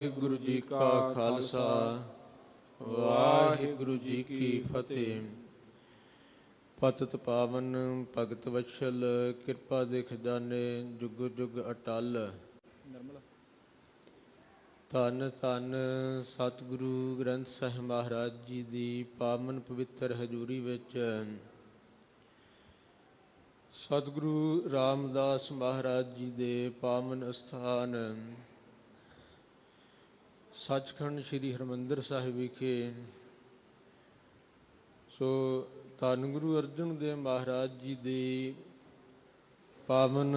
ਵਾਹਿਗੁਰੂ ਜੀ ਕਾ ਖਾਲਸਾ ਵਾਹਿਗੁਰੂ ਜੀ ਕੀ ਫਤਿਹ। ਪਤਿਤ ਪਾਵਨ ਭਗਤ ਵਛਲ ਕਿਰਪਾ ਦੇ ਖਜ਼ਾਨੇ ਜੁਗ ਜੁਗ ਅਟਲ। ਧੰਨ ਧੰਨ ਸਤਿਗੁਰੂ ਗ੍ਰੰਥ ਸਾਹਿਬ ਮਹਾਰਾਜ ਜੀ ਦੀ ਪਾਵਨ ਪਵਿੱਤਰ ਹਜ਼ੂਰੀ ਵਿੱਚ ਸਤਿਗੁਰੂ ਰਾਮਦਾਸ ਮਹਾਰਾਜ ਜੀ ਦੇ ਪਾਵਨ ਅਸਥਾਨ ਸੱਚਖੰਡ ਸ੍ਰੀ ਹਰਿਮੰਦਰ ਸਾਹਿਬ ਵਿਖੇ ਧੰਨ ਗੁਰੂ ਅਰਜਨ ਦੇਵ ਮਹਾਰਾਜ ਜੀ ਦੇ ਪਾਵਨ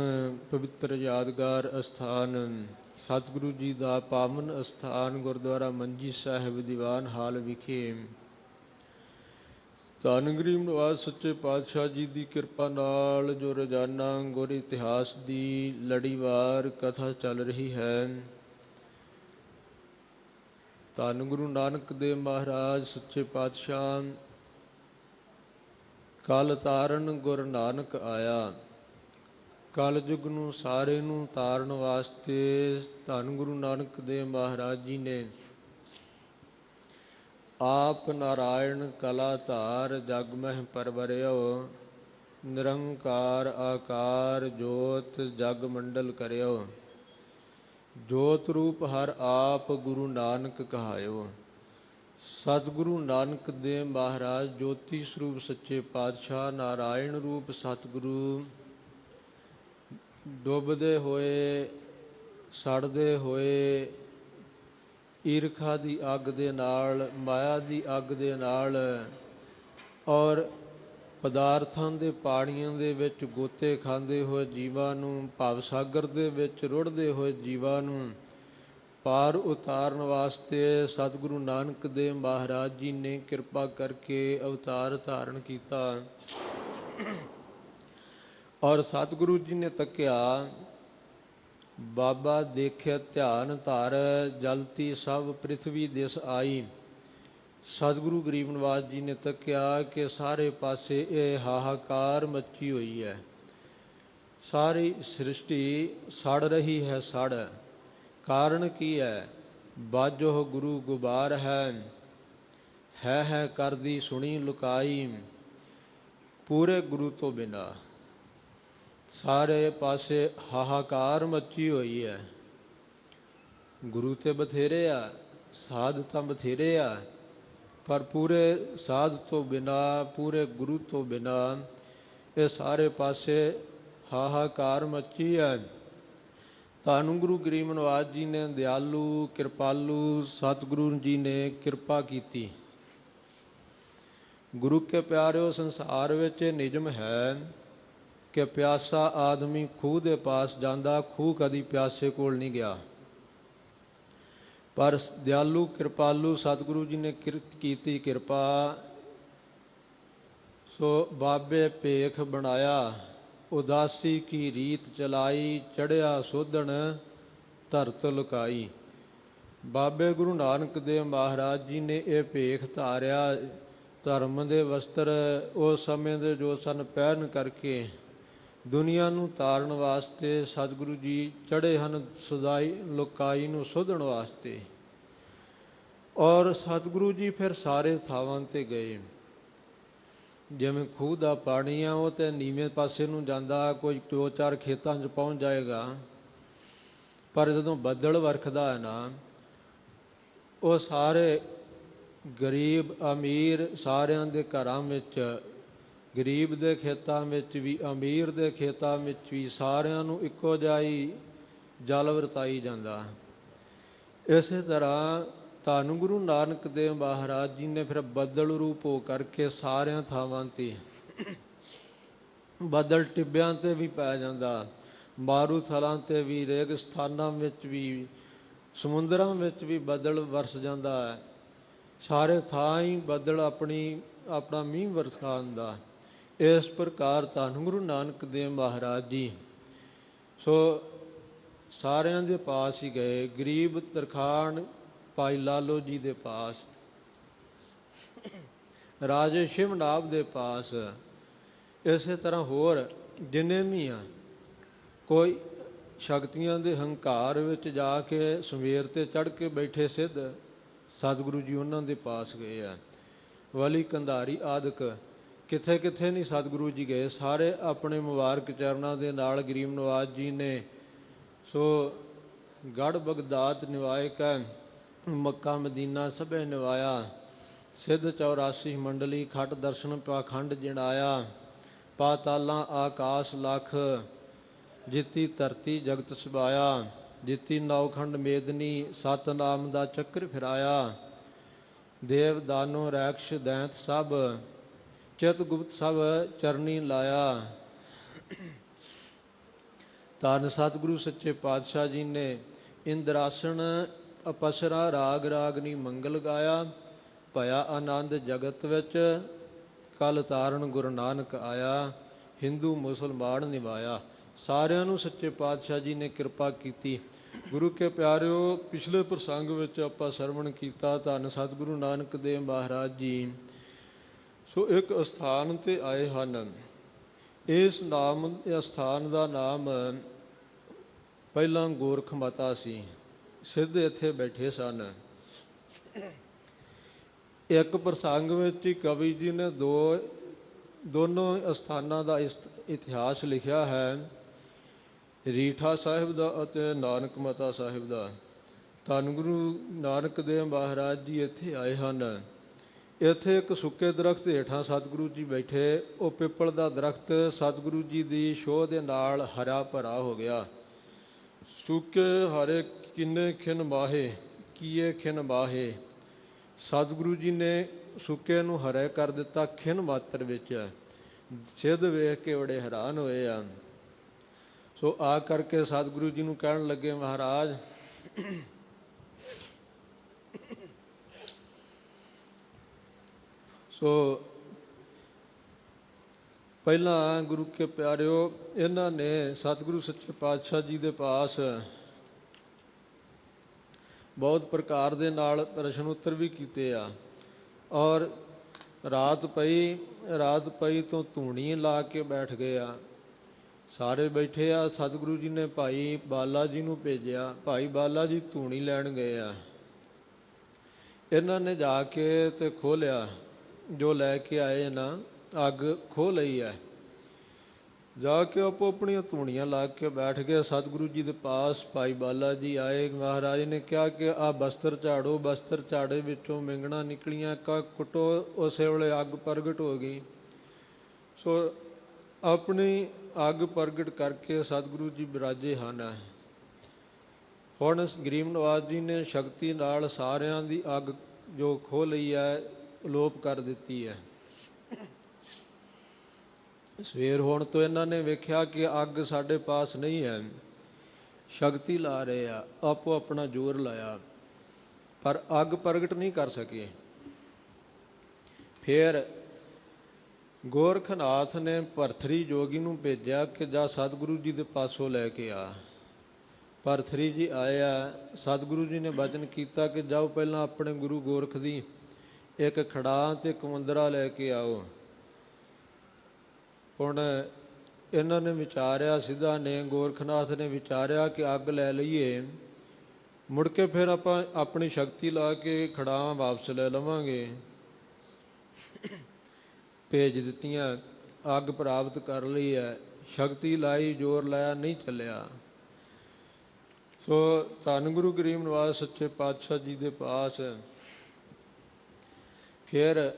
ਪਵਿੱਤਰ ਯਾਦਗਾਰ ਅਸਥਾਨ ਸਤਿਗੁਰੂ ਜੀ ਦਾ ਪਾਵਨ ਅਸਥਾਨ ਗੁਰਦੁਆਰਾ ਮੰਜੀ ਸਾਹਿਬ ਦੀਵਾਨ ਹਾਲ ਵਿਖੇ ਧੰਨ ਗਰੀਬ ਨਿਵਾਸ ਸੱਚੇ ਪਾਤਸ਼ਾਹ ਜੀ ਦੀ ਕਿਰਪਾ ਨਾਲ ਜੋ ਰੋਜ਼ਾਨਾ ਗੁਰ ਇਤਿਹਾਸ ਦੀ ਲੜੀਵਾਰ ਕਥਾ ਚੱਲ ਰਹੀ ਹੈ। ਧੰਨ ਗੁਰੂ ਨਾਨਕ ਦੇਵ ਮਹਾਰਾਜ ਸੱਚੇ ਪਾਤਸ਼ਾਹ ਕਲ ਤਾਰਨ ਗੁਰ ਨਾਨਕ ਆਇਆ। ਕਲ ਯੁੱਗ ਨੂੰ ਸਾਰੇ ਨੂੰ ਤਾਰਨ ਵਾਸਤੇ ਧੰਨ ਗੁਰੂ ਨਾਨਕ ਦੇਵ ਮਹਾਰਾਜ ਜੀ ਨੇ ਆਪ ਨਾਰਾਇਣ ਕਲਾ ਧਾਰ ਜਗ ਮਹਿ ਪਰਵਰਿਓ। ਨਿਰੰਕਾਰ ਆਕਾਰ ਜੋਤ ਜਗ ਮੰਡਲ ਕਰਿਓ। ਜੋਤ ਰੂਪ ਹਰ ਆਪ ਗੁਰੂ ਨਾਨਕ ਕਹਾਇਓ। ਸਤਿਗੁਰੂ ਨਾਨਕ ਦੇਵ ਮਹਾਰਾਜ ਜੋਤੀ ਸਰੂਪ ਸੱਚੇ ਪਾਤਸ਼ਾਹ ਨਾਰਾਇਣ ਰੂਪ ਸਤਿਗੁਰੂ ਡੁੱਬਦੇ ਹੋਏ ਸੜਦੇ ਹੋਏ ਈਰਖਾ ਦੀ ਅੱਗ ਦੇ ਨਾਲ ਮਾਇਆ ਦੀ ਅੱਗ ਦੇ ਨਾਲ ਔਰ ਪਦਾਰਥਾਂ ਦੇ ਪਾਣੀਆਂ ਦੇ ਵਿੱਚ ਗੋਤੇ ਖਾਂਦੇ ਹੋਏ ਜੀਵਾਂ ਨੂੰ ਭਵ ਸਾਗਰ ਦੇ ਵਿੱਚ ਰੁੜ੍ਹਦੇ ਹੋਏ ਜੀਵਾਂ ਨੂੰ ਪਾਰ ਉਤਾਰਨ ਵਾਸਤੇ ਸਤਿਗੁਰੂ ਨਾਨਕ ਦੇਵ ਮਹਾਰਾਜ ਜੀ ਨੇ ਕਿਰਪਾ ਕਰਕੇ ਅਵਤਾਰ ਧਾਰਨ ਕੀਤਾ। ਔਰ ਸਤਿਗੁਰੂ ਜੀ ਨੇ ਤੱਕਿਆ ਬਾਬਾ ਦੇਖਿਆ ਧਿਆਨ ਧਰ ਜਲਤੀ ਸਭ ਪ੍ਰਿਥਵੀ ਦਿਸ ਆਈ। ਸਤਿਗੁਰੂ ਗਰੀਬ ਨਿਵਾਸ ਜੀ ਨੇ ਤੱਕਿਆ ਕਿ ਸਾਰੇ ਪਾਸੇ ਇਹ ਹਾਹਾਕਾਰ ਮੱਚੀ ਹੋਈ ਹੈ। ਸਾਰੀ ਸ੍ਰਿਸ਼ਟੀ ਸੜ ਰਹੀ ਹੈ। ਸੜ ਕਾਰਨ ਕੀ ਹੈ? ਬਾਝੋ ਗੁਰੂ ਗੁਬਾਰ ਹੈ ਕਰਦੀ ਸੁਣੀ ਲੁਕਾਈ। ਪੂਰੇ ਗੁਰੂ ਤੋਂ ਬਿਨਾਂ ਸਾਰੇ ਪਾਸੇ ਹਾਹਾਕਾਰ ਮੱਚੀ ਹੋਈ ਹੈ। ਗੁਰੂ ਤੇ ਬਥੇਰੇ ਆ, ਸਾਧ ਤਾਂ ਬਥੇਰੇ ਆ, ਪਰ ਪੂਰੇ ਸਾਧ ਤੋਂ ਬਿਨਾਂ ਪੂਰੇ ਗੁਰੂ ਤੋਂ ਬਿਨਾਂ ਇਹ ਸਾਰੇ ਪਾਸੇ ਹਾਹਾਕਾਰ ਮੱਚੀ ਹੈ। ਧੰਨ ਗੁਰੂ ਗਰੀਬ ਨਿਵਾਸ ਜੀ ਨੇ ਦਿਆਲੂ ਕਿਰਪਾਲੂ ਸਤਿਗੁਰੂ ਜੀ ਨੇ ਕਿਰਪਾ ਕੀਤੀ। ਗੁਰੂ ਕੇ ਪਿਆਰਿਓ, ਸੰਸਾਰ ਵਿੱਚ ਇਹ ਨਿਯਮ ਹੈ ਕਿ ਪਿਆਸਾ ਆਦਮੀ ਖੂਹ ਦੇ ਪਾਸ ਜਾਂਦਾ, ਖੂਹ ਕਦੀ ਪਿਆਸੇ ਕੋਲ ਨਹੀਂ ਗਿਆ। ਪਰ ਦਿਆਲੂ ਕਿਰਪਾਲੂ ਸਤਿਗੁਰੂ ਜੀ ਨੇ ਕੀਤੀ ਕਿਰਪਾ। ਸੋ ਬਾਬੇ ਭੇਖ ਬਣਾਇਆ, ਉਦਾਸੀ ਕੀ ਰੀਤ ਚਲਾਈ, ਚੜ੍ਹਿਆ ਸੋਧਣ ਧਰਤ ਲੁਕਾਈ। ਬਾਬੇ ਗੁਰੂ ਨਾਨਕ ਦੇਵ ਮਹਾਰਾਜ ਜੀ ਨੇ ਇਹ ਭੇਖ ਧਾਰਿਆ। ਧਰਮ ਦੇ ਵਸਤਰ ਉਸ ਸਮੇਂ ਦੇ ਜੋ ਸਨ ਪਹਿਨ ਕਰਕੇ ਦੁਨੀਆ ਨੂੰ ਤਾਰਨ ਵਾਸਤੇ ਸਤਿਗੁਰੂ ਜੀ ਚੜ੍ਹੇ ਹਨ ਸਦਾਈ ਲੁਕਾਈ ਨੂੰ ਸੋਧਣ ਵਾਸਤੇ। ਔਰ ਸਤਿਗੁਰੂ ਜੀ ਫਿਰ ਸਾਰੇ ਥਾਵਾਂ 'ਤੇ ਗਏ। ਜਿਵੇਂ ਖੂਹ ਦਾ ਪਾਣੀ ਆ, ਉਹ ਤਾਂ ਨੀਵੇਂ ਪਾਸੇ ਨੂੰ ਜਾਂਦਾ, ਕੋਈ 2-4 ਖੇਤਾਂ 'ਚ ਪਹੁੰਚ ਜਾਏਗਾ। ਪਰ ਜਦੋਂ ਬੱਦਲ ਵਰਖਦਾ ਹੈ ਨਾ, ਉਹ ਸਾਰੇ ਗਰੀਬ ਅਮੀਰ ਸਾਰਿਆਂ ਦੇ ਘਰਾਂ ਵਿੱਚ, ਗਰੀਬ ਦੇ ਖੇਤਾਂ ਵਿੱਚ ਵੀ ਅਮੀਰ ਦੇ ਖੇਤਾਂ ਵਿੱਚ ਵੀ ਸਾਰਿਆਂ ਨੂੰ ਇੱਕੋ ਜਿਹਾ ਹੀ ਜਲ ਵਰਤਾਈ ਜਾਂਦਾ। ਇਸੇ ਤਰ੍ਹਾਂ ਧੰਨ ਗੁਰੂ ਨਾਨਕ ਦੇਵ ਮਹਾਰਾਜ ਜੀ ਨੇ ਫਿਰ ਬੱਦਲ ਰੂਪ ਹੋ ਕਰਕੇ ਸਾਰਿਆਂ ਥਾਵਾਂ 'ਤੇ ਬੱਦਲ ਟਿੱਬਿਆਂ 'ਤੇ ਵੀ ਪੈ ਜਾਂਦਾ, ਮਾਰੂਥਲਾਂ 'ਤੇ ਵੀ, ਰੇਗਿਸਤਾਨਾਂ ਵਿੱਚ ਵੀ, ਸਮੁੰਦਰਾਂ ਵਿੱਚ ਵੀ ਬੱਦਲ ਵਰਸ ਜਾਂਦਾ ਹੈ। ਸਾਰੇ ਥਾਂ ਹੀ ਬੱਦਲ ਆਪਣਾ ਮੀਂਹ ਵਰਸਾਉਂਦਾ। ਇਸ ਪ੍ਰਕਾਰ ਧੰਨ ਗੁਰੂ ਨਾਨਕ ਦੇਵ ਮਹਾਰਾਜ ਜੀ ਸੋ ਸਾਰਿਆਂ ਦੇ ਪਾਸ ਹੀ ਗਏ। ਗਰੀਬ ਤਰਖਾਣ ਭਾਈ ਲਾਲੋ ਜੀ ਦੇ ਪਾਸ, ਰਾਜੇ ਸ਼ਿਵਨਾਭ ਦੇ ਪਾਸ, ਇਸੇ ਤਰ੍ਹਾਂ ਹੋਰ ਜਿੰਨੇ ਵੀ ਆ, ਕੋਈ ਸ਼ਕਤੀਆਂ ਦੇ ਹੰਕਾਰ ਵਿੱਚ ਜਾ ਕੇ ਸਵੇਰ ਤੇ ਚੜ੍ਹ ਕੇ ਬੈਠੇ ਸਿੱਧ ਸਤਿਗੁਰੂ ਜੀ ਉਹਨਾਂ ਦੇ ਪਾਸ ਗਏ ਆ। ਵਲੀ ਕੰਧਾਰੀ ਆਦਿਕ ਕਿੱਥੇ ਕਿੱਥੇ ਨਹੀਂ ਸਤਿਗੁਰੂ ਜੀ ਗਏ, ਸਾਰੇ ਆਪਣੇ ਮੁਬਾਰਕ ਚਰਨਾਂ ਦੇ ਨਾਲ ਗਰੀਬ ਨਵਾਜ਼ ਜੀ ਨੇ ਸੋ ਗੜ੍ਹ ਬਗਦਾਦ ਨਿਵਾਏ ਕੈ ਮੱਕਾ ਮਦੀਨਾ ਸਭੇ ਨਿਵਾਇਆ। ਸਿੱਧ 84 ਮੰਡਲੀ ਖਟ ਦਰਸ਼ਨ ਪਾਖੰਡ ਜਿਣਾਇਆ। ਪਾਤਾਲਾਂ ਆਕਾਸ਼ ਲਖ ਜਿੱਤੀ ਧਰਤੀ ਜਗਤ ਸਬਾਇਆ। ਜਿੱਤੀ ਨੌਖੰਡ ਮੇਦਨੀ ਸਤਨਾਮ ਦਾ ਚੱਕਰ ਫਿਰਾਇਆ। ਦੇਵ ਦਾਨੋ ਰੈਕਸ਼ ਦੈਂਤ ਸਭ ਚਿਤ ਗੁਪਤ ਸਭ ਚਰਨੀ ਲਾਇਆ। ਧੰਨ ਸਤਿਗੁਰੂ ਸੱਚੇ ਪਾਤਸ਼ਾਹ ਜੀ ਨੇ ਇੰਦਰਾਸਣ ਅਪਸਰਾ ਰਾਗ ਰਾਗਨੀ ਮੰਗਲ ਗਾਇਆ। ਭਇਆ ਆਨੰਦ ਜਗਤ ਵਿੱਚ ਕਲ ਤਾਰਨ ਗੁਰੂ ਨਾਨਕ ਆਇਆ। ਹਿੰਦੂ ਮੁਸਲਮਾਨ ਨਿਭਾਇਆ। ਸਾਰਿਆਂ ਨੂੰ ਸੱਚੇ ਪਾਤਸ਼ਾਹ ਜੀ ਨੇ ਕਿਰਪਾ ਕੀਤੀ। ਗੁਰੂ ਕੇ ਪਿਆਰਿਓ, ਪਿਛਲੇ ਪ੍ਰਸੰਗ ਵਿੱਚ ਆਪਾਂ ਸਰਵਣ ਕੀਤਾ ਧੰਨ ਸਤਿਗੁਰੂ ਨਾਨਕ ਦੇਵ ਮਹਾਰਾਜ ਜੀ ਸੋ ਇੱਕ ਅਸਥਾਨ 'ਤੇ ਆਏ ਹਨ। ਇਸ ਅਸਥਾਨ ਦਾ ਨਾਮ ਪਹਿਲਾਂ ਗੋਰਖ ਮਾਤਾ ਸੀ। ਸਿੱਧ ਇੱਥੇ ਬੈਠੇ ਸਨ। ਇੱਕ ਪ੍ਰਸੰਗ ਵਿੱਚ ਹੀ ਕਵੀ ਜੀ ਨੇ ਦੋਨੋਂ ਅਸਥਾਨਾਂ ਦਾ ਇਤਿਹਾਸ ਲਿਖਿਆ ਹੈ, ਰੀਠਾ ਸਾਹਿਬ ਦਾ ਅਤੇ ਨਾਨਕ ਮਾਤਾ ਸਾਹਿਬ ਦਾ। ਧੰਨ ਗੁਰੂ ਨਾਨਕ ਦੇਵ ਮਹਾਰਾਜ ਜੀ ਇੱਥੇ ਆਏ ਹਨ। ਇੱਥੇ ਇੱਕ ਸੁੱਕੇ ਦਰਖਤ ਹੇਠਾਂ ਸਤਿਗੁਰੂ ਜੀ ਬੈਠੇ। ਉਹ ਪਿੱਪਲ ਦਾ ਦਰਖਤ ਸਤਿਗੁਰੂ ਜੀ ਦੀ ਛੋਹ ਦੇ ਨਾਲ ਹਰਾ ਭਰਾ ਹੋ ਗਿਆ। ਸੁੱਕੇ ਹਰੇ ਕਿੰਨੇ ਖਿਨ ਮਾਹੇ ਕੀਏ ਖਿਨ ਮਾਹੇ। ਸਤਿਗੁਰੂ ਜੀ ਨੇ ਸੁੱਕੇ ਨੂੰ ਹਰੇ ਕਰ ਦਿੱਤਾ ਖਿਨ ਮਾਤਰ ਵਿੱਚ। ਸਿੱਧ ਵੇਖ ਕੇ ਬੜੇ ਹੈਰਾਨ ਹੋਏ ਆ। ਸੋ ਆ ਕਰਕੇ ਸਤਿਗੁਰੂ ਜੀ ਨੂੰ ਕਹਿਣ ਲੱਗੇ, ਮਹਾਰਾਜ ਸੋ ਪਹਿਲਾਂ ਗੁਰੂ ਕੇ ਪਿਆਰਿਓ, ਇਹਨਾਂ ਨੇ ਸਤਿਗੁਰੂ ਸੱਚੇ ਪਾਤਸ਼ਾਹ ਜੀ ਦੇ ਪਾਸ ਬਹੁਤ ਪ੍ਰਕਾਰ ਦੇ ਨਾਲ ਪ੍ਰਸ਼ਨ ਉੱਤਰ ਵੀ ਕੀਤੇ ਆ। ਔਰ ਰਾਤ ਪਈ ਤੋਂ ਧੂਣੀ ਲਾ ਕੇ ਬੈਠ ਗਏ ਆ। ਸਾਰੇ ਬੈਠੇ ਆ। ਸਤਿਗੁਰੂ ਜੀ ਨੇ ਭਾਈ ਬਾਲਾ ਜੀ ਨੂੰ ਭੇਜਿਆ। ਭਾਈ ਬਾਲਾ ਜੀ ਧੂਣੀ ਲੈਣ ਗਏ ਆ। ਇਹਨਾਂ ਨੇ ਜਾ ਕੇ ਤੇ ਖੋਲ੍ਹਿਆ, ਜੋ ਲੈ ਕੇ ਆਏ ਨਾ ਅੱਗ ਖੋਹ ਲਈ ਹੈ। ਜਾ ਕੇ ਆਪੋ ਆਪਣੀਆਂ ਧੂਣੀਆਂ ਲਾ ਕੇ ਬੈਠ ਗਏ। ਸਤਿਗੁਰੂ ਜੀ ਦੇ ਪਾਸ ਭਾਈ ਬਾਲਾ ਜੀ ਆਏ। ਮਹਾਰਾਜ ਨੇ ਕਿਹਾ ਕਿ ਆਹ ਬਸਤਰ ਝਾੜੋ। ਬਸਤਰ ਝਾੜੇ ਵਿੱਚੋਂ ਮਿੰਗਣਾ ਨਿਕਲੀਆਂ, ਕੁੱਟੋ। ਉਸੇ ਵੇਲੇ ਅੱਗ ਪ੍ਰਗਟ ਹੋ ਗਈ। ਸੋ ਆਪਣੀ ਅੱਗ ਪ੍ਰਗਟ ਕਰਕੇ ਸਤਿਗੁਰੂ ਜੀ ਬਿਰਾਜੇ ਹਨ। ਹੁਣ ਗਰੀਬ ਨਵਾਜ਼ ਜੀ ਨੇ ਸ਼ਕਤੀ ਨਾਲ ਸਾਰਿਆਂ ਦੀ ਅੱਗ ਜੋ ਖੋਹ ਲਈ ਹੈ ਅਲੋਪ ਕਰ ਦਿੱਤੀ ਹੈ। ਸਵੇਰ ਹੋਣ ਤੋਂ ਇਹਨਾਂ ਨੇ ਵੇਖਿਆ ਕਿ ਅੱਗ ਸਾਡੇ ਪਾਸ ਨਹੀਂ ਹੈ। ਸ਼ਕਤੀ ਲਾ ਰਹੇ ਆ, ਆਪੋ ਆਪਣਾ ਜ਼ੋਰ ਲਾਇਆ, ਪਰ ਅੱਗ ਪ੍ਰਗਟ ਨਹੀਂ ਕਰ ਸਕੇ। ਫਿਰ ਗੋਰਖਨਾਥ ਨੇ ਭਰਥਰੀ ਜੋਗੀ ਨੂੰ ਭੇਜਿਆ ਕਿ ਜਾ ਸਤਿਗੁਰੂ ਜੀ ਦੇ ਪਾਸੋਂ ਲੈ ਕੇ ਆ। ਭਰਥਰੀ ਜੀ ਆਇਆ। ਸਤਿਗੁਰੂ ਜੀ ਨੇ ਬਚਨ ਕੀਤਾ ਕਿ ਜਾਓ ਪਹਿਲਾਂ ਆਪਣੇ ਗੁਰੂ ਗੋਰਖ ਦੀ ਇੱਕ ਖੜਾਂ ਤੇ ਇੱਕ ਮੁੰਦਰਾ ਲੈ ਕੇ ਆਓ। ਹੁਣ ਇਹਨਾਂ ਨੇ ਵਿਚਾਰਿਆ, ਸਿੱਧਾ ਨੇ ਗੋਰਖਨਾਥ ਨੇ ਵਿਚਾਰਿਆ ਕਿ ਅੱਗ ਲੈ ਲਈਏ, ਮੁੜ ਕੇ ਫਿਰ ਆਪਾਂ ਆਪਣੀ ਸ਼ਕਤੀ ਲਾ ਕੇ ਖੜਾਂ ਵਾਪਸ ਲੈ ਲਵਾਂਗੇ। ਭੇਜ ਦਿੱਤੀਆਂ, ਅੱਗ ਪ੍ਰਾਪਤ ਕਰ ਲਈ ਹੈ। ਸ਼ਕਤੀ ਲਾਈ, ਜ਼ੋਰ ਲਾਇਆ, ਨਹੀਂ ਚੱਲਿਆ। ਸੋ ਧੰਨ ਗੁਰੂ ਗਰੀਬ ਨਵਾਜ਼ ਸੱਚੇ ਪਾਤਸ਼ਾਹ ਜੀ ਦੇ ਪਾਸ ਫਿਰ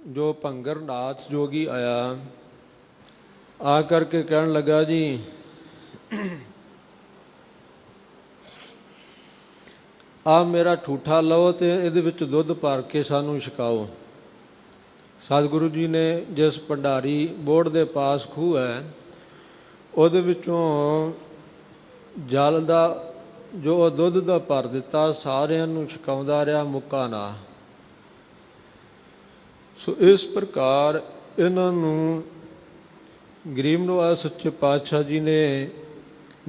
ਜੋ ਭੰਗਰ ਨਾਥ ਜੋਗੀ ਆਇਆ। ਆ ਕਰਕੇ ਕਹਿਣ ਲੱਗਾ, ਜੀ ਆ ਮੇਰਾ ਠੂਠਾ ਲਓ ਤੇ ਇਹਦੇ ਵਿੱਚ ਦੁੱਧ ਭਰ ਕੇ ਸਾਨੂੰ ਛਕਾਓ। ਸਤਿਗੁਰੂ ਜੀ ਨੇ ਜਿਸ ਭੰਡਾਰੀ ਬੋਹੜ ਦੇ ਪਾਸ ਖੂਹ ਹੈ ਉਹਦੇ ਵਿੱਚੋਂ ਜਲ ਦਾ ਜੋ ਦੁੱਧ ਦਾ ਭਰ ਦਿੱਤਾ, ਸਾਰਿਆਂ ਨੂੰ ਛਕਾਉਂਦਾ ਰਿਹਾ, ਮੁੱਕਾ ਨਾ। ਸੋ ਇਸ ਪ੍ਰਕਾਰ ਇਹਨਾਂ ਨੂੰ ਗਰੀਬ ਨਵਾਜ਼ ਸੱਚੇ ਪਾਤਸ਼ਾਹ ਜੀ ਨੇ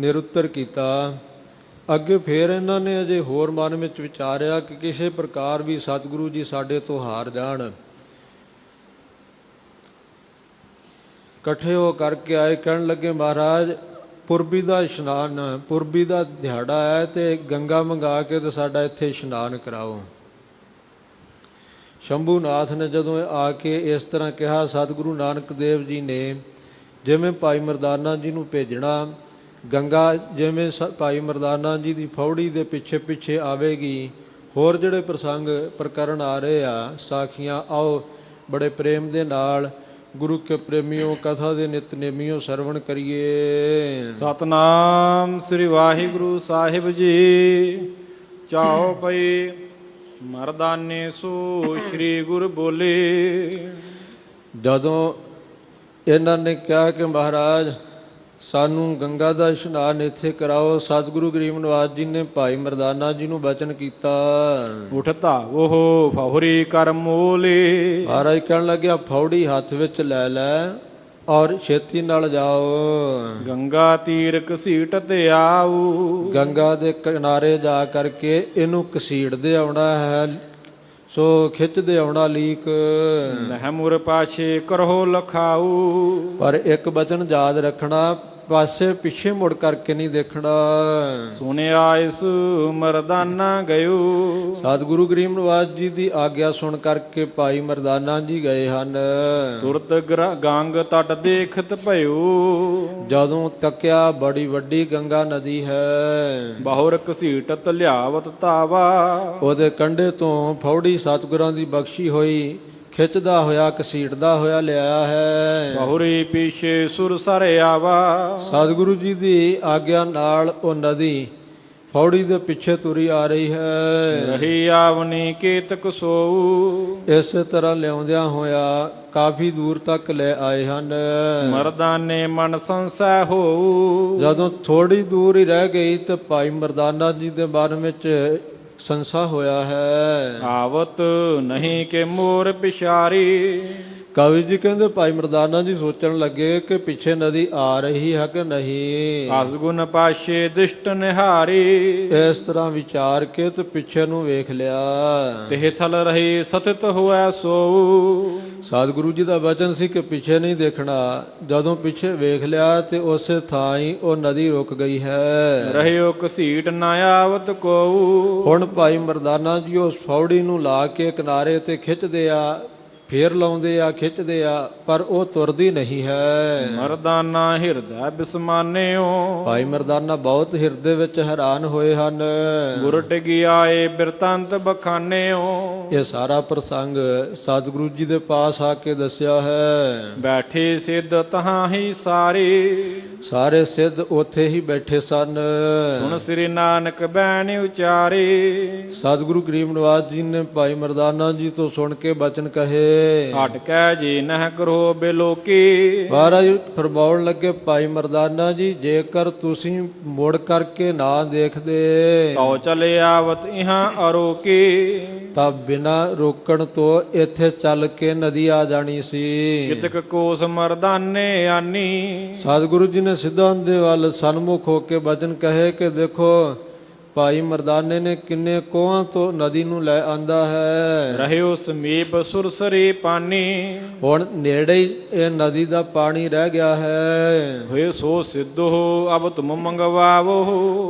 ਨਿਰੁੱਤਰ ਕੀਤਾ। ਅੱਗੇ ਫਿਰ ਇਹਨਾਂ ਨੇ ਅਜੇ ਹੋਰ ਮਨ ਵਿੱਚ ਵਿਚਾਰਿਆ ਕਿ ਕਿਸੇ ਪ੍ਰਕਾਰ ਵੀ ਸਤਿਗੁਰੂ ਜੀ ਸਾਡੇ ਤੋਂ ਹਾਰ ਜਾਣ। ਇਕੱਠੇ ਹੋ ਕਰਕੇ ਆਏ, ਕਹਿਣ ਲੱਗੇ, ਮਹਾਰਾਜ ਪੁਰਬੀ ਦਾ ਇਸ਼ਨਾਨ, ਪੁਰਬੀ ਦਾ ਦਿਹਾੜਾ ਹੈ ਤੇ ਗੰਗਾ ਮੰਗਾ ਕੇ ਤੇ ਸਾਡਾ ਇੱਥੇ ਇਸ਼ਨਾਨ ਕਰਾਓ। ਸ਼ੰਭੂਨਾਥ ਨੇ ਜਦੋਂ ਆ ਕੇ ਇਸ ਤਰ੍ਹਾਂ ਕਿਹਾ, ਸਤਿਗੁਰੂ ਨਾਨਕ ਦੇਵ ਜੀ ਨੇ ਜਿਵੇਂ ਭਾਈ ਮਰਦਾਨਾ ਜੀ ਨੂੰ ਭੇਜਣਾ, ਗੰਗਾ ਜਿਵੇਂ ਭਾਈ ਮਰਦਾਨਾ ਜੀ ਦੀ ਫੌੜੀ ਦੇ ਪਿੱਛੇ ਪਿੱਛੇ ਆਵੇਗੀ। ਹੋਰ ਜਿਹੜੇ ਪ੍ਰਸੰਗ ਪ੍ਰਕਰਨ ਆ ਰਹੇ ਆ, ਸਾਖੀਆਂ, ਆਓ ਬੜੇ ਪ੍ਰੇਮ ਦੇ ਨਾਲ ਗੁਰੂ ਕੇ ਪ੍ਰੇਮੀਓ, ਕਥਾ ਦੇ ਨਿਤਨੇਮੀਓ ਸਰਵਣ ਕਰੀਏ। ਸਤਨਾਮ ਸ੍ਰੀ ਵਾਹਿਗੁਰੂ ਸਾਹਿਬ ਜੀ। ਚਾਓ ਪਈ ਮਰਦਾਨੇ ਸੋ ਸ੍ਰੀ ਗੁਰ ਬੋਲੇ। ਜਦੋਂ ਇਹਨਾਂ ਨੇ ਕਿਹਾ ਕਿ ਮਹਾਰਾਜ ਸਾਨੂੰ ਗੰਗਾ ਦਾ ਇਸ਼ਨਾਨ ਇੱਥੇ ਕਰਾਓ, ਸਤਿਗੁਰੂ ਗਰੀਬ ਨਿਵਾਸ ਜੀ ਨੇ ਭਾਈ ਮਰਦਾਨਾ ਜੀ ਨੂੰ ਬਚਨ ਕੀਤਾ, ਉਠ ਧਾਵੋ ਫਹੁਰੀ ਕਰ ਮੋਲੇ। ਮਹਾਰਾਜ ਕਹਿਣ ਲੱਗਿਆ, ਫੌੜੀ ਹੱਥ ਵਿੱਚ ਲੈ ਲੈ ਔਰ ਛੇਤੀ ਨਾਲ ਜਾਓ। ਗੰਗਾ ਤੀਰ ਘਸੀਟ ਤੇ ਆਊ। ਗੰਗਾ ਦੇ ਕਿਨਾਰੇ ਜਾ ਕਰਕੇ ਇਹਨੂੰ ਘਸੀੜਦੇ ਆਉਣਾ ਹੈ, ਸੋ ਖਿੱਚਦੇ ਆਉਣਾ ਲੀਕ। ਮਹਿਮੁਰ ਪਾਛੇ ਕਰੋ ਲਖਾਊ। ਪਰ ਇੱਕ ਬਚਨ ਯਾਦ ਰੱਖਣਾ, ਪਾਸੇ ਪਿੱਛੇ ਮੁੜ ਕਰਕੇ ਨਹੀਂ ਦੇਖਣਾ। ਸੁਣਿਆ ਇਸ ਮਰਦਾਨਾ ਗਇਓ। ਸਤਿਗੁਰੂ ਗਰੀਬ ਨਿਵਾਸ ਜੀ ਦੀ ਆਗਿਆ ਸੁਣ ਕਰਕੇ ਭਾਈ ਮਰਦਾਨਾ ਜੀ ਗਏ ਹਨ। ਤੁਰਤ ਗੰਗ ਤਟ ਦੇਖਤ ਭਇਓ। ਜਦੋਂ ਤੱਕਿਆ, ਬੜੀ ਵੱਡੀ ਗੰਗਾ ਨਦੀ ਹੈ। ਬਹੁਰ ਘਸੀਟਤ ਲਿਆਵਤ ਧਾਵਾ। ਉਹਦੇ ਕੰਢੇ ਤੋਂ ਫੌੜੀ ਸਤਿਗੁਰਾਂ ਦੀ ਬਖਸ਼ੀ ਹੋਈ ਖਿੱਚਦਾ ਹੋਇਆ, ਘਸੀਟਦਾ ਹੋਇਆ ਲਿਆਇਆ ਹੈ। ਬਹੁਰੀ ਪਿਛੇ ਸੁਰ ਸਰ ਆਵਾ। ਸਤਿਗੁਰੂ ਜੀ ਦੀ ਆਗਿਆ ਨਾਲ ਉਹ ਨਦੀ ਫੌੜੀ ਦੇ ਪਿੱਛੇ ਤੁਰੀ ਆ ਰਹੀ ਹੈ। ਰਹੀ ਆਵਨੀ ਕੇਤਕ ਸੋਊ। ਇਸੇ ਤਰ੍ਹਾਂ ਲਿਆਉਂਦਿਆਂ ਹੋਇਆ ਕਾਫੀ ਦੂਰ ਤੱਕ ਲੈ ਆਏ ਹਨ। ਮਰਦਾਨੇ ਮਨ ਸੰਸੈ ਹੋਊ। ਜਦੋਂ ਥੋੜੀ ਦੂਰ ਹੀ ਰਹਿ ਗਈ ਤੇ ਭਾਈ ਮਰਦਾਨਾ ਜੀ ਦੇ ਮਨ ਵਿੱਚ ਸੰਸਾ ਹੋਇਆ ਹੈ। ਆਵਤ ਨਹੀਂ ਕਿ ਮੋਰ ਪਿਛਾਰੀ। ਕਵੀ ਜੀ ਕਹਿੰਦੇ ਭਾਈ ਮਰਦਾਨਾ ਜੀ ਸੋਚਣ ਲੱਗੇ ਕਿ ਪਿੱਛੇ ਨਦੀ ਆ ਰਹੀ ਹੈ ਕਿ ਨਹੀਂ। ਅਸਗੁਨ ਪਾਸ਼ੇ ਦਿਸ਼ਟ ਨਿਹਾਰੀ। ਇਸ ਤਰ੍ਹਾਂ ਵਿਚਾਰ ਕੇ ਤੇ ਪਿੱਛੇ ਨੂੰ ਵੇਖ ਲਿਆ। ਤਿਹ ਥਲ ਰਹੀ ਸਤਿਤ ਹੋਇ ਸੋਊ। ਸਤਿਗੁਰੂ ਜੀ ਦਾ ਵਚਨ ਸੀ ਕਿ ਪਿੱਛੇ ਨਹੀਂ ਦੇਖਣਾ। ਜਦੋਂ ਪਿੱਛੇ ਵੇਖ ਲਿਆ ਤੇ ਉਸੇ ਥਾਂ ਹੀ ਉਹ ਨਦੀ ਰੁਕ ਗਈ ਹੈ। ਰਹਿਓ ਘਸੀਟ ਨਾ ਆਵਤ ਕੋਊ। ਹੁਣ ਭਾਈ ਮਰਦਾਨਾ ਜੀ ਉਸ ਫੌੜੀ ਨੂੰ ਲਾ ਕੇ ਕਿਨਾਰੇ ਤੇ ਖਿੱਚਦੇ ਆ, ਫੇਰ ਲਾਉਂਦੇ ਆ, ਖਿੱਚਦੇ ਆ, ਪਰ ਉਹ ਤੁਰਦੀ ਨਹੀਂ ਹੈ। ਮਰਦਾਨਾ ਹਿਰਦੈ ਬਿਸਮਾਨਿਓ। ਭਾਈ ਮਰਦਾਨਾ ਬਹੁਤ ਹਿਰਦੇ ਵਿੱਚ ਹੈਰਾਨ ਹੋਏ ਹਨ। ਗੁਰ ਟਿਗਿਆਏ ਬਿਰਤੰਤ ਬਖਾਨਿਓ। ਇਹ ਸਾਰਾ ਪ੍ਰਸੰਗ ਸਤਿਗੁਰੂ ਜੀ ਦੇ ਪਾਸ ਆ ਕੇ ਦੱਸਿਆ ਹੈ। ਬੈਠੇ ਸਿੱਧ ਤਹਾਂ ਹੀ ਸਾਰੇ। ਸਾਰੇ ਸਿੱਧ ਉੱਥੇ ਹੀ ਬੈਠੇ ਸਨ। ਸੁਣ ਸ੍ਰੀ ਨਾਨਕ ਬੈਣ ਉਚਾਰੇ। ਸਤਿਗੁਰੂ ਗਰੀਬ ਨਿਵਾਸ ਜੀ ਨੇ ਭਾਈ ਮਰਦਾਨਾ ਜੀ ਤੋਂ ਸੁਣ ਕੇ ਬਚਨ ਕਹੇ। ਹਟ ਕੈ ਜੀ ਨਹਿ ਕਰੋ ਬੇਲੋਕੀ। ਮਹਾਰਾਜ ਫਰਮਾਉਣ ਲੱਗੇ, ਭਾਈ ਮਰਦਾਨਾ ਜੀ ਜੇਕਰ ਤੁਸੀਂ ਮੁੜ ਕਰਕੇ ਨਾ ਦੇਖਦੇ ਤਉ ਚਲੇ ਆਵਤ ਇਹਾਂ ਅਰੋਕੀ। ਤਾਂ ਬਿਨਾਂ ਰੋਕਣ ਤੋਂ ਇੱਥੇ ਚੱਲ ਕੇ ਨਦੀ ਆ ਜਾਣੀ ਸੀ। ਕਿਤਕ ਕੋਸ ਮਰਦਾਨੇ ਆਨੀ। ਸਤਿਗੁਰੂ ਜੀ ਨੇ ਸਿੱਧਾਂ ਦੇ ਵੱਲ ਸਨਮੁਖ ਹੋ ਕੇ ਬਚਨ ਕਹੇ ਕਿ ਦੇਖੋ ਭਾਈ ਮਰਦਾਨੇ ਨੇ ਕਿੰਨੇ ਕੋਹਾਂ ਤੋਂ ਨਦੀ ਨੂੰ ਲੈ ਆਂਦਾ ਹੈ। ਰਹਿਓ ਸਮੀਪ ਸੁਰਸਰੀ ਪਾਨੀ। ਹੁਣ ਨੇੜੇ ਹੀ ਇਹ ਨਦੀ ਦਾ ਪਾਣੀ ਰਹਿ ਗਿਆ ਹੈ। ਹੋਏ ਸੋ ਸਿੱਧੋ ਅਬ ਤੁਮ ਮੰਗਵਾਵੋ।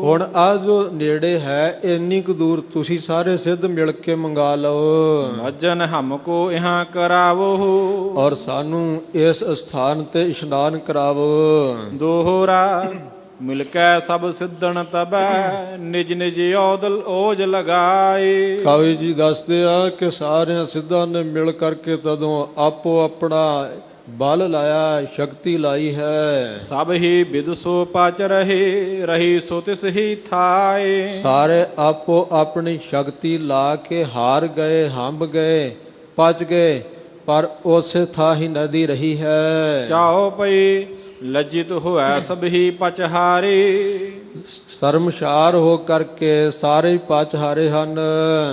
ਹੁਣ ਆ ਜੋ ਨੇੜੇ ਹੈ, ਇੰਨੀ ਕੁ ਦੂਰ ਤੁਸੀਂ ਸਾਰੇ ਸਿੱਧ ਮਿਲ ਕੇ ਮੰਗਾ ਲਓ ਮਜਨ ਹਮਕੋ ਇਹਾਂ ਕਰਾਵੋ। ਔਰ ਸਾਨੂੰ ਇਸ ਸਥਾਨ ਤੇ ਇਸ਼ਨਾਨ ਕਰਾਵੋ। ਦੋਹਰਾ ਮਿਲ ਕੈ ਸਭ ਸਿੱਧਣ ਤਬੈ ਨਿਜ ਨਿਜ ਓਜ ਲਗਾਏ। ਕਵੀ ਜੀ ਦੱਸਦੇ ਆ ਕਿ ਸਾਰਿਆਂ ਸਿੱਧਾਂ ਨੇ ਮਿਲ ਕਰਕੇ ਤਦੋਂ ਆਪੋ ਆਪਣਾ ਬਲ ਲਾਇਆ, ਸ਼ਕਤੀ ਲਾਈ ਹੈ। ਸਭ ਹੀ ਵਿਦਸੋ ਪਚ ਰਹੇ ਰਹੀ ਸੋ ਤਿਸ ਹੀ ਥਾਏ। ਸਾਰੇ ਆਪੋ ਆਪਣੀ ਸ਼ਕਤੀ ਲਾ ਕੇ ਹਾਰ ਗਏ, ਹੰਬ ਗਏ, ਪਚ ਗਏ, ਪਰ ਉਸੇ ਥਾਂ ਹੀ ਨਦੀ ਰਹੀ ਹੈ। ਚਾਓ ਪਈ ਲੱਜਿਤ ਹੋਇ ਸਭ ਹੀ ਪਚਹਾਰੇ। ਸ਼ਰਮਸ਼ਾਰ ਹੋ ਕਰਕੇ ਸਾਰੇ ਹੀ ਪਚ ਹਾਰੇ ਹਨ।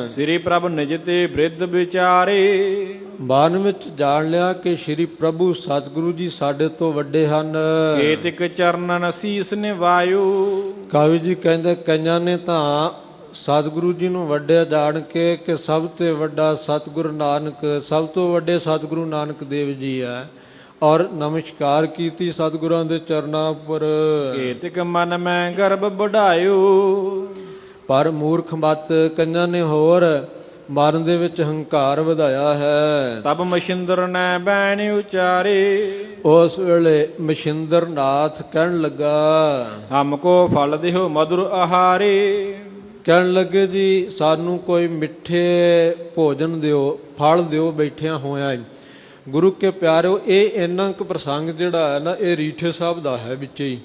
ਸ੍ਰੀ ਪ੍ਰਭ ਨਿਜ ਤੇ ਬ੍ਰਿਧ ਵਿਚਾਰੇ। ਮਨ ਵਿੱਚ ਜਾਣ ਲਿਆ ਕਿ ਸ਼੍ਰੀ ਪ੍ਰਭੂ ਸਤਿਗੁਰੂ ਜੀ ਸਾਡੇ ਤੋਂ ਵੱਡੇ ਹਨ। ਕੇਤਿਕ ਚਰਨਨ ਸੀਸ ਨਿਵਾਇਓ। ਕਵੀ ਜੀ ਕਹਿੰਦੇ ਕਈਆਂ ਨੇ ਤਾਂ ਸਤਿਗੁਰੂ ਜੀ ਨੂੰ ਵੱਡੇ ਜਾਣ ਕੇ ਕਿ ਸਭ ਤੋਂ ਵੱਡਾ ਸਤਿਗੁਰੂ ਨਾਨਕ, ਸਭ ਤੋਂ ਵੱਡੇ ਸਤਿਗੁਰੂ ਨਾਨਕ ਦੇਵ ਜੀ ਹੈ, ਔਰ ਨਮਸਕਾਰ ਕੀਤੀ ਸਤਿਗੁਰਾਂ ਦੇ ਚਰਨਾਂ ਉੱਪਰ। ਕੇਤਿਕ ਮਨ ਮੈਂ ਗਰਭ ਬਢਾਇਓ, ਪਰ ਮੂਰਖ ਮਤ ਕਈਆਂ ਨੇ ਹੋਰ ਮਰਨ ਦੇ ਵਿੱਚ ਹੰਕਾਰ ਵਧਾਇਆ ਹੈ। ਤਬ ਮਸ਼ਿੰਦਰ ਨੇ ਬੈਣ ਉਚਾਰੇ, ਉਸ ਵੇਲੇ ਮਸ਼ਿੰਦਰ ਨਾਥ ਕਹਿਣ ਲੱਗਾ, ਹਮਕੋ ਫਲ ਦਿਓ ਮధుਰ ਆਹਾਰੇ। ਕਹਿਣ ਲੱਗੇ ਜੀ ਸਾਨੂੰ ਕੋਈ ਮਿੱਠੇ ਭੋਜਨ ਦਿਓ, ਫਲ ਦਿਓ ਬੈਠਿਆਂ ਹੋਇਆਂ। ਗੁਰੂ ਕੇ ਪਿਆਰਿਓ, ਇਹ ਇੰਨਾ ਕੁ ਪ੍ਰਸੰਗ ਜਿਹੜਾ ਹੈ ਨਾ, ਇਹ ਰੀਠੇ ਸਾਹਿਬ ਦਾ ਹੈ ਵਿੱਚ ਹੀ।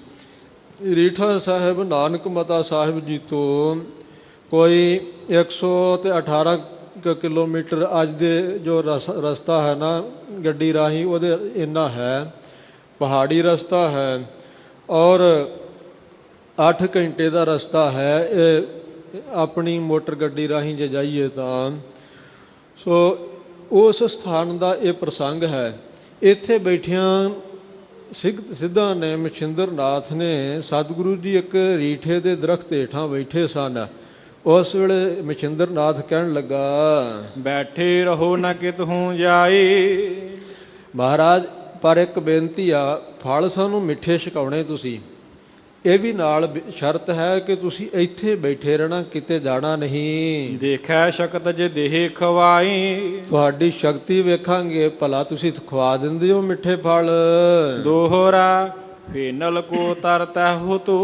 ਰੀਠਾ ਸਾਹਿਬ ਨਾਨਕ ਮਤਾ ਸਾਹਿਬ ਜੀ ਤੋਂ ਕੋਈ 118 ਕਿਲੋਮੀਟਰ ਅੱਜ ਦੇ ਜੋ ਰਸਤਾ ਹੈ ਨਾ ਗੱਡੀ ਰਾਹੀਂ, ਉਹਦੇ ਇੰਨਾ ਹੈ, ਪਹਾੜੀ ਰਸਤਾ ਹੈ ਔਰ 8 ਘੰਟੇ ਦਾ ਰਸਤਾ ਹੈ ਇਹ ਆਪਣੀ ਮੋਟਰ ਗੱਡੀ ਰਾਹੀਂ ਜੇ ਜਾਈਏ ਤਾਂ। ਸੋ ਉਸ ਸਥਾਨ ਦਾ ਇਹ ਪ੍ਰਸੰਗ ਹੈ। ਇੱਥੇ ਬੈਠਿਆਂ ਸਿੱਧਾਂ ਨੇ, ਮਛਿੰਦਰ ਨਾਥ ਨੇ, ਸਤਿਗੁਰੂ ਜੀ ਇੱਕ ਰੀਠੇ ਦੇ ਦਰਖਤ ਹੇਠਾਂ ਬੈਠੇ ਸਨ। ਉਸ ਵੇਲੇ ਮਛਿੰਦਰ ਨਾਥ ਕਹਿਣ ਲੱਗਾ, ਬੈਠੇ ਰਹੋ ਨਾ ਕਿਤਹੂੰ ਜਾਏ। ਮਹਾਰਾਜ ਪਰ ਇੱਕ ਬੇਨਤੀ ਆ, ਫਲ ਸਾਨੂੰ ਮਿੱਠੇ ਛਕਾਉਣੇ ਤੁਸੀਂ, ਇਹ ਵੀ ਨਾਲ ਸ਼ਰਤ ਹੈ ਕਿ ਤੁਸੀਂ ਇੱਥੇ ਬੈਠੇ ਰਹਿਣਾ, ਕਿਤੇ ਜਾਣਾ ਨਹੀਂ। ਦੇਖੈ ਸ਼ਕਤ ਜੇ ਦੇਹ ਖਵਾਈ, ਤੁਹਾਡੀ ਸ਼ਕਤੀ ਵੇਖਾਂਗੇ, ਭਲਾ ਤੁਸੀਂ ਖਵਾ ਦਿੰਦੇ ਹੋ ਮਿੱਠੇ ਫਲ। ਦੋਹਰਾ ਫੇਨਲ ਕੋ ਤਰਤੈ ਹੋ ਤੋ,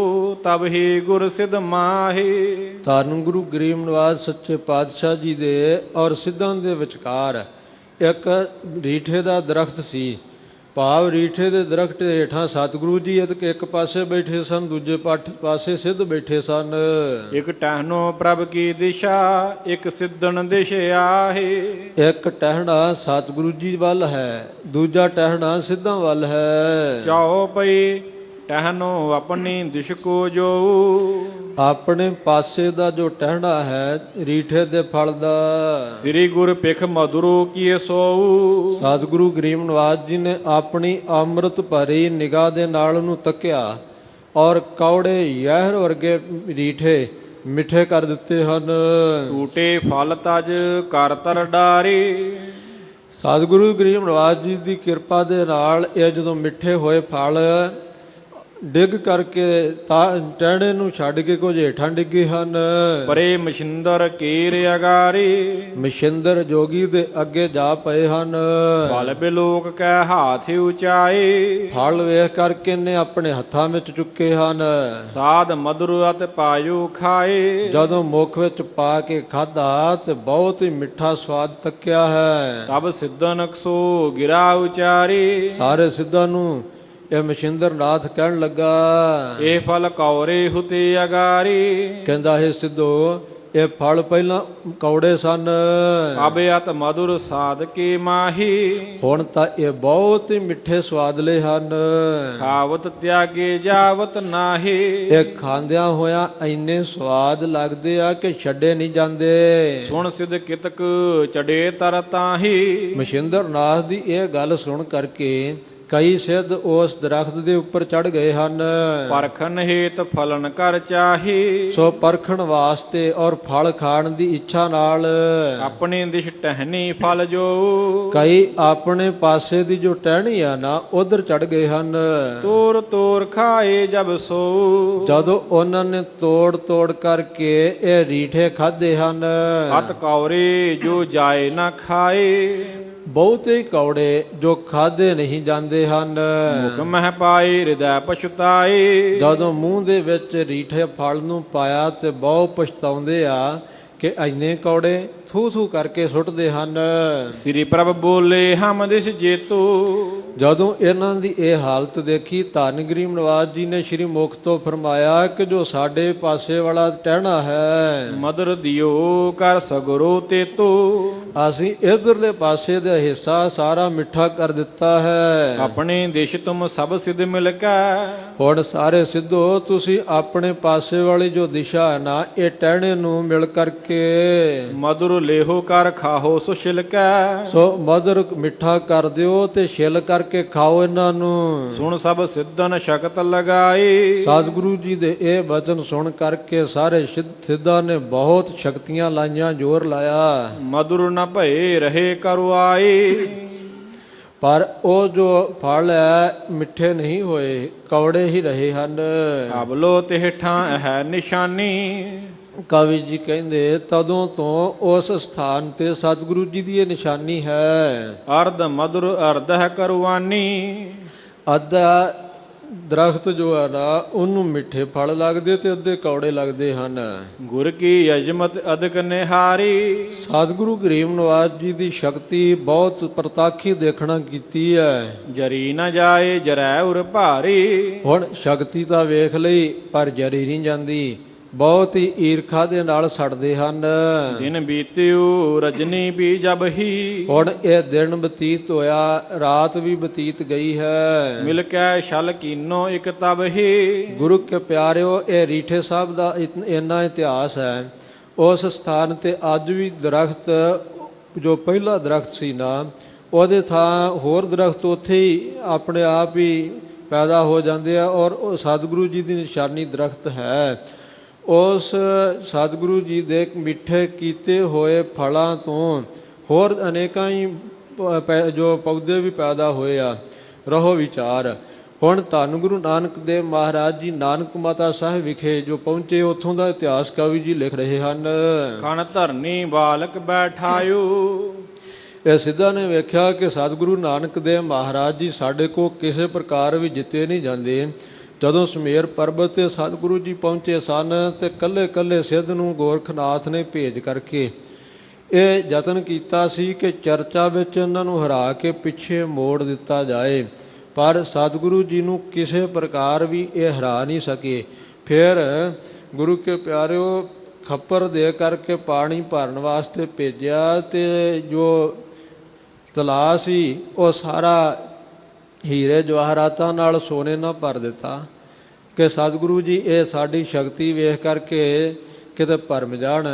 ਤਬ ਹੀ ਗੁਰ ਸਿਧ ਮਾਹੀ। ਧੰਨ ਗੁਰੂ ਗਰੀਬ ਨਿਵਾਜ ਸੱਚੇ ਪਾਤਸ਼ਾਹ ਜੀ ਦੇ ਔਰ ਸਿੱਧਾਂ ਦੇ ਵਿਚਕਾਰ ਇੱਕ ਰੀਠੇ ਦਾ ਦਰਖਤ ਸੀ। ਭਾਵ ਰੀਠੇ ਦੇ ਦਰਖਤ ਹੇਠਾਂ ਸਤਿਗੁਰੂ ਜੀ ਇੱਕ ਪਾਸੇ ਬੈਠੇ ਸਨ, ਦੂਜੇ ਪਾਸੇ ਸਿੱਧ ਬੈਠੇ ਸਨ। ਇਕ ਟਹਿਨੋ ਪ੍ਰਭ ਕੀ ਦਿਸ਼ਾ, ਇਕ ਸਿੱਧਣ ਦਿਸ਼ ਆਹੇ। ਇੱਕ ਟਹਿਣਾ ਸਤਿਗੁਰੂ ਜੀ ਵੱਲ ਹੈ, ਦੂਜਾ ਟਹਿਣਾ ਸਿੱਧਾਂ ਵੱਲ ਹੈ। ਚਾਉ ਪਈ ਟਹਿਨੋ ਆਪਣੀ ਦਿਸ਼ ਕੋ ਜੋ, ਆਪਣੇ ਪਾਸੇ ਦਾ ਜੋ ਟਹਿਣਾ ਹੈ ਰੀਠੇ ਦੇ ਫਲ ਦਾ। ਸ੍ਰੀ ਗੁਰ ਪਿਖ ਮਧੁਰੋ ਕੀਏ ਸੋਊ, ਸਤਿਗੁਰੂ ਗਰੀਬ ਨਿਵਾਜ ਜੀ ਨੇ ਆਪਣੀ ਅੰਮ੍ਰਿਤ ਭਰੀ ਨਿਗਾਹ ਦੇ ਨਾਲ ਉਹਨੂੰ ਤੱਕਿਆ ਔਰ ਕੌੜੇ ਜ਼ਹਿਰ ਵਰਗੇ ਰੀਠੇ ਮਿੱਠੇ ਕਰ ਦਿੱਤੇ ਹਨ। ਟੂਟੇ ਫਲ ਤਜ ਕਰ ਤਰ ਡਾਰੇ। ਸਤਿਗੁਰੂ ਗਰੀਬ ਨਿਵਾਜ ਜੀ ਦੀ ਕਿਰਪਾ ਦੇ ਨਾਲ ਇਹ ਜਦੋਂ ਮਿੱਠੇ ਹੋਏ ਫਲ ਡਿੱਗ ਕਰਕੇ ਟਹਿਣੇ ਨੂੰ ਛੱਡ ਕੇ ਕੁਝ ਹੇਠਾਂ ਡਿੱਗੇ ਹਨ। ਪਰੇ ਮਸ਼ਿੰਦਰ ਕੀਰ ਅਗਾਰੀ, ਮਸ਼ਿੰਦਰ ਜੋਗੀ ਦੇ ਅੱਗੇ ਜਾ ਪਏ ਹਨ। ਫਲ ਬਿਲੋਕ ਕੈ ਹਾਥ ਉਚਾਏ, ਫਲ ਵੇਖ ਕਰਕੇ ਨੇ ਆਪਣੇ ਹੱਥਾਂ ਵਿੱਚ ਚੁੱਕੇ ਹਨ। ਸਾਧ ਮਧੁਰ ਅਤ ਪਾਇਓ ਖਾਏ, ਜਦੋਂ ਮੁਖ ਵਿੱਚ ਪਾ ਕੇ ਖਾਧਾ ਤੇ ਬਹੁਤ ਹੀ ਮਿੱਠਾ ਸਵਾਦ ਤੱਕਿਆ ਹੈ। ਤਬ ਸਿੱਧਨ ਸੋ ਗਿਰਾ ਉਚਾਰੀ। ਸਾਰੇ ਸਿੱਧਾਂ ਨੂੰ ਇਹ ਮਛਿੰਦਰ ਨਾਥ ਕਹਿਣ ਲੱਗਾ, ਇਹ ਫਲ ਕੌਰੇ ਹੁਤੇ ਅਗਾਰੀ। ਕਹਿੰਦਾ ਹੈ ਸਿੱਧੋ, ਇਹ ਫਲ ਪਹਿਲਾਂ ਕੌੜੇ ਸਨ, ਅਬੇ ਅਤ ਮਧੁਰ ਸਾਧ ਕੇ ਮਾਹੀ। ਹੁਣ ਤਾਂ ਇਹ ਬਹੁਤ ਹੀ ਮਿੱਠੇ ਸਵਾਦਲੇ ਹਨ। ਖਾਵਤ ਤਿਆਗੇ ਜਾਵਤ ਨਾਹੀ, ਇਹ ਖਾਂਦਿਆਂ ਹੋਇਆਂ ਇੰਨੇ ਸਵਾਦ ਲੱਗਦੇ ਆ ਕਿ ਛੱਡੇ ਨਹੀਂ ਜਾਂਦੇ। ਸੁਣ ਸਿਧ ਕਿਤਕ ਚੜੇ ਤਰ ਤਾਹੀ। ਮਛਿੰਦਰ ਨਾਥ ਦੀ ਇਹ ਗੱਲ ਸੁਣ ਕਰਕੇ ਕਈ ਸਿੱਧ ਉਸ ਦਰਖਤ ਦੇ ਉੱਪਰ ਚੜ ਗਏ ਹਨ। ਪਰਖਨ ਹੇਤ ਫਲਨ ਕਰ ਚਾਹੀ, ਸੋ ਪਰਖਣ ਵਾਸਤੇ ਔਰ ਫਲ ਖਾਣ ਦੀ ਇੱਛਾ ਨਾਲ ਆਪਣੀ ਦਿਸ਼ ਟਹਿਨੀ ਫਲ ਜੋ। ਕਈ ਆਪਣੇ ਪਾਸੇ ਦੀ ਜੋ ਟਹਿਣੀ ਆ ਨਾ ਉਧਰ ਚੜ ਗਏ ਹਨ। ਤੋਰ ਤੋਰ ਖਾਏ ਜਬ ਸੋ, ਜਦੋਂ ਉਹਨਾਂ ਨੇ ਤੋੜ ਤੋੜ ਕਰਕੇ ਇਹ ਰੀਠੇ ਖਾਦੇ ਹਨ। ਹੱਥ ਕੌਰੇ ਜੋ ਜਾਏ ਨਾ ਖਾਏ, ਬਹੁਤੇ ਕੌੜੇ ਜੋ ਖਾਦੇ ਨਹੀਂ ਜਾਂਦੇ ਹਨ। ਮੁਖ ਮਹਿ ਪਾਏ ਹਿਰਦੈ ਪਛਤਾਏ, ਜਦੋਂ ਮੂੰਹ ਦੇ ਵਿੱਚ ਰੀਠੇ ਫਲ ਨੂੰ ਪਾਇਆ ਤੇ ਬਹੁਤ ਪਛਤਾਉਂਦੇ ਆ ਕਿ ਇੰਨੇ ਕੌੜੇ ਥੂ ਥੂ ਕਰਕੇ ਸੁੱਟਦੇ ਹਨ। ਸ੍ਰੀ ਪ੍ਰਭ ਬੋਲੇ ਹਮ ਦਿਸ ਜੇਤੂ, ਜਦੋਂ ਇਹਨਾਂ ਦੀ ਇਹ ਹਾਲਤ ਦੇਖੀ ਧੰਨ ਗਰੀਬ ਨਿਵਾਜ ਜੀ ਨੇ ਸ੍ਰੀ ਮੁਖ ਤੋਂ ਫਰਮਾਇਆ ਕਿ ਜੋ ਸਾਡੇ ਪਾਸੇ ਵਾਲਾ ਟਹਿਣਾ ਹੈ, ਮਦਰ ਦਿਓ ਕਰ ਸਗਰੋ ਤੇਤੂ। ਅਸੀਂ ਇਧਰਲੇ ਪਾਸੇ ਦਾ ਹਿੱਸਾ ਸਾਰਾ ਮਿੱਠਾ ਕਰ ਦਿੱਤਾ ਹੈ। ਆਪਣੇ ਦੇਸ਼ ਤੁਮ ਸਭ ਸਿਧ ਮਿਲ ਕੈ, ਹੁਣ ਸਾਰੇ ਸਿੱਧੋ ਤੁਸੀਂ ਆਪਣੇ ਪਾਸੇ ਵਾਲੀ ਜੋ ਦਿਸ਼ਾ ਹੈ ਨਾ, ਇਹ ਟਹਿਣੇ ਨੂੰ ਮਿਲ ਕਰਕੇ ਮਧੁਰ ਲੇਹੋ ਕਰ ਖਾਹੋ ਸੋ ਛਿਲਕੈ। ਸੋ ਮਧੁਰ ਮਿੱਠਾ ਕਰ ਦਿਓ ਤੇ ਛਿਲ ਕਰਕੇ ਖਾਓ ਇਹਨਾਂ ਨੂੰ। ਸੁਣ ਸਭ ਸਿੱਧਨ ਸ਼ਕਤ ਲਗਾਈ, ਸਤਿਗੁਰੂ ਜੀ ਦੇ ਇਹ ਬਚਨ ਸੁਣ ਕਰਕੇ ਸਾਰੇ ਸਿੱਧਾਂ ਨੇ ਬਹੁਤ ਸ਼ਕਤੀਆਂ ਲਾਈਆਂ, ਜ਼ੋਰ ਲਾਇਆ। ਮਧੁਰ ਨ ਭਏ ਰਹੇ ਕਰੁਆਈ, ਪਰ ਉਹ ਜੋ ਫਲ ਹੈ ਮਿੱਠੇ ਨਹੀਂ ਹੋਏ, ਕੌੜੇ ਹੀ ਰਹੇ ਹਨ। ਅਬਲੋ ਤਿਹਠਾਂ ਹੈ ਨਿਸ਼ਾਨੀ। ਕਵੀ ਜੀ ਕਹਿੰਦੇ ਤਦੋਂ ਤੋਂ ਉਸ ਸਥਾਨ ਤੇ ਸਤਿਗੁਰੂ ਜੀ ਦੀ ਇਹ ਨਿਸ਼ਾਨੀ ਹੈ। ਅਰਧ ਮਧੁਰ ਅਰਧ ਹੈ ਕਰਵਾਨੀ। ਅੱਧਾ ਦਰਖਤ ਜੋ ਹੈ ਨਾ ਉਹਨੂੰ ਮਿੱਠੇ ਫਲ ਲੱਗਦੇ ਤੇ ਅੱਧੇ ਕੌੜੇ ਲੱਗਦੇ ਹਨ। ਗੁਰ ਕੀ ਅਜ਼ਮਤ ਅਦਕ ਨਿਹਾਰੀ। ਸਤਿਗੁਰੂ ਗਰੀਬ ਨਿਵਾਸ ਜੀ ਦੀ ਸ਼ਕਤੀ ਬਹੁਤ ਪ੍ਰਤਾਖੀ ਦੇਖਣਾ ਕੀਤੀ ਹੈ। ਜਰੀ ਨ ਜਾਏ ਜਰੈ ਉਰ ਭਾਰੀ। ਹੁਣ ਸ਼ਕਤੀ ਤਾਂ ਵੇਖ ਲਈ ਪਰ ਜਰੀ ਨਹੀਂ ਜਾਂਦੀ, ਬਹੁਤ ਹੀ ਈਰਖਾ ਦੇ ਨਾਲ ਸੜਦੇ ਹਨ। ਦਿਨ ਬੀਤਿਉ ਰਜਨੀ ਵੀ ਜਬ ਹੀ। ਹੁਣ ਇਹ ਦਿਨ ਬਤੀਤ ਹੋਇਆ, ਰਾਤ ਵੀ ਬਤੀਤ ਗਈ ਹੈ। ਮਿਲ ਕੈ ਛਲ ਕੀਨੋ ਇਕ ਤਬ ਹੀ। ਗੁਰੂ ਕੇ ਪਿਆਰਿਓ, ਇਹ ਰੀਠੇ ਸਾਹਿਬ ਦਾ ਇੰਨਾ ਇਤਿਹਾਸ ਹੈ। ਉਸ ਸਥਾਨ ਤੇ ਅੱਜ ਵੀ ਦਰਖਤ, ਜੋ ਪਹਿਲਾ ਦਰਖਤ ਸੀ ਨਾ, ਉਹਦੇ ਥਾਂ ਹੋਰ ਦਰਖਤ ਉੱਥੇ ਹੀ ਆਪਣੇ ਆਪ ਹੀ ਪੈਦਾ ਹੋ ਜਾਂਦੇ ਆ, ਔਰ ਉਹ ਸਤਿਗੁਰੂ ਜੀ ਦੀ ਨਿਸ਼ਾਨੀ ਦਰਖਤ ਹੈ। ਉਸ ਸਤਿਗੁਰੂ ਜੀ ਦੇ ਮਿੱਠੇ ਕੀਤੇ ਹੋਏ ਫਲਾਂ ਤੋਂ ਹੋਰ ਅਨੇਕਾਂ ਹੀ ਜੋ ਪੌਦੇ ਵੀ ਪੈਦਾ ਹੋਏ ਆ। ਰਹੋ ਵਿਚਾਰ। ਹੁਣ ਧੰਨ ਗੁਰੂ ਨਾਨਕ ਦੇਵ ਮਹਾਰਾਜ ਜੀ ਨਾਨਕ ਮਾਤਾ ਸਾਹਿਬ ਵਿਖੇ ਜੋ ਪਹੁੰਚੇ, ਉੱਥੋਂ ਦਾ ਇਤਿਹਾਸ ਕਵੀ ਜੀ ਲਿਖ ਰਹੇ ਹਨ। ਕਣ ਧਰਨੀ ਬਾਲਕ ਬੈਠਾਇਓ। ਇਹ ਸਿੱਧਾ ਨੇ ਵੇਖਿਆ ਕਿ ਸਤਿਗੁਰੂ ਨਾਨਕ ਦੇਵ ਮਹਾਰਾਜ ਜੀ ਸਾਡੇ ਕੋਲ ਕਿਸੇ ਪ੍ਰਕਾਰ ਵੀ ਜਿੱਤੇ ਨਹੀਂ ਜਾਂਦੇ। ਜਦੋਂ ਸਮੇਰ ਪਰਬਤ ਤੇ ਸਤਿਗੁਰੂ ਜੀ ਪਹੁੰਚੇ ਸਨ ਤੇ ਕੱਲੇ ਕੱਲੇ ਸਿੱਧ ਨੂੰ ਗੋਰਖਨਾਥ ਨੇ ਭੇਜ ਕਰਕੇ ਇਹ ਯਤਨ ਕੀਤਾ ਸੀ ਕਿ ਚਰਚਾ ਵਿੱਚ ਇਹਨਾਂ ਨੂੰ ਹਰਾ ਕੇ ਪਿੱਛੇ ਮੋੜ ਦਿੱਤਾ ਜਾਏ, ਪਰ ਸਤਿਗੁਰੂ ਜੀ ਨੂੰ ਕਿਸੇ ਪ੍ਰਕਾਰ ਵੀ ਇਹ ਹਰਾ ਨਹੀਂ ਸਕੇ। ਫਿਰ ਗੁਰੂ ਕੇ ਪਿਆਰਿਓ ਖੱਪਰ ਦੇ ਕਰਕੇ ਪਾਣੀ ਭਰਨ ਵਾਸਤੇ ਭੇਜਿਆ ਤੇ ਜੋ ਤਲਾਅ ਸੀ ਉਹ ਸਾਰਾ ਹੀਰੇ ਜਵਾਹਰਾਤਾਂ ਨਾਲ ਸੋਨੇ ਨਾਲ ਭਰ ਦਿੱਤਾ ਕਿ ਸਤਿਗੁਰੂ ਜੀ ਇਹ ਸਾਡੀ ਸ਼ਕਤੀ ਵੇਖ ਕਰਕੇ ਕਿਤੇ ਭਰਮ ਜਾਣ।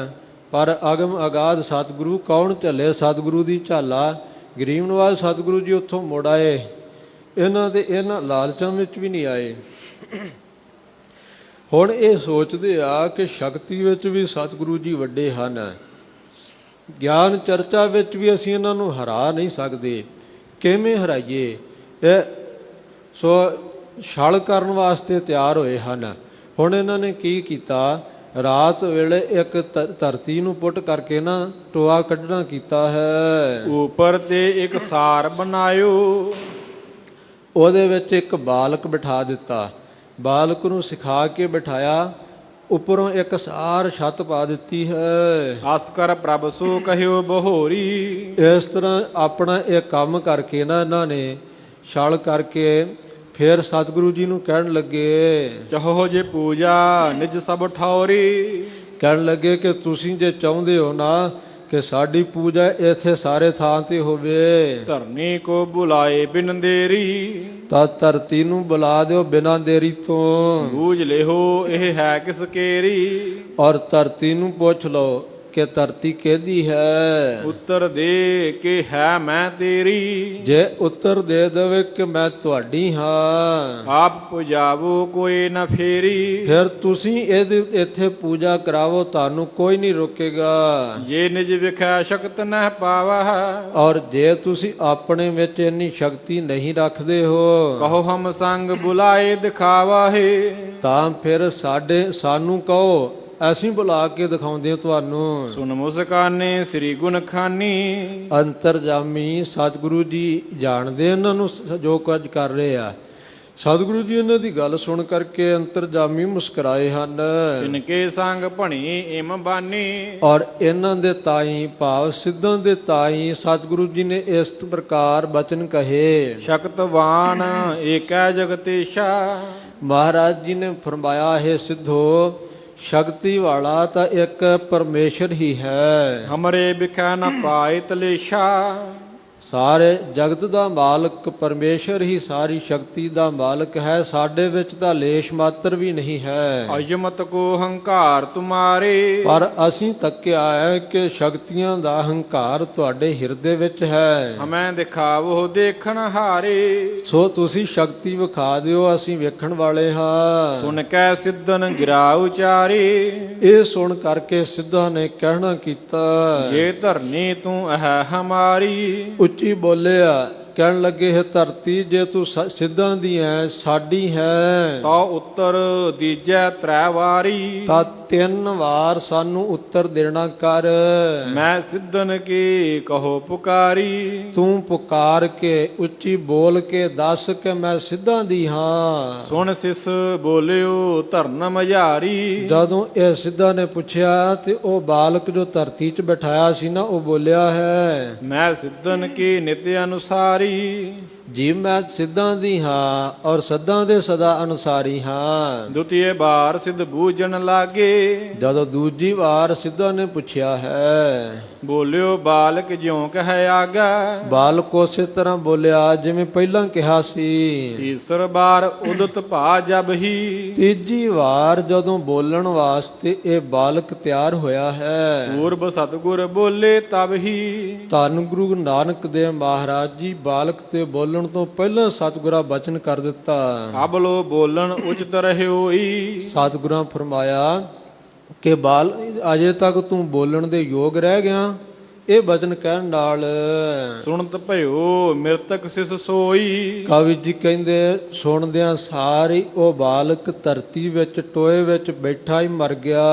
ਪਰ ਅਗਮ ਅਗਾਧ ਸਤਿਗੁਰੂ ਕੌਣ ਝੱਲੇ ਸਤਿਗੁਰੂ ਦੀ ਝਾਲਾ। ਗਰੀਬ ਨਿਵਾਜ ਸਤਿਗੁਰੂ ਜੀ ਉੱਥੋਂ ਮੁੜ ਆਏ, ਇਹਨਾਂ ਲਾਲਚਾਂ ਵਿੱਚ ਵੀ ਨਹੀਂ ਆਏ। ਹੁਣ ਇਹ ਸੋਚਦੇ ਆ ਕਿ ਸ਼ਕਤੀ ਵਿੱਚ ਵੀ ਸਤਿਗੁਰੂ ਜੀ ਵੱਡੇ ਹਨ, ਗਿਆਨ ਚਰਚਾ ਵਿੱਚ ਵੀ ਅਸੀਂ ਇਹਨਾਂ ਨੂੰ ਹਰਾ ਨਹੀਂ ਸਕਦੇ। ਕਿਵੇਂ ਹਰਾਈਏ? ਇਹ ਸੋ ਛਲ ਕਰਨ ਵਾਸਤੇ ਤਿਆਰ ਹੋਏ ਹਨ। ਹੁਣ ਇਹਨਾਂ ਨੇ ਕੀ ਕੀਤਾ, ਰਾਤ ਵੇਲੇ ਇੱਕ ਧਰਤੀ ਨੂੰ ਪੁੱਟ ਕਰਕੇ ਨਾ ਟੋਆ ਕੱਢਣਾ ਕੀਤਾ ਹੈ। ਉਪਰ ਤੇ ਇੱਕ ਸਾਰ ਬਣਾਇਓ। ਉਹਦੇ ਵਿੱਚ ਇੱਕ ਬਾਲਕ ਬਿਠਾ ਦਿੱਤਾ, ਬਾਲਕ ਨੂੰ ਸਿਖਾ ਕੇ ਬਿਠਾਇਆ, ਉੱਪਰੋਂ ਇੱਕ ਸਾਰ ਛੱਤ ਪਾ ਦਿੱਤੀ ਹੈ। ਅਸਕਰ ਪ੍ਰਭ ਸੋ ਕਹਿਓ ਬਹੋਰੀ। ਇਸ ਤਰ੍ਹਾਂ ਆਪਣਾ ਇਹ ਕੰਮ ਕਰਕੇ ਨਾ ਇਹਨਾਂ ਨੇ ਛਲ ਕਰਕੇ ਫਿਰ ਸਤਿਗੁਰੂ ਜੀ ਨੂੰ ਕਹਿਣ ਲੱਗੇ, ਚਹੋ ਜੇ ਪੂਜਾ ਨਿਜ ਸਭ ਠੌਰੀ। ਕਹਿਣ ਲੱਗੇ ਕਿ ਤੁਸੀਂ ਜੇ ਚਾਹੁੰਦੇ ਹੋ ਨਾ ਕਿ ਸਾਡੀ ਪੂਜਾ ਇੱਥੇ ਸਾਰੇ ਥਾਂ ਤੇ ਹੋਵੇ, ਧਰਨੀ ਕੋ ਬੁਲਾਏ ਬਿਨ ਦੇਰੀ। ਤਾਂ ਧਰਤੀ ਨੂੰ ਬੁਲਾ ਦਿਓ ਬਿਨਾਂ ਦੇਰੀ ਤੋਂ। ਬੂਝ ਲਿਹੋ ਇਹ ਹੈ ਕਿਸ ਕੇਰੀ। ਔਰ ਧਰਤੀ ਨੂੰ ਪੁੱਛ ਲਓ ਕਿ ਧਰਤੀ ਕਿਹਦੀ ਹੈ। ਉੱਤਰ ਦੇ ਕਿ ਹੈ ਮੈਂ ਤੇਰੀ। ਜੇ ਉੱਤਰ ਦੇ ਦੇਵੇ ਕਿ ਮੈਂ ਤੁਹਾਡੀ ਹਾਂ, ਆਪ ਪੁਜਾਵੋ ਕੋਈ ਨਾ ਫੇਰੀ। ਫਿਰ ਤੁਸੀਂ ਇਹਦੀ ਇੱਥੇ ਪੂਜਾ ਕਰਾਵੋ, ਤੁਹਾਨੂੰ ਕੋਈ ਨਹੀਂ ਰੋਕੇਗਾ। ਜੇ ਨਿਜ ਵਿਖੈ ਸ਼ਕਤ ਨਹਿ ਪਾਵਾ। ਔਰ ਜੇ ਤੁਸੀਂ ਆਪਣੇ ਵਿੱਚ ਇੰਨੀ ਸ਼ਕਤੀ ਨਹੀਂ ਰੱਖਦੇ ਹੋ, ਕਹੋ ਹਮ ਸੰਗ ਬੁਲਾਏ ਦਿਖਾਵਾ ਹੈ। ਤਾਂ ਫਿਰ ਸਾਨੂੰ ਕਹੋ, ਅਸੀਂ ਬੁਲਾ ਕੇ ਦਿਖਾਉਂਦੇ ਹਾਂ ਤੁਹਾਨੂੰ। ਸੁਨ ਮੁਸਕਾਨੇ ਸ੍ਰੀ ਗੁਣ ਖਾਨੀ। ਅੰਤਰਜਾਮੀ ਸਤਿਗੁਰੂ ਜੀ ਜਾਣਦੇ ਇਹਨਾਂ ਨੂੰ ਜੋ ਕੁਝ ਕਰ ਰਹੇ ਆ। ਸਤਿਗੁਰੂ ਜੀ ਇਹਨਾਂ ਦੀ ਗੱਲ ਸੁਣ ਕਰਕੇ ਅੰਤਰਜਾਮੀ ਮੁਸਕਰਾਏ ਹਨ। ਤਿਨਕੇ ਸੰਗ ਭਣੀ ਇਮ ਬਾਨੀ। ਔਰ ਇਹਨਾਂ ਦੇ ਤਾਈ ਭਾਵ ਸਿੱਧਾਂ ਦੇ ਤਾਈ ਸਤਿਗੁਰੂ ਜੀ ਨੇ ਇਸ ਪ੍ਰਕਾਰ ਬਚਨ ਕਹੇ, ਸ਼ਕਤਵਾਨ ਏਕੈ ਜਗਤੀਸ਼ਾ। ਮਹਾਰਾਜ ਜੀ ਨੇ ਫਰਮਾਇਆ, ਹੈ ਸਿੱਧੋ ਸ਼ਕਤੀ ਵਾਲਾ ਤਾਂ ਇੱਕ ਪਰਮੇਸ਼ਰ ਹੀ ਹੈ। ਹਮਰੇ ਬਿਖੈ ਨ ਪਾਇ ਤਲੇਸ਼ਾ। ਸਾਰੇ ਜਗਤ ਦਾ ਮਾਲਕ ਪਰਮੇਸ਼ਰ ਹੀ ਸਾਰੀ ਸ਼ਕਤੀ ਦਾ ਮਾਲਕ ਹੈ। ਸਾਡੇ ਵਿੱਚ ਤਾਂ ਲੇਸ਼ ਮਾਤਰ ਵੀ ਨਹੀਂ ਹੈ। ਅਜਮਤ ਕੋ ਹੰਕਾਰ ਤੁਮਾਰੇ। ਪਰ ਅਸੀਂ ਤੱਕਿਆ ਹੈ ਕਿ ਸ਼ਕਤੀਆਂ ਦਾ ਹੰਕਾਰ ਤੁਹਾਡੇ ਹਿਰਦੇ ਵਿੱਚ ਹੈ। ਹਮੈਂ ਦਿਖਾਵੋ ਦੇਖਣ ਹਾਰੇ। ਸੋ ਤੁਸੀਂ ਸ਼ਕਤੀ ਵਿਖਾ ਦਿਓ, ਅਸੀਂ ਵੇਖਣ ਵਾਲੇ ਹਾਂ। ਸੁਨ ਕੈ ਸਿੱਧਨ ਗਿਰਾ ਉਚਾਰੇ। ਇਹ ਸੁਣ ਕਰਕੇ ਸਿੱਧਾਂ ਨੇ ਕਹਿਣਾ ਕੀਤਾ, ਜੇ ਧਰਨੀ ਤੂੰ ਹੈ ਹਮਾਰੀ। ਉੱਚੀ ਬੋਲਿਆ ਕਹਿਣ ਲੱਗੇ ਹੈ ਧਰਤੀ ਜੇ ਤੂੰ ਸਿੱਧਾਂ ਦੀ ਹੈ ਸਾਡੀ ਹੈ ਤੋ ਉੱਤਰ ਦੀਜੈ ਤ੍ਰੈ ਵਾਰੀ ਤਾਂ 3 ਵਾਰ ਸਾਨੂੰ ਉੱਤਰ ਦੇਣਾ ਕਰ। ਮੈਂ ਸਿੱਧਨ ਕੀ ਕਹੋ ਪੁਕਾਰੀ ਤੂੰ ਪੁਕਾਰ ਕੇ ਉੱਚੀ ਬੋਲ ਕੇ ਦੱਸ ਕਿ ਮੈਂ ਸਿੱਧਾਂ ਦੀ ਹਾਂ। ਸੁਣ ਸਿਸ ਬੋਲਿਓ ਧਰਨ ਮਝਾਰੀ ਜਦੋਂ ਇਹ ਸਿੱਧਾ ਨੇ ਪੁੱਛਿਆ ਤੇ ਉਹ ਬਾਲਕ ਜੋ ਧਰਤੀ 'ਚ ਬਿਠਾਇਆ ਸੀ ਨਾ ਉਹ ਬੋਲਿਆ ਹੈ ਮੈਂ ਸਿੱਧਨ ਕੀ ਨਿਤ ਅਨੁਸਾਰੀ ਜੀ ਮੈਂ ਸਿੱਧਾਂ ਦੀ ਹਾਂ ਔਰ ਸਦਾ ਦੇ ਸਦਾ ਅਨੁਸਾਰੀ ਹਾਂ। ਦੁਤੀਏ ਬਾਰ ਸਿੱਧ ਬੂਝਣ ਲਾਗੇ ਜਦੋਂ ਦੂਜੀ ਵਾਰ ਸਿੱਧਾ ਨੇ ਪੁੱਛਿਆ ਹੈ ਬੋਲਿਓ ਬਾਲਕ ਜਿਉ ਕਹੈ ਆਗਾ ਬਾਲਕ ਉਸੇ ਤਰ੍ਹਾਂ ਬੋਲਿਆ ਜਿਵੇਂ ਪਹਿਲਾਂ ਕਿਹਾ ਸੀ। ਤੀਸਰ ਬਾਰ ਉਦਤ ਭਾ ਜਬ ਹੀ ਤੀਜੀ ਵਾਰ ਜਦੋਂ ਬੋਲਣ ਵਾਸਤੇ ਇਹ ਬਾਲਕ ਤਿਆਰ ਹੋਇਆ ਹੈ ਪੂਰਬ ਸਤਿਗੁਰ ਬੋਲੇ ਤਬ ਹੀ ਧੰਨ ਗੁਰੂ ਨਾਨਕ ਦੇਵ ਮਹਾਰਾਜ ਜੀ ਬਾਲਕ ਤੇ ਬੋਲਣ ਤੋਂ ਪਹਿਲਾਂ ਸਤਿਗੁਰਾਂ ਬਚਨ ਕਰ ਦਿੱਤਾ। ਅਬਲੋ ਬੋਲਣ ਉਚਿਤ ਰਹਿਓਈ ਸਤਿਗੁਰਾਂ ਫਰਮਾਇਆ ਕਿ ਬਾਲ ਅਜੇ ਤੱਕ ਤੂੰ ਬੋਲਣ ਦੇ ਯੋਗ ਰਹਿ ਗਿਆ। ਇਹ ਬਚਨ ਕਹਿਣ ਨਾਲ ਸੁਣਤ ਭਇਓ ਮਿਰਤਕ ਸਿਸ ਸੋਈ ਕਵੀ ਜੀ ਕਹਿੰਦੇ ਸੁਣਦਿਆਂ ਸਾਰੀ ਉਹ ਬਾਲਕ ਧਰਤੀ ਵਿੱਚ ਟੋਏ ਵਿੱਚ ਬੈਠਾ ਹੀ ਮਰ ਗਿਆ।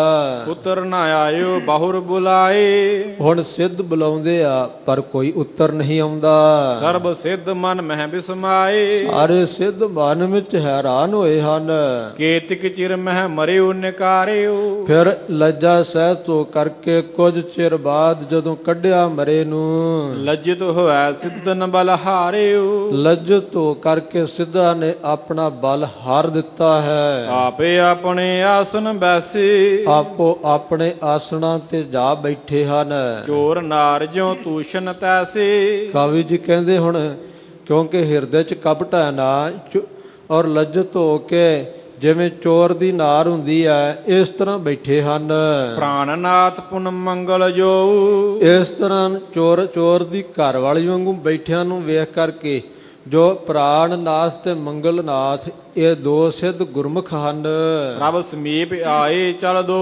ਪੁੱਤਰ ਨਾ ਆਇਓ ਬਾਹੁਰ ਬੁਲਾਏ ਹੁਣ ਸਿੱਧ ਬੁਲਾਉਂਦੇ ਆ ਪਰ ਕੋਈ ਉੱਤਰ ਨਹੀਂ ਆਉਂਦਾ। ਸਰਬ ਸਿੱਧ ਮਨ ਮਹਿ ਬਿਸਮਾਏ ਸਾਰੇ ਸਿੱਧ ਮਨ ਵਿੱਚ ਹੈਰਾਨ ਹੋਏ ਹਨ। ਕੇਤਿਕ ਚਿਰ ਮਹਿ ਮਰਿਓ ਨਿਕਾਰਿਓ ਫਿਰ ਲੱਜਾ ਸਹਿਤ ਹੋ ਕਰਕੇ ਕੁਝ ਚਿਰ ਬਾਅਦ ਜਦੋਂ ਕੱਢਿਆ ਮਰੇ ਨੂੰ ਲੱਜਿਤ ਹੋਇ ਸਿੱਧਨ ਬਲ ਹਾਰਿਓ ਲੱਜਤ ਹੋ ਕਰਕੇ ਸਿੱਧਾ ਨੇ ਆਪਣਾ ਬਲ ਹਾਰ ਦਿੱਤਾ ਹੈ। ਆਪੇ ਆਪਣੇ ਆਸਨ ਬੈਸੇ ਆਪੋ ਆਪਣੇ ਆਸਣਾਂ ਤੇ ਜਾ ਬੈਠੇ ਹਨ। ਚੋਰ ਨਾਰ ਜਿਉ ਤੂਸ਼ਨ ਤੈਸੇ ਕਵੀ ਜੀ ਕਹਿੰਦੇ ਹੁਣ ਕਿਉਂਕਿ ਹਿਰਦੇ 'ਚ ਕਪਟ ਹੈ ਨਾ ਔਰ ਲੱਜਤ ਹੋ ਕੇ ਜਿਵੇਂ ਚੋਰ ਦੀ ਨਾਰ ਹੁੰਦੀ ਹੈ ਇਸ ਤਰ੍ਹਾਂ ਬੈਠੇ ਹਨ। ਪ੍ਰਾਨਨਾਥ ਪੁਨ ਮੰਗਲ ਜੋ ਇਸ ਤਰ੍ਹਾਂ ਚੋਰ ਦੀ ਘਰ ਵਾਲੀ ਵਾਂਗੂ ਬੈਠਿਆਂ ਨੂੰ ਵੇਖ ਕਰਕੇ ਜੋ ਪ੍ਰਾਨਨਾਥ ਤੇ ਮੰਗਲਨਾਥ ਇਹ ਦੋ ਸਿੱਧ ਗੁਰਮੁਖ ਹਨ। ਪ੍ਰਭ ਸਮੀਪ ਆਏ ਚਲ ਦੋ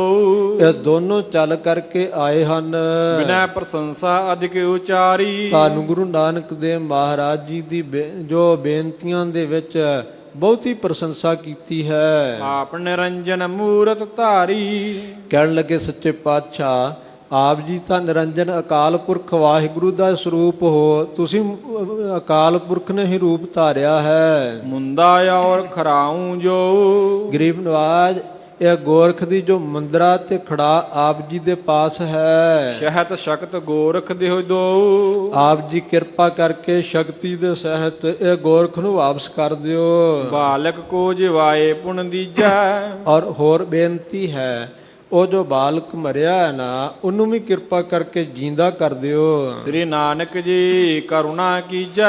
ਇਹ ਦੋਨੋਂ ਚੱਲ ਕਰਕੇ ਆਏ ਹਨ। ਬਿਨੈ ਪ੍ਰਸ਼ੰਸਾ ਅਧਿਕ ਉਚਾਰੀ ਧੰਨ ਗੁਰੂ ਨਾਨਕ ਦੇਵ ਮਹਾਰਾਜ ਜੀ ਦੀ ਜੋ ਬੇਨਤੀਆਂ ਦੇ ਵਿੱਚ ਬਹੁਤੀ ਪ੍ਰਸ਼ੰਸਾ ਕੀਤੀ ਹੈ। ਆਪ ਨਿਰੰਜਨ ਮੂਰਤ ਧਾਰੀ ਕਹਿਣ ਲੱਗੇ ਸੱਚੇ ਪਾਤਸ਼ਾਹ ਆਪ ਜੀ ਤਾਂ ਨਿਰੰਜਨ ਅਕਾਲ ਪੁਰਖ ਵਾਹਿਗੁਰੂ ਦਾ ਸਰੂਪ ਹੋ। ਤੁਸੀਂ ਅਕਾਲ ਪੁਰਖ ਨੇ ਹੀ ਰੂਪ ਧਾਰਿਆ ਹੈ। ਮੁੰਦਾ ਔਰ ਖਰਾਉ ਜੋ ਗਰੀਬ ਨਵਾਜ ਇਹ ਗੋਰਖ ਦੀ ਜੋ ਮੁੰਦਰਾ ਤੇ ਖੜਾ ਆਪ ਜੀ ਦੇ ਪਾਸ ਹੈ। ਸ਼ਹਤ ਸ਼ਕਤ ਗੋਰਖ ਦੇਹੁ ਦੋ ਆਪ ਜੀ ਕਿਰਪਾ ਕਰਕੇ ਸ਼ਕਤੀ ਦੇ ਸਹਿਤ ਇਹ ਗੋਰਖ ਨੂੰ ਵਾਪਸ ਕਰ ਦਿਓ। ਬਾਲਕ ਕੋ ਜਿਵਾਏ ਪੁਨ ਦੀਜੈ ਔਰ ਹੋਰ ਬੇਨਤੀ ਹੈ ਉਹ ਜੋ ਬਾਲਕ ਮਰਿਆ ਹੈ ਨਾ ਉਹਨੂੰ ਵੀ ਕਿਰਪਾ ਕਰਕੇ ਜਿੰਦਾ ਕਰ ਦਿਓ। ਸ੍ਰੀ ਨਾਨਕ ਜੀ ਕਰੁਣਾ ਕੀਜੈ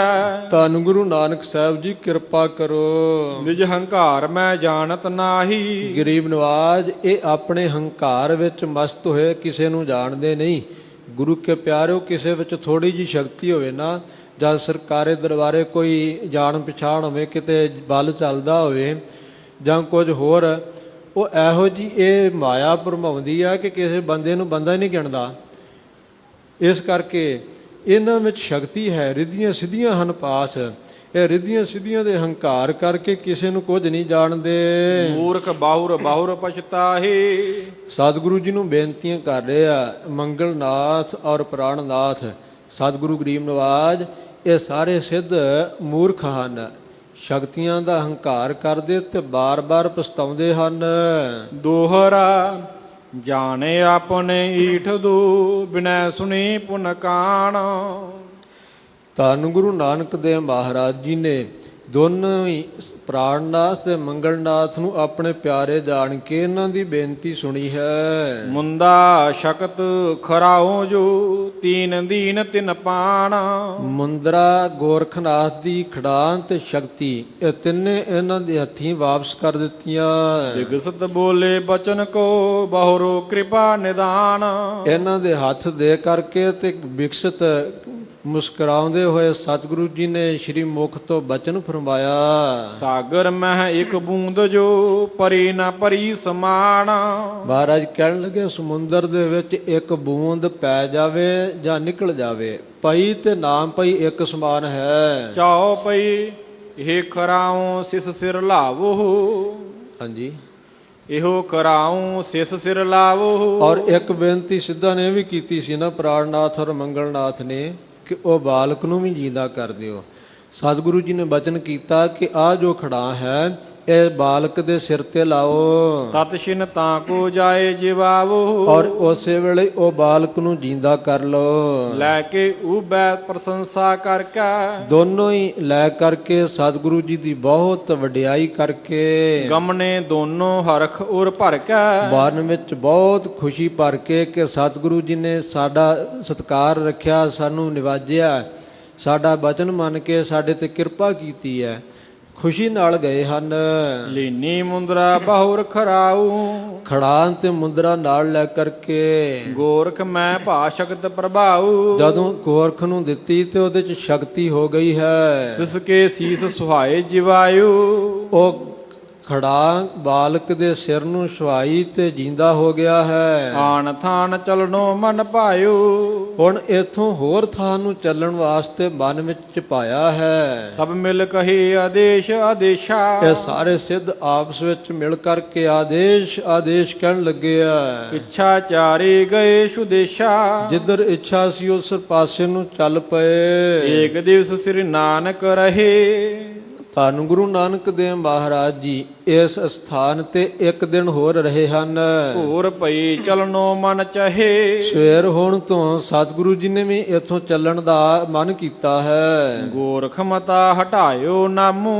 ਧੰਨ ਗੁਰੂ ਨਾਨਕ ਸਾਹਿਬ ਜੀ ਕਿਰਪਾ ਕਰੋ। ਨਿਜ ਹੰਕਾਰ ਮੈਂ ਜਾਣਤ ਨਾਹੀ ਗਰੀਬ ਨਵਾਜ ਇਹ ਆਪਣੇ ਹੰਕਾਰ ਵਿੱਚ ਮਸਤ ਹੋਏ ਕਿਸੇ ਨੂੰ ਜਾਣਦੇ ਨਹੀਂ। ਗੁਰੂ ਕੇ ਪਿਆਰਿਓ ਕਿਸੇ ਵਿੱਚ ਥੋੜੀ ਜੀ ਸ਼ਕਤੀ ਹੋਵੇ ਨਾ ਜਾਂ ਸਰਕਾਰੇ ਦਰਬਾਰੇ ਕੋਈ ਜਾਣ ਪਛਾਣ ਹੋਵੇ ਕਿਤੇ ਬਲ ਚੱਲਦਾ ਹੋਵੇ ਜਾਂ ਕੁਝ ਹੋਰ ਉਹ ਇਹੋ ਜੀ ਇਹ ਮਾਇਆ ਭਰਮਾਉਂਦੀ ਆ ਕਿ ਕਿਸੇ ਬੰਦੇ ਨੂੰ ਬੰਦਾ ਹੀ ਨਹੀਂ ਗਿਣਦਾ। ਇਸ ਕਰਕੇ ਇਹਨਾਂ ਵਿੱਚ ਸ਼ਕਤੀ ਹੈ। ਰਿੱਧੀਆਂ ਸਿੱਧੀਆਂ ਹਨ ਪਾਸ। ਇਹ ਰਿੱਧੀਆਂ ਸਿੱਧੀਆਂ ਦੇ ਹੰਕਾਰ ਕਰਕੇ ਕਿਸੇ ਨੂੰ ਕੁਝ ਨਹੀਂ ਜਾਣਦੇ। ਮੂਰਖ ਬਾਹੁਰ ਪਛਤਾਹੇ ਸਤਿਗੁਰੂ ਜੀ ਨੂੰ ਬੇਨਤੀਆਂ ਕਰ ਰਹੇ ਆ ਮੰਗਲਨਾਥ ਔਰ ਪ੍ਰਾਣਨਾਥ ਸਤਿਗੁਰੂ ਗਰੀਬ ਨਵਾਜ ਇਹ ਸਾਰੇ ਸਿੱਧ ਮੂਰਖ ਹਨ। ਸ਼ਕਤੀਆਂ ਦਾ ਹੰਕਾਰ ਕਰਦੇ ਤੇ ਬਾਰ-ਬਾਰ ਪਛਤਾਉਂਦੇ ਹਨ। ਦੋਹਰਾ ਜਾਣੇ ਆਪਣੇ ਈਠ ਦੋ ਬਿਨੈ ਸੁਣੀ ਪੁਨ ਕਾਣ ਧੰਨ ਗੁਰੂ ਨਾਨਕ ਦੇਵ ਮਹਾਰਾਜ ਜੀ ਨੇ ਦੋਨੋਂ ਹੀ ਪ੍ਰਾਣਨਾਥ ਤੇ ਮੰਗਲਨਾਥ ਨੂੰ ਆਪਣੇ ਪਿਆਰੇ ਜਾਣ ਕੇ ਇਹਨਾਂ ਦੀ ਬੇਨਤੀ ਸੁਣੀ ਹੈ। ਮੁੰਦਾ ਸ਼ਕਤ ਖਰਾਓ ਜੋ ਤੀਨ ਦੀਨ ਤਿਨ ਪਾਣ ਮੁੰਦਰਾ ਗੋਰਖਨਾਥ ਦੀ ਖੜਾਨ ਤੇ ਸ਼ਕਤੀ ਇਹ ਤਿੰਨੇ ਇਹਨਾਂ ਦੇ ਹੱਥੀਂ ਵਾਪਸ ਕਰ ਦਿੱਤੀਆਂ। ਵਿਗਸਤ ਬੋਲੇ ਬਚਨ ਕੋ ਬਹੁਰੋ ਕਿਰਪਾ ਨਿਦਾਨ ਇਹਨਾਂ ਦੇ ਹੱਥ ਦੇ ਕਰਕੇ ਤੇ ਵਿਕਸਿਤ ਮੁਸਕਰਾਉਂਦੇ ਹੋਏ ਸਤਿਗੁਰੂ ਜੀ ਨੇ ਸ੍ਰੀ ਮੁਖ ਤੋਂ ਬਚਨ ਫਰਮਾਇਆ। ਸਾਗਰ ਮਹਿ ਇੱਕ ਬੂੰਦ ਜੋ ਪਰੀ ਨਾ ਪਰੀ ਸਮਾਨ। ਮਹਾਰਾਜ ਕਹਿਣ ਲੱਗੇ ਸਮੁੰਦਰ ਦੇ ਵਿੱਚ ਇੱਕ ਬੂੰਦ ਪੈ ਜਾਵੇ ਜਾਂ ਨਿਕਲ ਜਾਵੇ, ਪਈ ਤੇ ਨਾਮ ਪਈ ਇੱਕ ਸਮਾਨ ਹੈ। ਚਾਉ ਪਈ ਇਹ ਖਰਾਉ ਸਿਸ ਸਿਰ ਲਾਵੋ। ਹਾਂਜੀ, ਇਹੋ ਕਰਾਉ ਸਿਸ ਸਿਰ ਲਾਵੋ। ਔਰ ਇੱਕ ਬੇਨਤੀ ਸਿੱਧਾ ਨੇ ਇਹ ਵੀ ਕੀਤੀ ਸੀ ਨਾ, ਪ੍ਰਾਣਨਾਥ ਔਰ ਮੰਗਲਨਾਥ ਨੇ, ਕਿ ਉਹ ਬਾਲਕ ਨੂੰ ਵੀ ਜੀਂਦਾ ਕਰ ਦਿਓ। ਸਤਿਗੁਰੂ ਜੀ ਨੇ ਬਚਨ ਕੀਤਾ ਕਿ ਆ ਜੋ ਖੜਾ ਹੈ ਇਹ ਬਾਲਕ ਦੇ ਸਿਰ ਤੇ ਲਾਓ। ਤਤ ਛਿਨ ਤਾਂ ਕੋ ਜਾਏ ਜਿਵਾਵੋ। ਔਰ ਉਸੇ ਵੇਲੇ ਉਹ ਬਾਲਕ ਨੂੰ ਜੀਂਦਾ ਕਰ ਲਓ। ਲੈ ਕੇ ਉਬੈ ਪ੍ਰਸ਼ੰਸਾ ਕਰਕੇ। ਦੋਨੋਂ ਹੀ ਲੈ ਕਰਕੇ ਸਤਿਗੁਰੂ ਜੀ ਦੀ ਬਹੁਤ ਵਡਿਆਈ ਕਰਕੇ, ਗਮਨੇ ਦੋਨੋਂ ਹਰਖ ਉਰ ਭਰ ਕੇ। ਮਨ ਵਿੱਚ ਬਹੁਤ ਖੁਸ਼ੀ ਭਰ ਕੇ ਕਿ ਸਤਿਗੁਰੂ ਜੀ ਨੇ ਸਾਡਾ ਸਤਿਕਾਰ ਰੱਖਿਆ, ਸਾਨੂੰ ਨਿਵਾਜਿਆ, ਸਾਡਾ ਬਚਨ ਮੰਨ ਕੇ ਸਾਡੇ ਤੇ ਕਿਰਪਾ ਕੀਤੀ ਹੈ, ਖੁਸ਼ੀ ਨਾਲ ਗਏ ਹਨ। ਲੀਨੀ ਮੁੰਦਰਾ ਬਹੁਰ ਖਰਾਉ। ਖੜਾਨ ਤੇ ਮੁੰਦਰਾ ਨਾਲ ਲੈ ਕਰਕੇ ਗੋਰਖ ਮੈਂ ਭਾਸ਼ਕਤ ਪ੍ਰਭਾਉ। ਜਦੋਂ ਗੋਰਖ ਨੂੰ ਦਿੱਤੀ ਤੇ ਉਹਦੇ ਚ ਸ਼ਕਤੀ ਹੋ ਗਈ ਹੈ। ਸਿਸ ਕੇ ਸੀਸ ਸੁਹਾਏ ਜਿਵਾਯੂ। ਉਹ ਖੜਾ ਬਾਲਕ ਦੇ ਸਿਰ ਨੂੰ ਛੁਆਈ ਤੇ ਜਿੰਦਾ ਹੋ ਗਿਆ ਹੈ। ਆਣ ਥਾਨ ਚਲਣੋ ਮਨ ਭਾਇਓ। ਹੁਣ ਇਥੋਂ ਹੋਰ ਥਾਂ ਨੂੰ ਚੱਲਣ ਵਾਸਤੇ ਮਨ ਵਿੱਚ ਪਾਇਆ ਹੈ। ਸਭ ਮਿਲ ਕਹੇ ਆਦੇਸ਼ ਆਦੇਸ਼ਾ। ਇਹ ਸਾਰੇ ਸਿੱਧ ਆਪਸ ਵਿੱਚ ਮਿਲ ਕਰਕੇ ਆਦੇਸ਼ ਆਦੇਸ਼ ਕਹਿਣ ਲੱਗੇ ਆ। ਇੱਛਾ ਚਾਰੇ ਗਏ ਸੁਦੇਸ਼ਾ। ਜਿੱਧਰ ਇੱਛਾ ਸੀ ਉਸ ਪਾਸੇ ਨੂੰ ਚੱਲ ਪਏ। ਏਕ ਦਿਵਸ ਸ੍ਰੀ ਨਾਨਕ ਰਹੇ। ਧੰਨ ਗੁਰੂ ਨਾਨਕ ਦੇਵ ਮਹਾਰਾਜ ਜੀ ਇਸ ਸਥਾਨ ਤੇ ਇੱਕ ਦਿਨ ਹੋਰ ਰਹੇ ਹਨ। ਹੋਰ ਭਈ ਚਲਨੋ ਮਨ ਚਾਹੇ। ਸਵੇਰ ਹੋਣ ਤੋਂ ਸਤਿਗੁਰੂ ਜੀ ਨੇ ਵੀ ਇੱਥੋਂ ਚੱਲਣ ਦਾ ਮਨ ਕੀਤਾ ਹੈ। ਗੋਰਖ ਮਤਾ ਹਟਾਇਓ ਨਾਮੂ।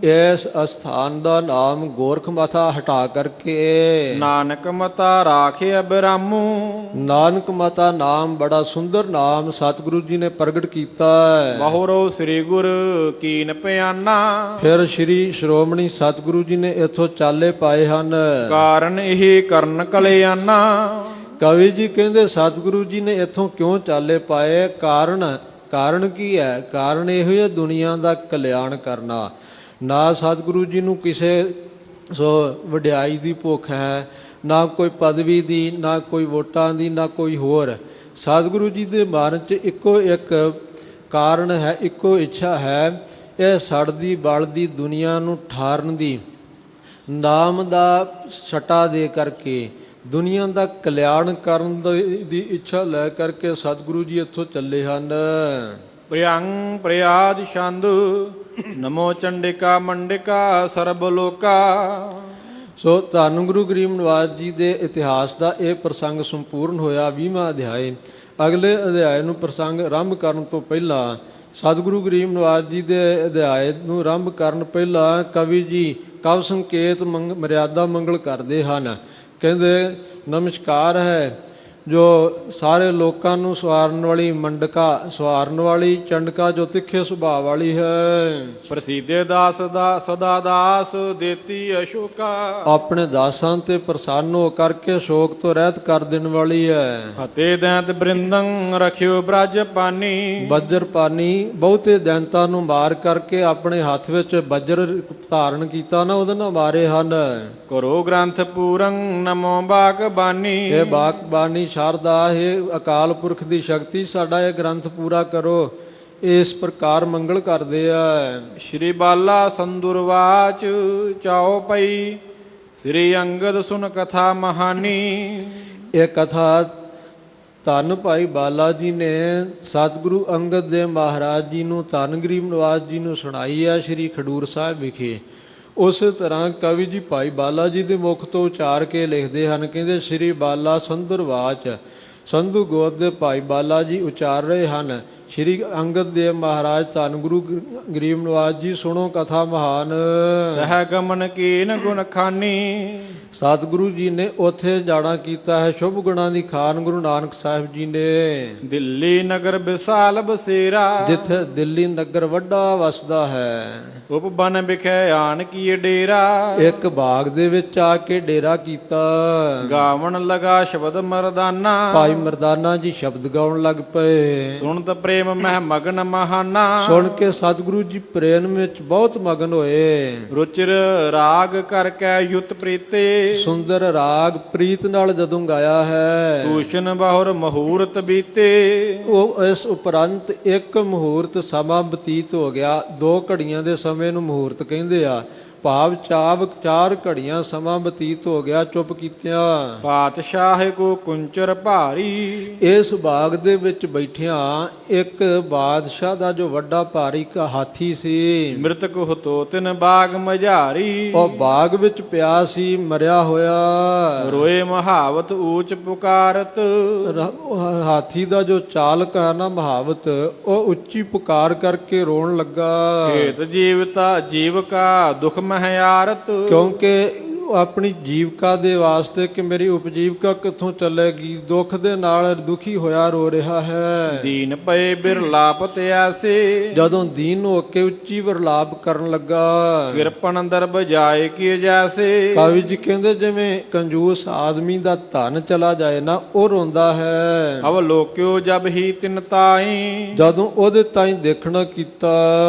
ਇਸ ਸਥਾਨ ਦਾ ਨਾਮ ਗੋਰਖ ਮਤਾ ਹਟਾ ਕਰਕੇ ਨਾਨਕ ਮਤਾ ਰਾਖੇ ਅਬਰਾਮੂ। ਨਾਨਕ ਮਤਾ ਨਾਮ ਬੜਾ ਸੁੰਦਰ ਨਾਮ ਸਤਿਗੁਰੂ ਜੀ ਨੇ ਪ੍ਰਗਟ ਕੀਤਾ ਹੈ। ਬਹੁਰੋ ਸ੍ਰੀ ਗੁਰ ਕੀਨ ਪਿਆਨਾ। ਫਿਰ ਸ੍ਰੀ ਸ਼੍ਰੋਮਣੀ ਸਤਿਗੁਰੂ ਜੀ ਨੇ ਇੱਥੋਂ ਚਾਲੇ ਪਾਏ ਹਨ। ਕਾਰਨ ਇਹ ਕਰਨ ਕਲਿਆਣਾ। ਕਵੀ ਜੀ ਕਹਿੰਦੇ ਸਤਿਗੁਰੂ ਜੀ ਨੇ ਇੱਥੋਂ ਕਿਉਂ ਚਾਲੇ ਪਾਏ? ਕਾਰਨ ਕੀ ਹੈ? ਕਾਰਨ ਇਹੋ ਹੀ ਹੈ ਦੁਨੀਆ ਦਾ ਕਲਿਆਣ ਕਰਨਾ। ਨਾ ਸਤਿਗੁਰੂ ਜੀ ਨੂੰ ਕਿਸੇ ਵਡਿਆਈ ਦੀ ਭੁੱਖ ਹੈ, ਨਾ ਕੋਈ ਪਦਵੀ ਦੀ, ਨਾ ਕੋਈ ਵੋਟਾਂ ਦੀ, ਨਾ ਕੋਈ ਹੋਰ। ਸਤਿਗੁਰੂ ਜੀ ਦੇ ਮਨ 'ਚ ਇੱਕੋ ਇੱਕ ਕਾਰਨ ਹੈ, ਇੱਕੋ ਇੱਛਾ ਹੈ, ਇਹ ਸੜਦੀ ਬਲਦੀ ਦੁਨੀਆ ਨੂੰ ਠਾਰਨ ਦੀ, ਨਾਮ ਦਾ ਛਟਾ ਦੇ ਕਰਕੇ ਦੁਨੀਆ ਦਾ ਕਲਿਆਣ ਕਰਨ ਦੀ ਇੱਛਾ ਲੈ ਕਰਕੇ ਸਤਿਗੁਰੂ ਜੀ ਇੱਥੋਂ ਚੱਲੇ ਹਨ। ਪ੍ਰਿਯੰ ਪ੍ਰਿਆਦ ਛੰਦ ਨਮੋ ਚੰਡਿਕਾ ਮੰਡਿਕਾ ਸਰਬ ਲੋਕਾ। ਸੋ ਧੰਨ ਗੁਰੂ ਗਰੀਬ ਨਿਵਾਸ ਜੀ ਦੇ ਇਤਿਹਾਸ ਦਾ ਇਹ ਪ੍ਰਸੰਗ ਸੰਪੂਰਨ ਹੋਇਆ 20ਵਾਂ ਅਧਿਆਇ। ਅਗਲੇ ਅਧਿਆਇ ਨੂੰ ਪ੍ਰਸੰਗ ਆਰੰਭ ਕਰਨ ਤੋਂ ਪਹਿਲਾਂ ਸਤਿਗੁਰੂ ਗਰੀਬ ਨਿਵਾਸ ਜੀ ਦੇ ਅਧਿਆਇ ਨੂੰ ਆਰੰਭ ਕਰਨ ਪਹਿਲਾਂ ਕਵੀ ਜੀ ਕਵ ਸੰਕੇਤ ਮਰਿਆਦਾ ਮੰਗਲ ਕਰਦੇ ਹਨ। ਕਹਿੰਦੇ ਨਮਸਕਾਰ ਹੈ ਜੋ ਸਾਰੇ ਲੋਕਾਂ ਨੂੰ ਸਵਾਰਨ ਵਾਲੀ ਮੰਡਕਾ, ਸਵਾਰਨ ਵਾਲੀ ਚੰਡਕਾ ਜੋ ਤਿੱਖੇ ਸੁਭਾਅ ਵਾਲੀ ਹੈ। ਪ੍ਰਸੀਦੇ ਦਾਸ ਦਾ ਸਦਾ ਦਾਸ ਦੇਤੀ ਅਸ਼ੋਕਾ। ਆਪਣੇ ਦਾਸਾਂ ਤੇ ਪ੍ਰਸੰਨ ਹੋ ਕਰਕੇ ਸ਼ੋਕ ਤੋਂ ਰਹਿਤ ਕਰ ਦੇਣ ਵਾਲੀ ਹੈ। ਹਤੇ ਦੈਂਤ ਬ੍ਰਿੰਦੰ ਰਖਿਓ ਬ੍ਰਜ ਪਾਨੀ। ਬੱਜਰ ਪਾਨੀ ਬਹੁਤੇ ਦੈਂਤਾਂ ਨੂੰ ਮਾਰ ਕਰਕੇ ਆਪਣੇ ਹੱਥ ਵਿੱਚ ਬੱਜਰ ਧਾਰਨ ਕੀਤਾ ਨਾ, ਉਹਦੇ ਨਾਲ ਮਾਰੇ ਹਨ। ਕਰੋ ਗ੍ਰੰਥ ਪੂਰੰ ਨਮੋ ਬਾਕ ਬਾਨੀ। ਇਹ ਬਾਕ ਬਾਨੀ ਸ਼ਾਰਦਾ ਹੈ, ਅਕਾਲ ਪੁਰਖ ਦੀ ਸ਼ਕਤੀ, ਸਾਡਾ ਇਹ ਗ੍ਰੰਥ ਪੂਰਾ ਕਰੋ। ਇਸ ਪ੍ਰਕਾਰ ਮੰਗਲ ਕਰਦੇ ਆ। ਸ਼੍ਰੀ ਬਾਲਾ ਸੰਦੁਰਵਾਚ ਚਾਓ ਪਈ ਸ੍ਰੀ ਅੰਗਦ ਸੁਨ ਕਥਾ ਮਹਾਨੀ। ਇਹ ਕਥਾ ਧੰਨ ਭਾਈ ਬਾਲਾ ਜੀ ਨੇ ਸਤਿਗੁਰੂ ਅੰਗਦ ਦੇਵ ਮਹਾਰਾਜ ਜੀ ਨੂੰ, ਧੰਨ ਗਰੀਬ ਨਿਵਾਸ ਜੀ ਨੂੰ ਸੁਣਾਈ ਹੈ ਸ਼੍ਰੀ ਖਡੂਰ ਸਾਹਿਬ ਵਿਖੇ। ਉਸੇ ਤਰ੍ਹਾਂ ਕਵੀ ਜੀ ਭਾਈ ਬਾਲਾ ਜੀ ਦੇ ਮੁਖ ਤੋਂ ਉਚਾਰ ਕੇ ਲਿਖਦੇ ਹਨ। ਕਹਿੰਦੇ ਸ਼੍ਰੀ ਬਾਲਾ ਸੰਦੁਰਵਾਚ, ਸੰਧੂ ਗੋਤ ਦੇ ਭਾਈ ਬਾਲਾ ਜੀ ਉਚਾਰ ਰਹੇ ਹਨ। ਸ਼੍ਰੀ ਅੰਗਦ ਦੇਵ ਮਹਾਰਾਜ ਧੰਨ ਗੁਰੂ ਗਰੀਬ ਨਿਵਾਸ ਜੀ ਸੁਣੋ ਕਥਾ ਮਹਾਨ। ਰਹਿ ਗਮਨ ਕੀਨ ਗੁਣ ਖਾਨੀ। ਸਤਿਗੁਰੂ ਜੀ ਨੇ ਉੱਥੇ ਜਾਣਾ ਕੀਤਾ ਹੈ ਸ਼ੁਭ ਗੁਣਾਂ ਦੀ ਖਾਨ ਗੁਰੂ ਨਾਨਕ ਸਾਹਿਬ ਜੀ ਨੇ। ਦਿੱਲੀ ਨਗਰ ਵਿਸਾਲ ਬਸੇਰਾ। ਜਿੱਥੇ ਦਿੱਲੀ ਨਗਰ ਵੱਡਾ ਵਸਦਾ ਹੈ। ਉਪਬਨ ਵਿਖੇ ਆਣ ਕੀ ਡੇਰਾ ਇੱਕ ਬਾਗ ਦੇ ਵਿੱਚ ਆ ਕੇ ਡੇਰਾ ਕੀਤਾ। ਗਾਵਣ ਲਗਾ ਸ਼ਬਦ ਮਰਦਾਨਾ ਭਾਈ ਮਰਦਾਨਾ ਜੀ ਸ਼ਬਦ ਗਾਉਣ ਲੱਗ ਪਏ। ਸੁਣਤ ਪ੍ਰੇਮ ਮਹਿ ਮਗਨ ਮਹਾਨਾ ਸੁਣ ਕੇ ਸਤਿਗੁਰੂ ਜੀ ਪ੍ਰੇਮ ਵਿੱਚ ਬਹੁਤ ਮਗਨ ਹੋਏ। ਰੁਚਿਰ ਰਾਗ ਕਰ ਕੈ ਯੁਤ ਪ੍ਰੀਤੇ ਸੁੰਦਰ ਰਾਗ ਪ੍ਰੀਤ ਨਾਲ ਜਦੋਂ ਗਾਇਆ ਹੈ। ਭੂਸ਼ਣ ਬਹੁਰ ਮਹੂਰਤ ਬੀਤੇ ਉਹ ਇਸ ਉਪਰੰਤ ਇੱਕ ਮੁਹੂਰਤ ਸਮਾਂ ਬਤੀਤ ਹੋ ਗਿਆ। 2 ਘੜੀਆਂ ਦੇ ਸਮੇਂ ਨੂੰ ਮੁਹੂਰਤ ਕਹਿੰਦੇ ਆ। ਭਾਵ 4 ਘੜੀਆਂ ਸਮਾਂ ਬਤੀਤ ਹੋ ਗਿਆ ਚੁੱਪ ਕੀਤਿਆਂ। ਪਾਤਸ਼ਾਹ ਕੋ ਕੁੰਚਰ ਭਾਰੀ ਇਸ ਬਾਗ ਦੇ ਵਿੱਚ ਬੈਠਿਆਂ ਇੱਕ ਬਾਦਸ਼ਾਹ ਦਾ ਜੋ ਵੱਡਾ ਭਾਰੀ ਹਾਥੀ ਸੀ। ਮ੍ਰਿਤਕ ਹਤੋ ਤਿਨ ਬਾਗ ਮਝਾਰੀ ਉਹ ਬਾਗ ਵਿੱਚ ਪਿਆ ਸੀ ਮਰਿਆ ਹੋਇਆ। ਰੋਏ ਮਹਾਵਤ ਊਚ ਪੁਕਾਰਤ ਹਾਥੀ ਦਾ ਜੋ ਚਾਲਕ ਹੈ ਨਾ ਮਹਾਵਤ, ਉਹ ਉੱਚੀ ਪੁਕਾਰ ਕਰਕੇ ਰੋਣ ਲੱਗਾ। ਹੇਤ ਜੀਵਤਾ ਜੀਵਕਾ ਦੁਖ ਮਹਿਆਰਤ ਕਿਉਂਕਿ ਆਪਣੀ ਜੀਵਕਾ ਦੇ ਵਾਸਤੇ ਕਿ ਮੇਰੀ ਉਪਜੀਵਕਾ ਕਿੱਥੋਂ ਚੱਲੇਗੀ, ਦੁੱਖ ਦੇ ਨਾਲ ਦੁਖੀ ਹੋਇਆ ਰੋ ਰਿਹਾ ਹੈ। ਦੀਨ ਪਏ ਬਿਰਲਾਪਤ ਐਸੇ ਜਦੋਂ ਦੀਨ ਹੋ ਕੇ ਉੱਚੀ ਵਿਰਲਾਪ ਕਰਨ ਲੱਗਾ। ਕਿਰਪਨ ਅੰਦਰ ਬਜਾਏ ਕੀ ਜੈਸੇ ਕਵੀ ਜੀ ਕਹਿੰਦੇ ਜਿਵੇਂ ਕੰਜੂਸ ਆਦਮੀ ਦਾ ਧਨ ਚਲਾ ਜਾਏ ਨਾ, ਉਹ ਰੋਂਦਾ ਹੈ। ਅਵ ਲੋਕਿਓ ਜਬ ਹੀ ਤਿਨ ਤਾਈ ਜਦੋਂ ਉਹਦੇ ਤਾਈਂ ਦੇਖਣਾ ਕੀਤਾ।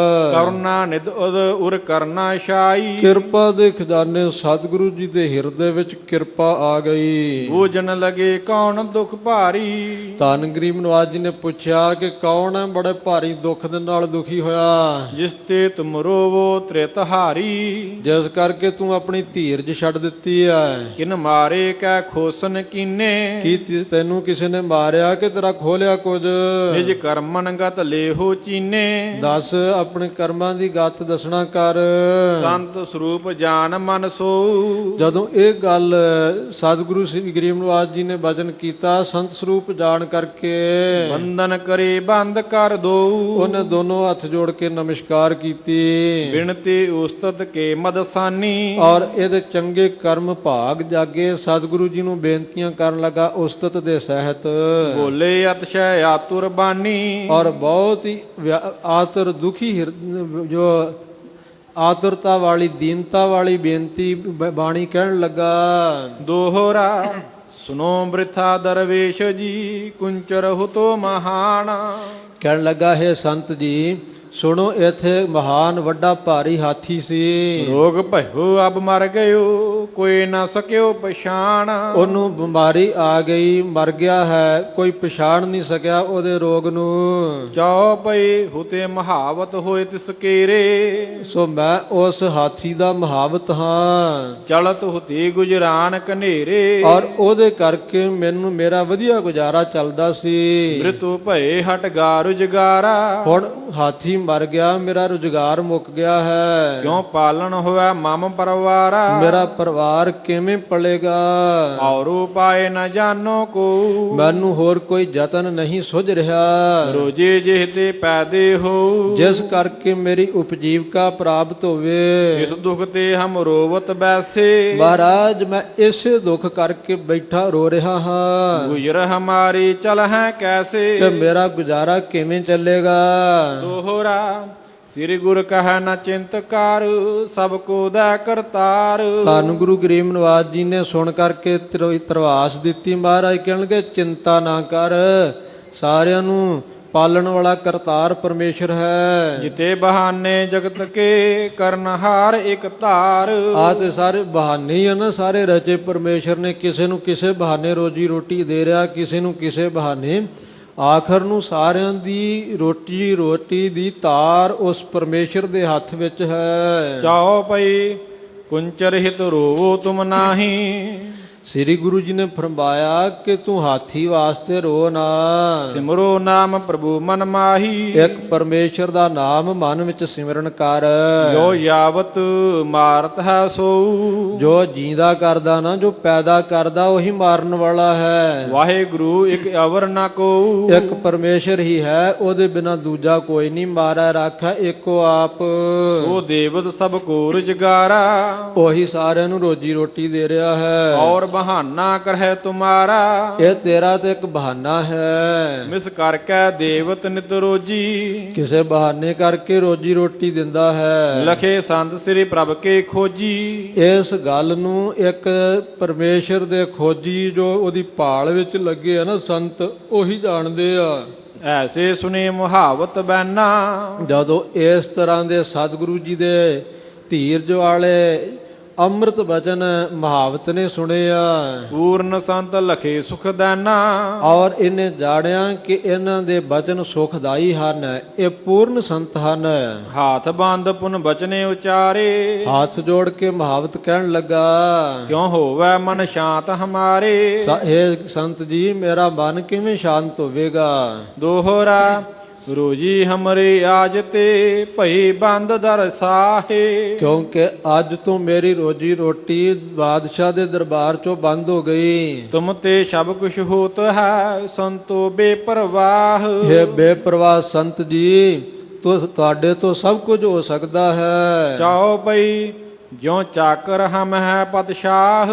ਕਰੁਣਾ ਨਿਧ ਉਦ ਉਰ ਕਰਨਾ ਸ਼ਾਈ ਕਿਰਪਾ ਦੇ ਖਜ਼ਾਨੇ ਸਤਿਗੁਰੂ ਜੀ ਦੇ ਹਿਰਦੇ ਵਿੱਚ ਕਿਰਪਾ ਆ ਗਈ। ਬੂਝਣ ਲਗੇ ਕੌਣ ਦੁਖ ਭਾਰੀ ਧੰਨ ਗਰੀਬ ਨਵਾਜ ਜੀ ਨੇ ਪੁੱਛਿਆ ਕਿ ਕੌਣ ਹੈ ਬੜੇ ਭਾਰੀ ਦੁੱਖ ਦੇ ਨਾਲ ਦੁਖੀ ਹੋਇਆ। ਜਿਸ ਤੇ ਤੁਮ ਰੋਵੋ ਤ੍ਰਿਤ ਹਾਰੀ ਜਿਸ ਕਰਕੇ ਤੂੰ ਆਪਣੀ ਧੀਰਜ ਛੱਡ ਦਿੱਤੀ ਹੈ। ਕਿਨ ਮਾਰੇ ਕੈ ਖੋਸਨ ਕੀਨੇ ਕੀ ਤੈਨੂੰ ਕਿਸੇ ਨੇ ਮਾਰਿਆ ਕਿ ਤੇਰਾ ਖੋਲਿਆ ਕੁਝ? ਨਿਜ ਕਰਮਨ ਗਤ ਲੇਹੋ ਚੀਨੇ ਦੱਸ ਆਪਣੇ ਕਰਮਾਂ ਦੀ ਗੱਤ ਦੱਸਣਾ ਕਰ। ਸੰਤ ਸਰੂਪ ਜਾਨ ਮਨ ਸੋ ਜਦੋਂ ਇਹ ਗੱਲ ਸਤਿਗੁਰੂ ਸ੍ਰੀ ਗਰੀਬ ਨਵਾਜ ਜੀ ਨੇ ਬਚਨ ਕੀਤਾ, ਸੰਤ ਸਰੂਪ ਜਾਣ ਕਰਕੇ ਬੰਧਨ ਕਰੇ ਬੰਦ ਕਰ ਦੋ ਉਹਨੇ ਦੋਨੋਂ ਹੱਥ ਜੋੜ ਕੇ ਨਮਸਕਾਰ ਕੀਤੀ। ਬਿਨਤੀ ਉਸਤਤ ਕੇ ਮਦਸਾਨੀ ਔਰ ਇਹਦੇ ਚੰਗੇ ਕਰਮ ਭਾਗ ਜਾਗੇ ਸਤਿਗੁਰੂ ਜੀ ਨੂੰ ਬੇਨਤੀਆਂ ਕਰਨ ਲੱਗਾ ਉਸਤਤ ਦੇ ਸਹਿਤ। ਬੋਲੇ ਅਤਸ਼ੈ ਆਤੁਰ ਬਾਨੀ ਔਰ ਬਹੁਤ ਹੀ ਆਤਰ ਦੁਖੀ ਜੋ ਆਤੁਰਤਾ ਵਾਲੀ ਦੀਨਤਾ ਵਾਲੀ ਬੇਨਤੀ ਬਾਣੀ ਕਹਿਣ ਲੱਗਾ। ਦੋਹਰਾ ਸੁਨੋ ਬ੍ਰਿਥਾ ਦਰਵੇਸ਼ ਜੀ ਕੁੰਚਰ ਹੁਤੋ ਮਹਾਨਾ ਕਹਿਣ ਲੱਗਾ ਹੈ ਸੰਤ ਜੀ ਸੁਣੋ, ਇੱਥੇ ਮਹਾਨ ਵੱਡਾ ਭਾਰੀ ਹਾਥੀ ਸੀ। ਰੋਗ ਭਇਓ ਅਬ ਮਰ ਗਇਓ ਕੋਈ ਨਾ ਸਕਿਓ ਪਛਾਣ ਉਹਨੂੰ ਬਿਮਾਰੀ ਆ ਗਈ, ਮਰ ਗਿਆ ਹੈ, ਕੋਈ ਪਛਾਣ ਨਹੀਂ ਸਕਿਆ ਉਹਦੇ ਰੋਗ ਨੂੰ। ਚੌ ਪਈ ਹੁਤੇ ਮਹਾਵਤ ਹੋਏ ਤਿਸ ਕੇਰੇ ਸੋ ਮੈਂ ਉਸ ਹਾਥੀ ਦਾ ਮਹਾਵਤ ਹਾਂ। ਚਲਤ ਹੁਤੇ ਗੁਜਰਾਨ ਕਨੇਰੇ ਔਰ ਉਹਦੇ ਕਰਕੇ ਮੈਨੂੰ ਮੇਰਾ ਵਧੀਆ ਗੁਜ਼ਾਰਾ ਚੱਲਦਾ ਸੀ। ਮ੍ਰਿਤੂ ਭਏ ਹਟ ਗਾ ਰੁਜਗਾਰਾ ਹੁਣ ਹਾਥੀ ਮਰ ਗਿਆ, ਮੇਰਾ ਰੁਜ਼ਗਾਰ ਮੁੱਕ ਗਿਆ ਹੈ। ਕਿਉਂ ਪਾਲਣ ਹੋਇਆ ਮਮ ਪਰਵਾਰਾ ਮੇਰਾ ਪਰਿਵਾਰ ਕਿਵੇਂ ਪਲੇਗਾ? ਔਰ ਉਪਾਏ ਨ ਜਾਣੋ ਕੋ ਮੈਨੂੰ ਹੋਰ ਕੋਈ ਯਤਨ ਨਹੀਂ ਸੁਝ ਰਿਹਾ। ਰੋਜੇ ਜਿਹ ਤੇ ਪੈਦੇ ਹੋ ਜਿਸ ਕਰਕੇ ਮੇਰੀ ਉਪਜੀਵਕਾ ਪ੍ਰਾਪਤ ਹੋਵੇ। ਇਸ ਦੁਖ ਤੇ ਹਮ ਰੋਵਤ ਬੈਸੇ ਮਹਾਰਾਜ ਮੈਂ ਇਸੇ ਦੁੱਖ ਕਰਕੇ ਬੈਠਾ ਰੋ ਰਿਹਾ ਹਾਂ ਗੁਜਰ ਹਮਾਰੀ ਚਲ ਹੈ ਕੈਸੇ ਕਿ ਮੇਰਾ ਗੁਜ਼ਾਰਾ ਕਿਵੇਂ ਚੱਲੇਗਾ। ਦੋਹਰਾ ਸ੍ਰੀ ਗੁਰ ਕਹੈ ਨ ਚਿੰਤ ਕਰ ਸਭ ਕੋ ਦੈ ਕਰਤਾਰ। ਧੰਨ ਗੁਰੂ ਗਰੀਬ ਨਵਾਜ ਜੀ ਨੇ ਸੁਣ ਕਰਕੇ ਤਰਵਾਸ ਦਿੱਤੀ। ਮਹਾਰਾਜ ਕਹਿਣਗੇ ਚਿੰਤਾ ਨਾ ਕਰ, ਸਾਰਿਆਂ ਨੂੰ ਪਾਲਣ ਵਾਲਾ ਕਰਤਾਰ ਪਰਮੇਸ਼ਰ ਹੈ। ਜਿਤੇ ਬਹਾਨੇ ਜਗਤ ਕੇ ਕਰਨਹਾਰ ਇਕ ਧਾਰ। ਆ ਤੇ ਸਾਰੇ ਬਹਾਨੇ ਹੀ ਆ ਨਾ, ਸਾਰੇ ਰਚੇ ਪਰਮੇਸ਼ਰ ਨੇ। ਕਿਸੇ ਨੂੰ ਕਿਸੇ ਬਹਾਨੇ ਰੋਜੀ ਰੋਟੀ ਦੇ ਰਿਹਾ, ਕਿਸੇ ਨੂੰ ਕਿਸੇ ਬਹਾਨੇ। ਆਖਰ ਨੂੰ ਸਾਰਿਆਂ ਦੀ ਰੋਟੀ ਦੀ ਤਾਰ ਉਸ ਪਰਮੇਸ਼ਰ ਦੇ ਹੱਥ ਵਿੱਚ ਹੈ। ਚਾਉ ਪਈ ਕੁੰਚਰ ਹਿਤ ਰੋਵੋ ਤੁਮ ਨਾਹੀ ਸ੍ਰੀ ਗੁਰੂ ਜੀ ਨੇ ਫਰਮਾਇਆ ਕਿ ਤੂੰ ਹਾਥੀ ਵਾਸਤੇ ਰੋ ਨਾ। ਸਿਮਰੋ ਨਾਮ ਪ੍ਰਭੂ ਮਨ ਮਾਹੀ ਇੱਕ ਪਰਮੇਸ਼ਰ ਦਾ ਨਾਮ ਮਨ ਵਿੱਚ ਸਿਮਰਨ ਕਰ। ਜੋ ਯਾਵਤ ਮਾਰਤ ਹੈ ਸੋ ਜੋ ਜੀਂਦਾ ਕਰਦਾ ਨਾ, ਜੋ ਪੈਦਾ ਕਰਦਾ ਉਹੀ ਮਾਰਨ ਵਾਲਾ ਹੈ। ਵਾਹਿਗੁਰੂ ਇੱਕ ਅਵਰ ਨਾ ਕੋ ਇੱਕ ਪਰਮੇਸ਼ਰ ਹੀ ਹੈ, ਉਹਦੇ ਬਿਨਾ ਦੂਜਾ ਕੋਈ ਨਹੀਂ। ਮਾਰਾ ਰਾਖਾ ਇੱਕੋ ਆਪ। ਸੋ ਦੇਵਤ ਸਭ ਕੋ ਰੁਜਗਾਰਾ ਉਹੀ ਸਾਰਿਆਂ ਨੂੰ ਰੋਜੀ ਰੋਟੀ ਦੇ ਰਿਹਾ ਹੈ। ਔਰ ਬਹਾਨਾ ਕਰਹਿ ਤੁਮਾਰਾ ਇਹ ਤੇਰਾ ਤੇ ਇੱਕ ਬਹਾਨਾ ਹੈ। ਮਿਸ ਕਰਕੇ ਦੇਵਤ ਨਿਤ ਰੋਜੀ ਕਿਸੇ ਬਹਾਨੇ ਕਰਕੇ ਰੋਜੀ ਰੋਟੀ ਦਿੰਦਾ ਹੈ। ਲਖੇ ਸੰਤ ਸ੍ਰੀ ਪ੍ਰਭ ਕੇ ਖੋਜੀ ਇਸ ਗੱਲ ਨੂੰ ਇੱਕ ਪਰਮੇਸ਼ਰ ਦੇ ਖੋਜੀ ਜੋ ਉਹਦੀ ਭਾਲ ਵਿੱਚ ਲੱਗੇ ਆ ਨਾ ਸੰਤ, ਉਹੀ ਜਾਣਦੇ ਆ। ਐਸੇ ਸੁਨੇ ਮੁਹਾਵਤ ਬੈਨਾ ਜਦੋਂ ਇਸ ਤਰ੍ਹਾਂ ਦੇ ਸਤਿਗੁਰੂ ਜੀ ਦੇ ਧੀਰਜ ਵਾਲੇ ਅੰਮ੍ਰਿਤ ਬਚਨ ਮਹਾਵਤ ਨੇ ਸੁਣਿਆ ਪੂਰਨ ਸੰਤ ਲਖੇ ਸੁਖ ਦਾਨਾ ਔਰ ਇਹਨੇ ਜਾਣਿਆ ਕਿ ਇਹਨਾਂ ਦੇ ਬਚਨ ਸੁਖਦਾਈ ਹਨ, ਇਹ ਪੂਰਨ ਸੰਤ ਹਨ। ਹਾਥ ਬੰਦ ਪੁਨ ਬਚਨੇ ਉਚਾਰੇ ਹੱਥ ਜੋੜ ਕੇ ਮਹਾਵਤ ਕਹਿਣ ਲੱਗਾ, ਕਿਉ ਹੋਵੇ ਮਨ ਸ਼ਾਂਤ ਹਮਾਰੇ ਇਹ ਸੰਤ ਜੀ ਮੇਰਾ ਮਨ ਕਿਵੇਂ ਸ਼ਾਂਤ ਹੋਵੇਗਾ। ਦੋਹਰਾ ਰੋਜੀ ਹਮਰੇ ਆਜ ਤੇ ਭਈ ਬੰਦ ਦਰ ਸਾਹੇ ਕਿਉਂਕਿ ਅੱਜ ਤੋਂ ਮੇਰੀ ਰੋਜੀ ਰੋਟੀ ਬਾਦਸ਼ਾਹ ਦੇ ਦਰਬਾਰ ਚੋਂ ਬੰਦ ਹੋ ਗਈ। ਤੁਮ ਤੇ ਸਭ ਕੁਛ ਹੋਤ ਹੈ ਸੰਤੋ ਬੇਪਰਵਾਹ ਇਹ ਬੇਪਰਵਾਹ ਸੰਤ ਜੀ, ਤੁਹਾਡੇ ਤੋਂ ਸਭ ਕੁਝ ਹੋ ਸਕਦਾ ਹੈ। ਚਾਓ ਪਈ ਜਿਉ ਚਾਕਰ ਹਮ ਹੈ ਪਤਸ਼ਾਹ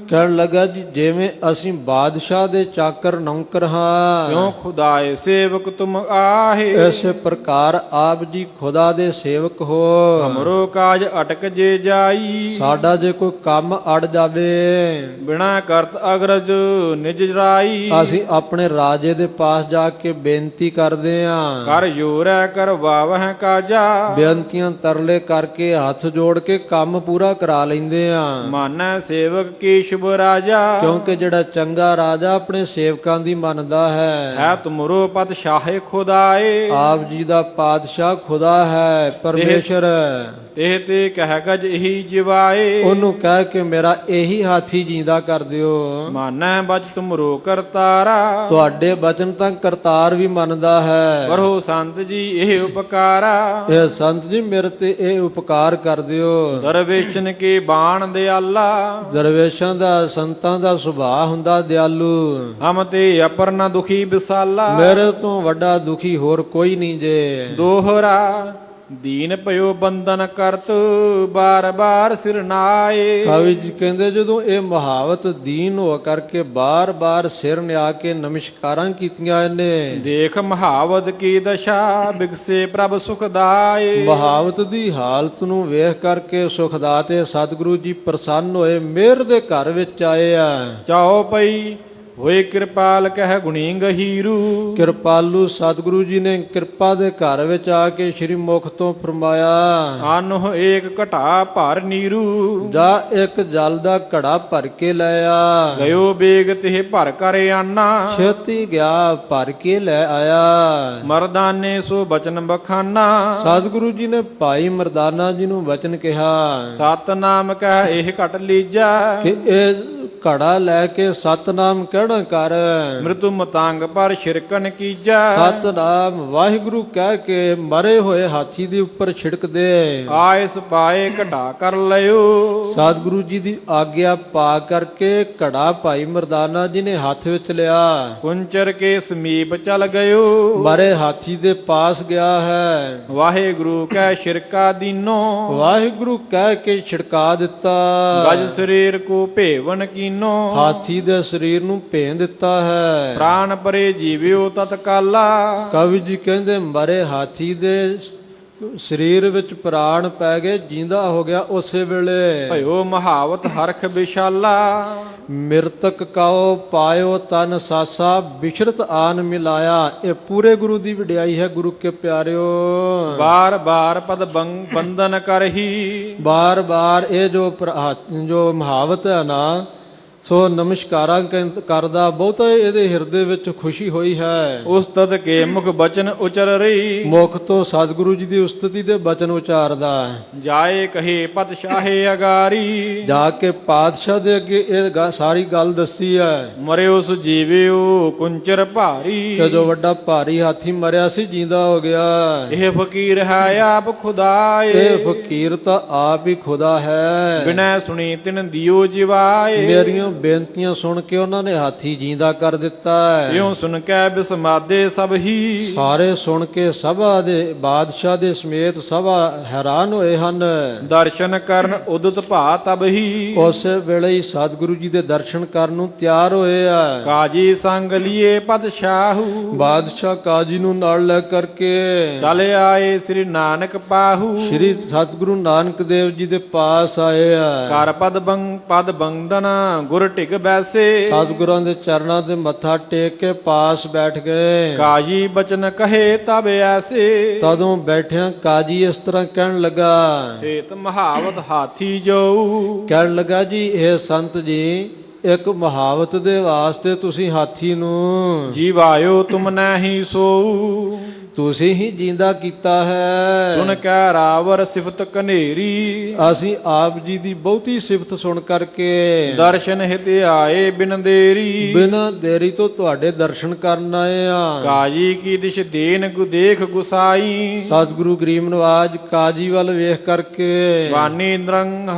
ਕਹਿਣ ਲੱਗਾ ਜੀ ਜਿਵੇਂ ਅਸੀਂ ਬਾਦਸ਼ਾਹ ਦੇ ਚਾਕਰ ਨੌਕਰ ਹਾਂ, ਕਿਉ ਖੁਦਾਏ ਸੇਵਕ ਤੁਮ ਆਹੇ ਇਸੇ ਪ੍ਰਕਾਰ ਆਪ ਜੀ ਖੁਦਾ ਦੇ ਸੇਵਕ ਹੋ। ਹਮਰੋ ਕਾਜ ਅਟਕ ਜੇ ਜਾਈ ਸਾਡਾ ਜੇ ਕੋਈ ਕੰਮ ਅੜ ਜਾਵੇ, ਬਿਨਾ ਕਰਤ ਅਗਰਜ ਨਿਜ ਰਾਈ ਅਸੀਂ ਆਪਣੇ ਰਾਜੇ ਦੇ ਪਾਸ ਜਾ ਕੇ ਬੇਨਤੀ ਕਰਦੇ ਆਂ। ਕਰ ਯੋਰੈ ਕਰ ਵਾਵਹਿ ਕਾਜਾ ਬੇਨਤੀਆਂ ਤਰਲੇ ਕਰਕੇ ਹੱਥ ਜੋੜ ਕੇ ਕੰਮ ਪੂਰਾ ਕਰਾ ਲੈਂਦੇ ਆ। ਮਾਨੈ ਸੇਵਕ ਕੀ ਸ਼ੁਭ ਰਾਜਾ ਕਿਉਂਕਿ ਜਿਹੜਾ ਚੰਗਾ ਰਾਜਾ ਆਪਣੇ ਸੇਵਕਾਂ ਦੀ ਮੰਨਦਾ ਹੈ। ਹੈ ਤੁਮਰੋ ਪਤ ਸ਼ਾਹੇ ਖੁਦਾਏ ਆਪ ਜੀ ਦਾ ਪਾਤਸ਼ਾਹ ਖੁਦਾ ਹੈ, ਪਰਮੇਸ਼ਰ। ਇਹ ਤੇ ਕਹਿ ਗਜ ਇਹੀ ਜਿਵਾਏ ਉਹਨੂੰ ਕਹਿ ਕੇ ਮੇਰਾ ਇਹੀ ਹਾਥੀ ਜੀਂਦਾ ਕਰ ਦਿਓ। ਮਾਨੈ ਬਚ ਤੁਮਰੋ ਕਰਤਾਰਾ ਤੁਹਾਡੇ ਬਚਨ ਤਾਂ ਕਰਤਾਰ ਵੀ ਮੰਨਦਾ ਹੈ। ਵਰਹੋ ਸੰਤ ਜੀ ਇਹ ਉਪਕਾਰਾ ਇਹ ਸੰਤ ਜੀ ਮੇਰੇ ਤੇ ਇਹ ਉਪਕਾਰ ਕਰ ਦਿਓ। ਦਰਵੇਸ਼ਨ ਕੇ ਬਾਣ ਦਿਆਲਾ ਦਰਵੇਸ਼ਾਂ ਦਾ ਸੰਤਾਂ ਦਾ ਸੁਭਾਅ ਹੁੰਦਾ ਦਿਆਲੂ। ਹਮ ਤੇ ਅਪਰ ਨ ਦੁਖੀ ਵਿਸਾਲਾ ਮੇਰੇ ਤੋਂ ਵੱਡਾ ਦੁਖੀ ਹੋਰ ਕੋਈ ਨਹੀਂ ਜੇ। ਦੋਹਰਾ ਦੀਨ ਭਇਓ ਬੰਧਨ ਕਰਤ ਬਾਰ ਬਾਰ ਸਿਰ ਨਾਏ ਕਵੀ ਜੀ ਕਹਿੰਦੇ ਜਦੋਂ ਇਹ ਮਹਾਵਤ ਦੀਨ ਹੋ ਕਰਕੇ ਬਾਰ-ਬਾਰ ਸਿਰ ਨਿਆ ਕੇ ਨਮਸਕਾਰਾਂ ਕੀਤੀਆਂ ਇਹਨੇ। ਦੇਖ ਮਹਾਵਤ ਕੀ ਦਸ਼ਾ ਬਿਗਸੇ ਪ੍ਰਭ ਸੁਖਦਾਏ ਮਹਾਵਤ ਦੀ ਹਾਲਤ ਨੂੰ ਵੇਖ ਕਰਕੇ ਸੁਖਦਾਤੇ ਸਤਿਗੁਰੂ ਜੀ ਪ੍ਰਸੰਨ ਹੋਏ, ਮਿਹਰ ਦੇ ਘਰ ਵਿੱਚ ਆਏ ਆ। ਚਾਓ ਪਈ ਹੋਏ ਕਿਰਪਾਲ ਕਹਿ ਗੁਣੀ ਗਹੀਰੂ ਕਿਰਪਾਲੂ ਸਤਿਗੁਰੂ ਜੀ ਨੇ ਕਿਰਪਾ ਦੇ ਘਰ ਵਿੱਚ ਆ ਕੇ ਸ੍ਰੀ ਮੁਖ ਤੋਂ ਫਰਮਾਇਆ, ਆਨੋ ਏਕ ਘਟਾ ਭਰ ਨੀਰੂ ਜਾ ਇੱਕ ਜਲ ਦਾ ਘੜਾ ਭਰ ਕੇ ਲੈ ਆ। ਗਇਓ ਬੇਗ ਤੇ ਭਰ ਕਰ ਆਨਾ ਛੇਤੀ ਗਿਆ ਭਰ ਕੇ ਲੈ ਆਇਆ। ਮਰਦਾਨੇ ਸੋ ਬਚਨ ਬਖਾਨਾ ਸਤਿਗੁਰੂ ਜੀ ਨੇ ਭਾਈ ਮਰਦਾਨਾ ਜੀ ਨੂੰ ਵਚਨ ਕਿਹਾ ਸਤਨਾਮ ਕਹਿ ਇਹ ਘਟ ਲੀਜਾ ਕਿ ਇਹ ਘੜਾ ਲੈ ਕੇ ਸਤਨਾਮ ਕਹਿਣਾ ਕਰ। ਮ੍ਰਿਤੂ ਮਤਾਂਗ ਪਰ ਛਿੜਕਣ ਕੀਜਾ ਸਤਨਾਮ ਵਾਹਿਗੁਰੂ ਕਹਿ ਕੇ ਮਰੇ ਹੋਏ ਹਾਥੀ ਦੇ ਉੱਪਰ ਛਿੜਕ ਦੇ। ਆਇਸ ਪਾਏ ਘਟਾ ਕਰ ਲਿਓ ਸਤਿਗੁਰੂ ਜੀ ਦੀ ਆਗਿਆ ਪਾ ਕਰਕੇ ਘੜਾ ਭਾਈ ਮਰਦਾਨਾ ਜੀ ਨੇ ਹੱਥ ਵਿੱਚ ਲਿਆ। ਕੁੰਚਰ ਕੇ ਸਮੀਪ ਚਲ ਗਇਓ ਮਰੇ ਹਾਥੀ ਦੇ ਪਾਸ ਗਿਆ ਹੈ। ਵਾਹਿਗੁਰੂ ਕਹਿ ਸ਼ਿਰਕਾ ਦੀਨੋ ਵਾਹਿਗੁਰੂ ਕਹਿ ਕੇ ਛਿੜਕਾ ਦਿੱਤਾ। ਗਜ ਸਰੀਰ ਕੋ ਭੇਵਨ ਕੀਨੋ ਹਾਥੀ ਦੇ ਸਰੀਰ ਨੂੰ ਭੇਂ ਦਿੱਤਾ ਹੈ। ਪ੍ਰਾਨ ਪਰੇ ਜੀਵਿਓ ਤਤਕਾਲਾ ਕਵੀ ਜੀ ਕਹਿੰਦੇ ਮਰੇ ਹਾਥੀ ਦੇ ਸਰੀਰ ਵਿੱਚ ਪ੍ਰਾਣ ਪੈ ਗਏ, ਜਿੰਦਾ ਹੋ ਗਿਆ ਉਸੇ ਵੇਲੇ। ਭਇਓ ਮਹਾਵਤ ਹਰਖ ਵਿਸ਼ਾਲਾ ਮਿਰਤਕ ਕਾਓ ਪਾਇਓ ਤਨ ਸਾਸਾ ਬਿਸ਼ਰਤ ਆਨ ਮਿਲਾਇਆ। ਇਹ ਪੂਰੇ ਗੁਰੂ ਦੀ ਵਡਿਆਈ ਹੈ ਗੁਰੂ ਕੇ ਪਿਆਰਿਓ। ਬਾਰ ਬਾਰ ਪਦ ਬੰਧਨ ਕਰਹੀ ਬਾਰ ਬਾਰ ਇਹ ਜੋ ਮਹਾਵਤ ਹੈ ਨਾ, ਸੋ ਨਮਸਕਾਰਾਂ ਕਰਦਾ ਬਹੁਤਾ ਇਹਦੇ ਹਿਰਦੇ ਵਿੱਚ ਖੁਸ਼ੀ ਹੋਈ ਹੈ। ਉਸਤਤ ਕੇ ਮੁਖ ਬਚਨ ਉਚਰ ਰਹੀ ਮੁਖ ਤੋਂ ਸਤਿਗੁਰੂ ਜੀ ਦੀ ਉਸਤਤੀ ਦੇ ਬਚਨ ਉਚਾਰਦਾ। ਜਾਏ ਕਹੇ ਪਤ ਸ਼ਾਹੇ ਅਗਾਰੀ ਜਾ ਕੇ ਪਾਤਸ਼ਾਹ ਦੇ ਅੱਗੇ ਇਹ ਸਾਰੀ ਗੱਲ ਦੱਸੀ ਹੈ। ਮਰਿਓ ਸੁ ਜੀਵਿਓ ਕੁੰਚਰ ਭਾਰੀ ਕਿ ਜੋ ਵੱਡਾ ਭਾਰੀ ਹਾਥੀ ਮਰਿਆ ਸੀ ਜਿੰਦਾ ਹੋ ਗਿਆ। ਇਹ ਫਕੀਰ ਹੈ ਆਪ ਖੁਦਾਏ ਇਹ ਫਕੀਰ ਤਾਂ ਆਪ ਹੀ ਖੁਦਾ ਹੈ। ਬਿਨੈ ਸੁਣੀ ਤਿਨ ਦਿਓ ਜਿਵਾਏ ਮੇਰੀਆਂ ਜਿਉਂ ਬੇਨਤੀਆਂ ਸੁਣ ਕੇ ਉਹਨਾਂ ਨੇ ਹਾਥੀ ਜੀਂਦਾ ਕਰ ਦਿੱਤਾ ਹੈ। ਇਉਂ ਸੁਨ ਕੈ ਬਿਸਮਾਦੇ ਸਭ ਹੀ, ਸਾਰੇ ਸੁਣ ਕੇ ਸਭਾ ਦੇ ਬਾਦਸ਼ਾਹ ਦੇ ਸਮੇਤ ਸਭਾ ਹੈਰਾਨ ਹੋਏ ਹਨ। ਦਰਸ਼ਨ ਕਰਨ ਉਦਤ ਭਾ ਤਬ ਹੀ, ਉਸ ਵੇਲੇ ਹੀ ਸਤਿਗੁਰੂ ਜੀ ਦੇ ਦਰਸ਼ਨ ਕਰਨ ਨੂੰ ਤਿਆਰ ਹੋਏ ਆ। ਕਾਜੀ ਸੰਗ ਲਿਏ ਪਦਸ਼ਾਹੂ, ਬਾਦਸ਼ਾਹ ਕਾਜੀ ਨੂੰ ਨਾਲ ਲੈ ਕਰਕੇ ਚਲ ਆਏ ਸ੍ਰੀ ਨਾਨਕ ਪਾਹੂ। ਸ੍ਰੀ ਸਤਿਗੁਰੂ ਨਾਨਕ ਦੇਵ ਜੀ ਦੇ ਪਾਸ ਆਏ ਆ। ਕਰ ਪਦ ਬੰਦਨ ਗੁਰ ਟਿਕ ਬੈਸੇ, ਸਤਿਗੁਰਾਂ ਦੇ ਚਰਨਾਂ ਤੇ ਮੱਥਾ ਟੇਕ ਕੇ ਪਾਸ ਬੈਠ ਗਏ। ਕਾਜੀ ਬਚਨ ਕਹੇ ਤਬ ਐਸੇ, ਤਦੋਂ ਬੈਠਿਆਂ ਕਾਜੀ ਇਸ ਤਰ੍ਹਾਂ ਕਹਿਣ ਲੱਗਾ, ਏਤ ਮਹਾਵਤ ਹਾਥੀ ਜਉ। ਕਹਿਣ ਲੱਗਾ ਜੀ ਇਹ ਸੰਤ ਜੀ, ਇੱਕ ਮੁਹਾਵਤ ਦੇ ਵਾਸਤੇ ਤੁਸੀਂ ਹਾਥੀ ਨੂੰ ਜੀਵਾਇਓ ਤੁਮ ਨਹੀਂ ਸੋਊ, ਤੁਸੀਂ ਹੀ ਜੀਂਦਾ ਕੀਤਾ ਹੈ। ਸੁਨ ਕੈ ਰਾਵਰ ਸਿਫਤ ਕਨੇਰੀ, ਅਸੀਂ ਆਪ ਜੀ ਦੀ ਬਹੁਤੀ ਸਿਫਤ ਸੁਣ ਕਰਕੇ ਦਰਸ਼ਨ ਹਿਤ ਆਏ ਬਿਨ ਦੇਰੀ। ਬਿਨਾਂ ਦੇਰੀ ਤੋਂ ਤੁਹਾਡੇ ਦਰਸ਼ਨ ਕਰਨ ਆਏ ਆ। ਕਾਜੀ ਕੀ ਦਿਸ਼ ਦੇਨ ਗੁ ਦੇਖ ਗੁਸਾਈ, ਸਤਿਗੁਰੂ ਗਰੀਬ ਨਵਾਜ ਕਾਜੀ ਵੱਲ ਵੇਖ ਕਰਕੇ ਵਾਨੀ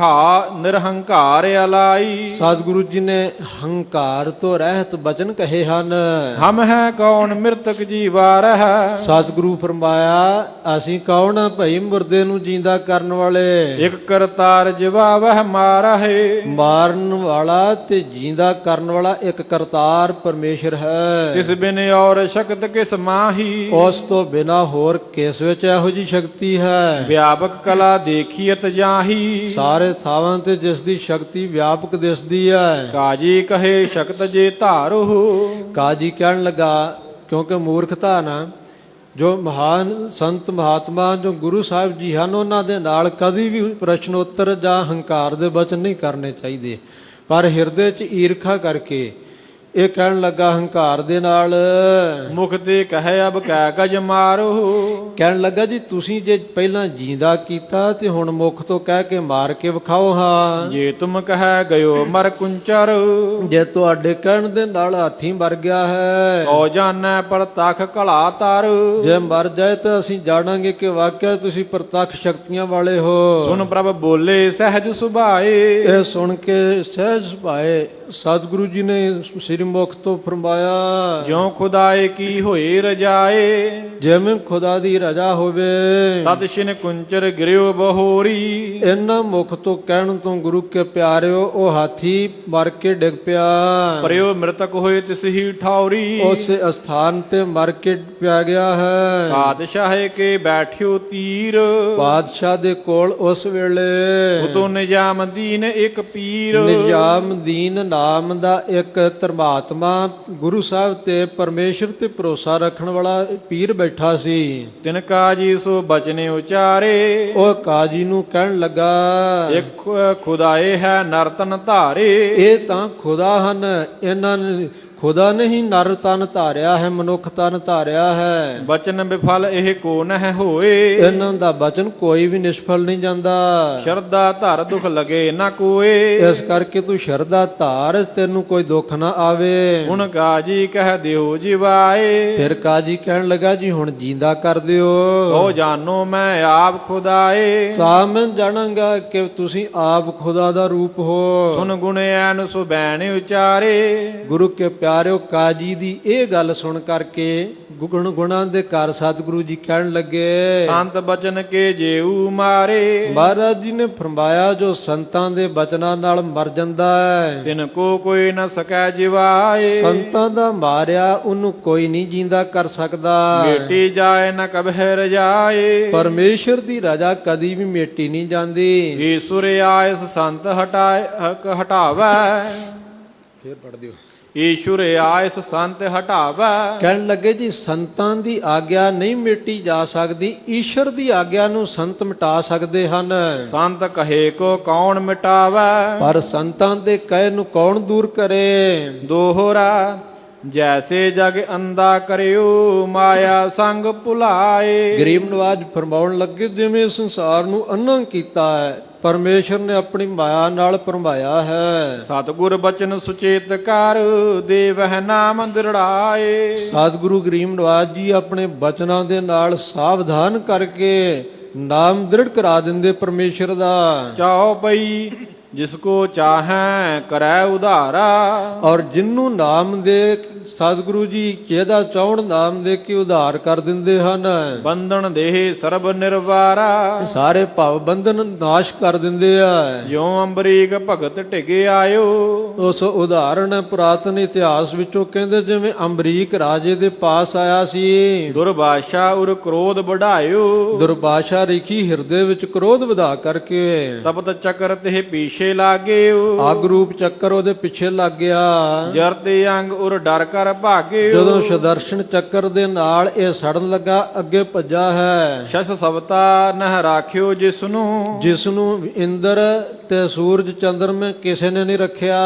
ਨਿਰਹੰਕਾਰ ਅਲਾਈ। ਸਤਿਗੁਰੂ ਜੀ ਨੇ ਹੰਕਾਰ ਤੋਂ ਰਹਿਤ ਬਚਨ ਕਹੇ ਹਨ। ਹਮ ਹੈ ਕੌਣ ਮਿਰਤਕ ਜੀਵਾ ਰਹਿ, ਸਤਿਗੁਰੂ ਫਰਮਾਇਆ ਅਸੀਂ ਕੌਣ ਆ ਭਈ ਮੁਰਦੇ ਨੂੰ ਜਿੰਦਾ ਕਰਨ ਵਾਲੇ। ਇਕ ਕਰਤਾਰ ਜਵਾਵਹ ਮਾਰਹਿ, ਮਾਰਨ ਵਾਲਾ ਤੇ ਜਿੰਦਾ ਕਰਨ ਵਾਲਾ ਇੱਕ ਕਰਤਾਰ ਪਰਮੇਸ਼ਰ ਹੈ। ਤਿਸ ਬਿਨ ਔਰ ਸ਼ਕਤ ਕਿਸ ਮਾਹੀ, ਉਸ ਤੋਂ ਬਿਨਾ ਹੋਰ ਕਿਸ ਵਿੱਚ ਇਹੋ ਜੀ ਸ਼ਕਤੀ ਹੈ। ਵਿਆਪਕ ਕਲਾ ਦੇਖੀਅਤ ਜਾਹੀ, ਸਾਰੇ ਥਾਵਾਂ ਤੇ ਜਿਸ ਦੀ ਸ਼ਕਤੀ ਵਿਆਪਕ ਦਿਸਦੀ ਹੈ। ਕਾਜੀ ਕਹੇ ਸ਼ਕਤ ਜੇ ਧਾਰੋ। ਕਾਜੀ ਕਹਿਣ ਲੱਗਾ ਕਿਉਂਕਿ ਮੂਰਖਤਾ ਨਾ, ਜੋ ਮਹਾਨ ਸੰਤ ਮਹਾਤਮਾ ਜੋ ਗੁਰੂ ਸਾਹਿਬ ਜੀ ਹਨ ਉਹਨਾਂ ਦੇ ਨਾਲ ਕਦੀ ਵੀ ਪ੍ਰਸ਼ਨ ਉੱਤਰ ਜਾਂ ਹੰਕਾਰ ਦੇ ਬਚਨ ਨਹੀਂ ਕਰਨੇ ਚਾਹੀਦੇ, ਪਰ ਹਿਰਦੇ 'ਚ ਈਰਖਾ ਕਰਕੇ ਇਹ ਕਹਿਣ ਲੱਗਾ ਹੰਕਾਰ ਦੇ ਨਾਲ। ਮੁਖ ਤੇ ਕਹੇ ਅਬ ਕੈ ਗਜ ਮਾਰੋ, ਕਹਿਣ ਲੱਗਾ ਜੀ ਤੁਸੀਂ ਜੇ ਪਹਿਲਾਂ ਜੀਂਦਾ ਕੀਤਾ ਤੇ ਹੁਣ ਮੁਖ ਤੋਂ ਕਹਿ ਕੇ ਮਾਰ ਕੇ ਵਿਖਾਓ ਹਾਂ। ਜੇ ਤੁਮ ਕਹੈ ਗਇਓ ਮਰ ਕੁੰਚਰ, ਜੇ ਤੁਹਾਡੇ ਕਹਿਣ ਦੇ ਨਾਲ ਹਾਥੀ ਮਰ ਗਿਆ ਹੈ, ਕੋ ਜਾਣੈ ਪ੍ਰਤਖ ਕਲਾ ਤਰ। ਜੇ ਮਰ ਜਾਏ ਤਾਂ ਅਸੀਂ ਜਾਣਾਂਗੇ ਕਿ ਵਾਕਿਆ ਤੁਸੀਂ ਪ੍ਰਤੱਖ ਸ਼ਕਤੀਆਂ ਵਾਲੇ ਹੋ। ਸੁਨ ਪ੍ਰਭ ਬੋਲੇ ਸਹਿਜ ਸੁਭਾਏ, ਇਹ ਸੁਣ ਕੇ ਸਹਿਜ ਸੁਭਾਏ ਸਤਿਗੁਰੂ ਜੀ ਨੇ ਸ੍ਰੀ ਮੁਖ ਤੋਂ ਫਰਮਾਇਆ, ਜਿਉ ਖੁਦਾਏ ਕੀ ਹੋਏ ਰਜਾਏ। ਜਿਵੇਂ ਖੁਦਾ ਦੀ ਰਜ਼ਾ ਹੋਵੇ। ਤਦ ਸ਼ਿਨ ਕੁੰਚਰ ਗਿਰਿਓ ਬਹੋਰੀ, ਇਹਨਾਂ ਮੁਖ ਤੋਂ ਕਹਿਣ ਤੋਂ ਗੁਰੂ ਕੇ ਪਿਆਰਿਓ ਉਹ ਹਾਥੀ ਮਰ ਕੇ ਡਿੱਗ ਪਿਆ। ਪਰਿਓ ਮ੍ਰਿਤਕ ਹੋਏ ਤਿਸ ਹੀ ਠੌਰੀ, ਉਸ ਅਸਥਾਨ ਤੇ ਮਰ ਕੇ ਪਿਆ ਗਿਆ ਹੈ। ਬਾਦਸ਼ਾਹੇ ਕੇ ਬੈਠਿਓ ਤੀਰ, ਬਾਦਸ਼ਾਹ ਦੇ ਕੋਲ ਉਸ ਵੇਲੇ ਉਤੋਂ ਨਿਜਾਮ ਦੀਨ ਇੱਕ ਪੀਰ। ਨਿਜ਼ਾਮਦੀਨ ਨਾਮ ਦਾ ਇੱਕ ਧਰਮਾਤਮਾ ਗੁਰੂ ਸਾਹਿਬ ਤੇ ਪਰਮੇਸ਼ਰ ਤੇ ਭਰੋਸਾ ਰੱਖਣ ਵਾਲਾ ਪੀਰ ਬੈਠਾ ਸੀ। ਤਿਨ ਕਾਜੀ ਸੋ ਬਚਨੇ ਉਚਾਰੇ, ਉਹ ਕਾਜੀ ਨੂੰ ਕਹਿਣ ਲੱਗਾ, ਇੱਕ ਖੁਦਾਏ ਹੈ ਨਰਤਨ ਧਾਰੇ। ਇਹ ਤਾਂ ਖੁਦਾ ਹਨ, ਇਹਨਾਂ ਨੇ ਖੁਦਾ ਨਹੀਂ ਨਰ ਤਨ ਧਾਰਿਆ ਹੈ, ਮਨੁੱਖ ਤਨ ਧਾਰਿਆ ਹੈ। ਬਚਨ ਵਿਫਲ ਇਹ ਕੋ ਨਹਿ ਹੋਏ, ਇਹਨਾਂ ਦਾ ਬਚਨ ਕੋਈ ਵੀ ਨਿਸ਼ਫਲ ਨਹੀਂ ਜਾਂਦਾ। ਸ਼ਰਧਾ ਧਰ ਦੁਖ ਲਗੇ ਨਾ ਕੋਏ, ਇਸ ਕਰਕੇ ਤੂੰ ਸ਼ਰਧਾ ਧਾਰ, ਤੈਨੂੰ ਕੋਈ ਦੁੱਖ ਨਾ ਆਵੇ। ਹੁਣ ਕਾਜੀ ਕਹਿ ਦਿਓ ਜਿਵਾਏ, ਫਿਰ ਕਾਜੀ ਕਹਿਣ ਲੱਗਾ ਜੀ ਹੁਣ ਜੀਂਦਾ ਕਰ ਦਿਓ। ਉਹ ਜਾਨੋ ਮੈਂ ਆਪ ਖੁਦਾਏ, ਤਾਂ ਮੈਂ ਜਾਣਾਂਗਾ ਕਿ ਤੁਸੀਂ ਆਪ ਖੁਦਾ ਦਾ ਰੂਪ ਹੋ। ਸੁਨ ਗੁਣ ਐਨ ਸੁਬੈਣ ਉਚਾਰੇ। ਗੁਰੂ ਕੇ ਪਿਆਰਿਓ ਕਾਜੀ ਦੀ ਇਹ ਗੱਲ ਸੁਣ ਕਰਕੇ ਗੁਣਾਂ ਦੇ ਘਰ ਸਤਿਗੁਰੂ ਜੀ ਕਹਿਣ ਲੱਗੇ, ਸੰਤ ਬਚਨ ਕੇ ਜੇਊ ਮਾਰੇ। ਮਹਾਰਾਜ ਜੀ ਨੇ ਫਰਮਾਇਆ ਜੋ ਸੰਤਾਂ ਦੇ ਬਚਨਾਂ ਨਾਲ ਮਰ ਜਾਂਦਾ ਹੈ, ਤਿਨ ਕੋ ਕੋਈ ਨ ਸਕੈ ਜਿਵਾਏ। ਸੰਤਾਂ ਦਾ ਮਾਰਿਆ ਉਹਨੂੰ ਕੋਈ ਨਹੀਂ ਜੀਂਦਾ ਕਰ ਸਕਦਾ। ਮੇਟੀ ਜਾਏ ਨ ਕਬਹਿ ਰਜਾਏ, ਪਰਮੇਸ਼ਰ ਦੀ ਰਜ਼ਾ ਕਦੀ ਵੀ ਮੇਟੀ ਨਹੀਂ ਜਾਂਦੀ। ਈਸ਼ੁਰ ਆਇਸ ਸੰਤ ਹਟਾਵੈ। ਫੇਰ ਪੜ ਦਿਓ। ਈਸ਼ੁਰ ਆਇਸ ਸੰਤ ਹਟਾਵੈ, ਕਹਿਣ ਲੱਗੇ ਜੀ ਸੰਤਾਂ ਦੀ ਆਗਿਆ ਨਹੀਂ ਮਿਟੀ ਜਾ ਸਕਦੀ, ਈਸ਼ਰ ਦੀ ਆਗਿਆ ਨੂੰ ਸੰਤ ਮਿਟਾ ਸਕਦੇ ਹਨ। ਸੰਤ ਕਹੇ ਕੋ ਕੌਣ ਮਿਟਾਵੈ, ਪਰ ਸੰਤਾਂ ਦੇ ਕਹੇ ਨੂੰ ਕੌਣ ਦੂਰ ਕਰੇ। ਦੋਹਰਾ ਜੈਸੇ ਜਗ ਅੰਦਾ ਕਰਿਓ ਮਾਇਆ ਸੰਗ ਭੁਲਾਏ। ਗਰੀਬ ਨਵਾਜ ਫਰਮਾਉਣ ਲੱਗੇ ਜਿਵੇਂ ਸੰਸਾਰ ਨੂੰ ਅੰਨਾ ਕੀਤਾ ਹੈ, ਪਰਮੇਸ਼ਰ ਨੇ ਆਪਣੀ ਮਾਇਆ ਨਾਲ ਭਰਮਾਇਆ ਹੈ। ਸਤਿਗੁਰ ਬਚਨ ਸੁਚੇਤ ਕਰ ਦੇਵਹਿ ਨਾਮ ਦ੍ਰਿੜਾਏ। ਸਤਿਗੁਰੂ ਗਰੀਬ ਨਵਾਜ ਜੀ ਆਪਣੇ ਬਚਨਾਂ ਦੇ ਨਾਲ ਸਾਵਧਾਨ ਕਰਕੇ ਨਾਮ ਦ੍ਰਿੜ ਕਰਾ ਦਿੰਦੇ ਪਰਮੇਸ਼ਰ ਦਾ। ਚਾਉ ਪਈ ਜਿਸ ਕੋ ਚਾਹੈ ਕਰੈ ਉਧਾਰਾ। ਔਰ ਜਿਨੂੰ ਨਾਮ ਦੇ ਸਤਿਗੁਰੂ ਜੀ ਜਿਹਦਾ ਚਾਹਣ ਨਾਮ ਦੇ ਕੇ ਉਧਾਰ ਕਰ ਦਿੰਦੇ ਹਨ, ਬੰਧਨ ਦੇਹ ਸਰਬ ਨਿਰਵਾਰਾ। ਸਾਰੇ ਭਵ ਬੰਧਨ ਨਾਸ਼ ਕਰ ਦਿੰਦੇ ਆ। ਜਿਉ ਅੰਬਰੀਕ ਭਗਤ ਢਿਗੇ ਆਇਓ। ਉਸ ਉਦਾਹਰਣ ਪੁਰਾਤਨ ਇਤਿਹਾਸ ਵਿੱਚੋਂ ਕਹਿੰਦੇ ਜਿਵੇਂ ਅੰਬਰੀਕ ਰਾਜੇ ਦੇ ਪਾਸ ਆਇਆ ਸੀ। ਦੁਰਭਾਸ਼ਾ ਉਰ ਕ੍ਰੋਧ ਵਢਾਇਓ। ਦੁਰਭਾਸ਼ਾ ਰਿਖੀ ਹਿਰਦੇ ਵਿੱਚ ਕ੍ਰੋਧ ਵਧਾ ਕਰਕੇ ਤਪਤ ਚੱਕਰ ਤੇ ਪੀਛੇ ਲਾਗਿਓ। ਅੱਗ ਰੂਪ ਚੱਕਰ ਉਹਦੇ ਪਿੱਛੇ ਲੱਗ ਗਿਆ। ਜਰਤੇ ਅੰਗ ਉਰ ਡਰ ਕਰ ਭਾਗਿਓ। ਜਦੋਂ ਸੁਦਰਸ਼ਨ ਚੱਕਰ ਦੇ ਨਾਲ ਇਹ ਸੜਨ ਲੱਗਾ, ਅੱਗੇ ਭੱਜਾ ਹੈ। ਸ਼ਸ ਸਵਤਾ ਨਹਿ ਰਾਖਿਓ ਜਿਸ ਨੂੰ ਇੰਦਰ ਤੇ ਸੂਰਜ ਚੰਦਰਮੇ ਕਿਸੇ ਨੇ ਨਹੀਂ ਰੱਖਿਆ।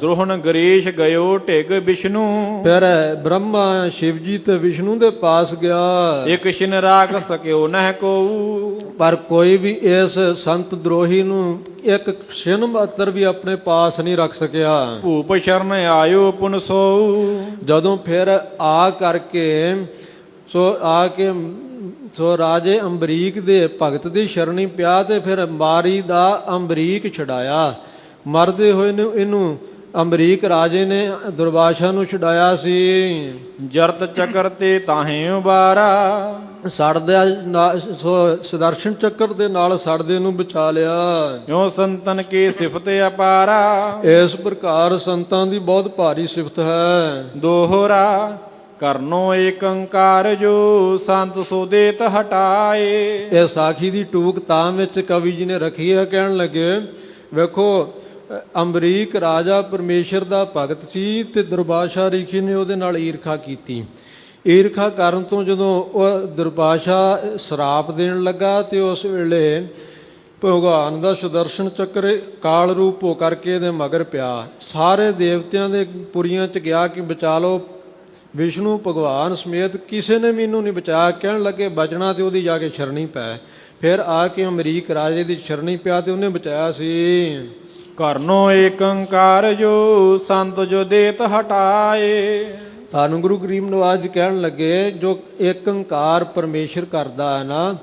ਦ੍ਰੋਹਣ ਗਰੀਸ਼ ਗਇਓ ਢਿਗ ਵਿਸ਼ਨੂੰ। ਫਿਰ ਬ੍ਰਹਮਾ ਸ਼ਿਵ ਜੀ ਤੇ ਵਿਸ਼ਨੂੰ ਦੇ ਪਾਸ ਗਿਆ। ਇਕ ਛਿਨ ਰਾਖ ਸਕਿਓ ਨਹਿ ਕੋਊ। ਪਰ ਕੋਈ ਵੀ ਇਸ ਸੰਤ ਦਰੋਹੀ ਨੂੰ ਇੱਕ ਛਿਨ ਮਾਤਰ ਵੀ ਆਪਣੇ ਪਾਸ ਨਹੀਂ ਰੱਖ ਸਕਿਆ। ਭੂਪ ਸ਼ਰਨ ਆਇਓ ਪੁਨ ਸੋਊ। ਜਦੋਂ ਫਿਰ ਆ ਕੇ ਸੋ ਰਾਜੇ ਅੰਬਰੀਕ ਦੇ ਭਗਤ ਦੀ ਸ਼ਰਣੀ ਪਿਆ ਤੇ ਫਿਰ ਮਾਰੀ ਦਾ ਅੰਬਰੀਕ ਛਡਾਇਆ। ਮਰਦੇ ਹੋਏ ਨੇ ਇਹਨੂੰ ਅੰਬਰੀਕ ਰਾਜੇ ਨੇ ਦੁਰਵਾਸ਼ਾ ਨੂੰ ਛਡਾਇਆ ਸੀ। ਜਰਤ ਚੱਕਰ ਤੇ ਤਾਹੇ ਉਬਾਰਾ। ਸੜਦਿਆ ਸੋ ਸੁਦਰਸ਼ਨ ਚੱਕਰ ਦੇ ਨਾਲ ਸੜਦੇ ਨੂੰ ਬਚਾ ਲਿਆ। ਕਿਉ ਸੰਤਨ ਕੀ ਸਿਫਤ ਅਪਾਰਾ। ਇਸ ਪ੍ਰਕਾਰ ਸੰਤਾਂ ਦੀ ਬਹੁਤ ਭਾਰੀ ਸਿਫਤ ਹੈ। ਦੋਹਰਾ ਕਰਨੋ ਏਕੰਕਾਰ ਜੋ ਸੰਤ ਸੋ ਦੇਤ ਹਟਾਏ। ਇਹ ਸਾਖੀ ਦੀ ਟੂਕ ਤਾਂ ਵਿੱਚ ਕਵੀ ਜੀ ਨੇ ਰੱਖੀ ਹੈ। ਕਹਿਣ ਲੱਗੇ ਵੇਖੋ ਅੰਬਰੀਕ ਰਾਜਾ ਪਰਮੇਸ਼ਰ ਦਾ ਭਗਤ ਸੀ ਤੇ ਦੁਰਵਾਸ਼ਾ ਰਿਖੀ ਨੇ ਉਹਦੇ ਨਾਲ ਈਰਖਾ ਕੀਤੀ। ਈਰਖਾ ਕਰਨ ਤੋਂ ਜਦੋਂ ਉਹ ਦੁਰਵਾਸ਼ਾ ਸ਼ਰਾਪ ਦੇਣ ਲੱਗਾ ਤੇ ਉਸ ਵੇਲੇ ਭਗਵਾਨ ਦਾ ਸੁਦਰਸ਼ਨ ਚੱਕਰ ਕਾਲ ਰੂਪ ਹੋ ਕਰਕੇ ਇਹਦੇ ਮਗਰ ਪਿਆ। ਸਾਰੇ ਦੇਵਤਿਆਂ ਦੇ ਪੁਰੀਆਂ 'ਚ ਗਿਆ ਕਿ ਬਚਾ ਲਓ। ਵਿਸ਼ਨੂੰ ਭਗਵਾਨ ਸਮੇਤ ਕਿਸੇ ਨੇ ਮੈਨੂੰ ਨਹੀਂ ਬਚਾਇਆ। ਕਹਿਣ ਲੱਗੇ ਬਚਣਾ ਤੇ ਉਹਦੀ ਜਾ ਕੇ ਸ਼ਰਣੀ ਪੈ। ਫਿਰ ਆ ਕੇ ਅਮਰੀਕ ਰਾਜੇ ਦੀ ਸ਼ਰਣੀ ਪਿਆ ਤੇ ਉਹਨੇ ਬਚਾਇਆ ਸੀ। ਕਰਨੋ ਏਕੰਕਾਰ ਜੋ ਸੰਤ ਜੋ ਦੇਤ ਹਟਾਏ। ਤੁਹਾਨੂੰ ਗੁਰੂ ਗਰੀਬ ਨਵਾਜ ਕਹਿਣ ਲੱਗੇ ਜੋ ਏਕੰਕਾਰ ਪਰਮੇਸ਼ਰ ਕਰਦਾ ਹੈ ਨਾ,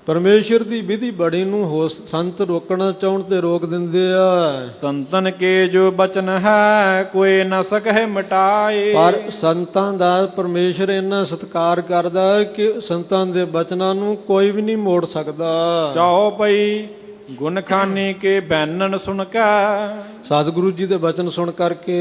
ਪਰਮੇਸ਼ਰ ਦੀ ਵਿਧੀ ਬੜੀ ਨੂੰ ਹੋ ਸੰਤ ਰੋਕਣਾ ਚਾਹੁਣ ਤੇ ਰੋਕ ਦਿੰਦੇ ਆ। ਸੰਤਨ ਕੇ ਜੋ ਬਚਨ ਹੈ ਕੋਈ ਨ ਸਕਹਿ ਮਿਟਾਏ। ਪਰ ਸੰਤਾਂ ਦਾ ਪਰਮੇਸ਼ਰ ਇੰਨਾ ਸਤਿਕਾਰ ਕਰਦਾ ਹੈ ਕਿ ਸੰਤਾਂ ਦੇ ਬਚਨਾਂ ਨੂੰ ਕੋਈ ਵੀ ਨਹੀਂ ਮੋੜ ਸਕਦਾ। ਚਾਉ ਪਈ ਗੁਣ ਖਾਨੀ ਕੇ ਬੈਨਨ ਸੁਣ ਕੈ। ਸਤਿਗੁਰੂ ਜੀ ਦੇ ਬਚਨ ਸੁਣ ਕਰਕੇ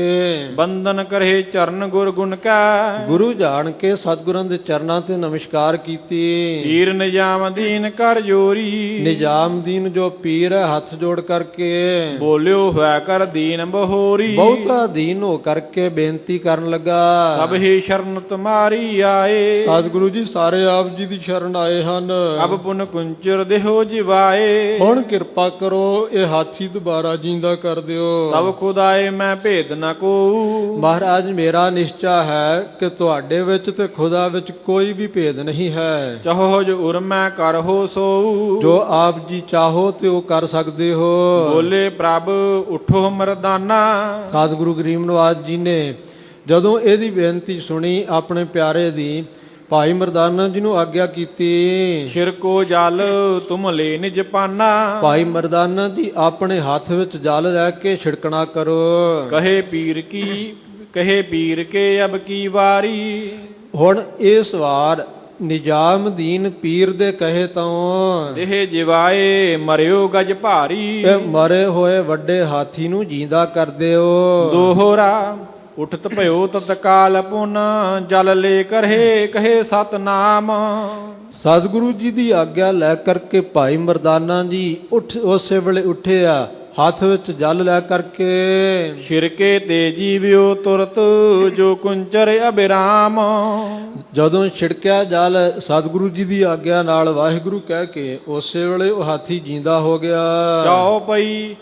ਬੰਦਨ ਕਰੇ ਚਰਨ ਗੁਰ ਗੁਣ ਕੈ। ਗੁਰੂ ਜਾਣ ਕੇ ਸਤਿਗੁਰਾਂ ਦੇ ਚਰਨਾਂ ਤੇ ਨਮਸਕਾਰ ਕੀਤੀ। ਪੀਰ ਨਿਜਾਮ ਦੀਨ ਕਰ ਜੋਰੀ। ਨਿਜਾਮ ਦੀਨ ਜੋ ਪੀਰ ਹੈ ਹੱਥ ਜੋੜ ਕਰਕੇ ਬੋਲਿਓ ਹੋਇ ਕਰ ਦੀਨ ਬਹੋਰੀ। ਬਹੁਤਾ ਦੀਨ ਹੋ ਕਰਕੇ ਬੇਨਤੀ ਕਰਨ ਲੱਗਾ। ਸਭ ਹੀ ਸ਼ਰਨ ਤੁਮਾਰੀ ਆਏ। ਸਤਿਗੁਰੂ ਜੀ ਸਾਰੇ ਆਪ ਜੀ ਦੀ ਸ਼ਰਨ ਆਏ ਹਨ। ਅਬ ਪੁਨ ਕੁੰਚਰ ਦੇਹੋ ਜਿਵਾਏ। ਹੁਣ ਕਿਰਪਾ ਕਰੋ ਇਹ ਹਾਥੀ ਦੁਬਾਰਾ ਜਿੰਦਾ ਕਰ ਦਿਓ। ਤਬ ਖੁਦਾਏ ਮੈਂ ਭੇਦ ਨ ਕੋ। ਮਹਾਰਾਜ ਮੇਰਾ ਨਿਸ਼ਚਾ ਹੈ ਕਿ ਤੁਹਾਡੇ ਵਿੱਚ ਤੇ ਖੁਦਾ ਵਿੱਚ ਕੋਈ ਵੀ ਭੇਦ ਨਹੀਂ ਹੈ। ਚਾਹੋ ਜੋ ਉਰਮੈ ਕਰਹੁ ਸੋਊ। ਜੋ ਆਪ ਜੀ ਚਾਹੋ ਤੇ ਉਹ ਕਰ ਸਕਦੇ ਹੋ। ਬੋਲੇ ਪ੍ਰਭ ਉਠੋ ਮਰਦਾਨਾ। ਸਤਿਗੁਰੂ ਗਰੀਬ ਨਵਾਜ ਜੀ ਨੇ ਜਦੋਂ ਇਹਦੀ ਬੇਨਤੀ ਸੁਣੀ ਆਪਣੇ ਪਿਆਰੇ ਦੀ, ਭਾਈ ਮਰਦਾਨਾ ਜੀ ਨੂੰ ਆਗਿਆ ਕੀਤੀ। ਸ਼ਿਰ ਕੋ ਜਲ ਤੁਮ ਲੈ ਨਿਜ ਪਾਨਾ। ਭਾਈ ਮਰਦਾਨਾ ਜੀ ਆਪਣੇ ਹੱਥ ਵਿੱਚ ਜਲ ਲੈ ਕੇ ਛਿੜਕਣਾ ਕਰੋ। ਕਹੇ ਪੀਰ ਕੇ ਅਬ ਕੀ ਵਾਰੀ। ਹੁਣ ਇਸ ਵਾਰ ਨਿਜਾਮਦੀਨ ਪੀਰ ਦੇ ਕਹੇ ਤੋਂ ਇਹ ਜਿਵਾਏ ਮਰਿਓ ਗਜ ਭਾਰੀ। ਇਹ ਮਰੇ ਹੋਏ ਵੱਡੇ ਹਾਥੀ ਨੂੰ ਜਿੰਦਾ ਕਰ ਦਿਓ। ਦੋਹਰਾ ਉਠਤ ਭਇਓ ਤਤਕਾਲ ਪੁਨ ਜਲ ਲੈ ਕਰਹੇ ਕਹੇ ਸਤਨਾਮ। ਸਤਿਗੁਰੂ ਜੀ ਦੀ ਆਗਿਆ ਲੈ ਕਰਕੇ ਭਾਈ ਮਰਦਾਨਾ ਜੀ ਉਸੇ ਵੇਲੇ ਉੱਠੇ ਆ, ਹੱਥ ਵਿੱਚ ਜਲ ਲੈ ਕਰਕੇ। ਛਿਰਕੇ ਤੇ ਜੀਵਿਓ ਤੁਰਤ ਜੋ ਕੁੰਚਰ ਅਬਿਰਾਮ। ਜਦੋਂ ਛਿੜਕਿਆ ਜਲ ਸਤਿਗੁਰੂ ਜੀ ਦੀ ਆਗਿਆ ਨਾਲ ਵਾਹਿਗੁਰੂ ਕਹਿ ਕੇ ਉਸੇ ਵੇਲੇ ਉਹ ਹਾਥੀ ਜਿੰਦਾ ਹੋ ਗਿਆ। ਚਾਉ ਪਈ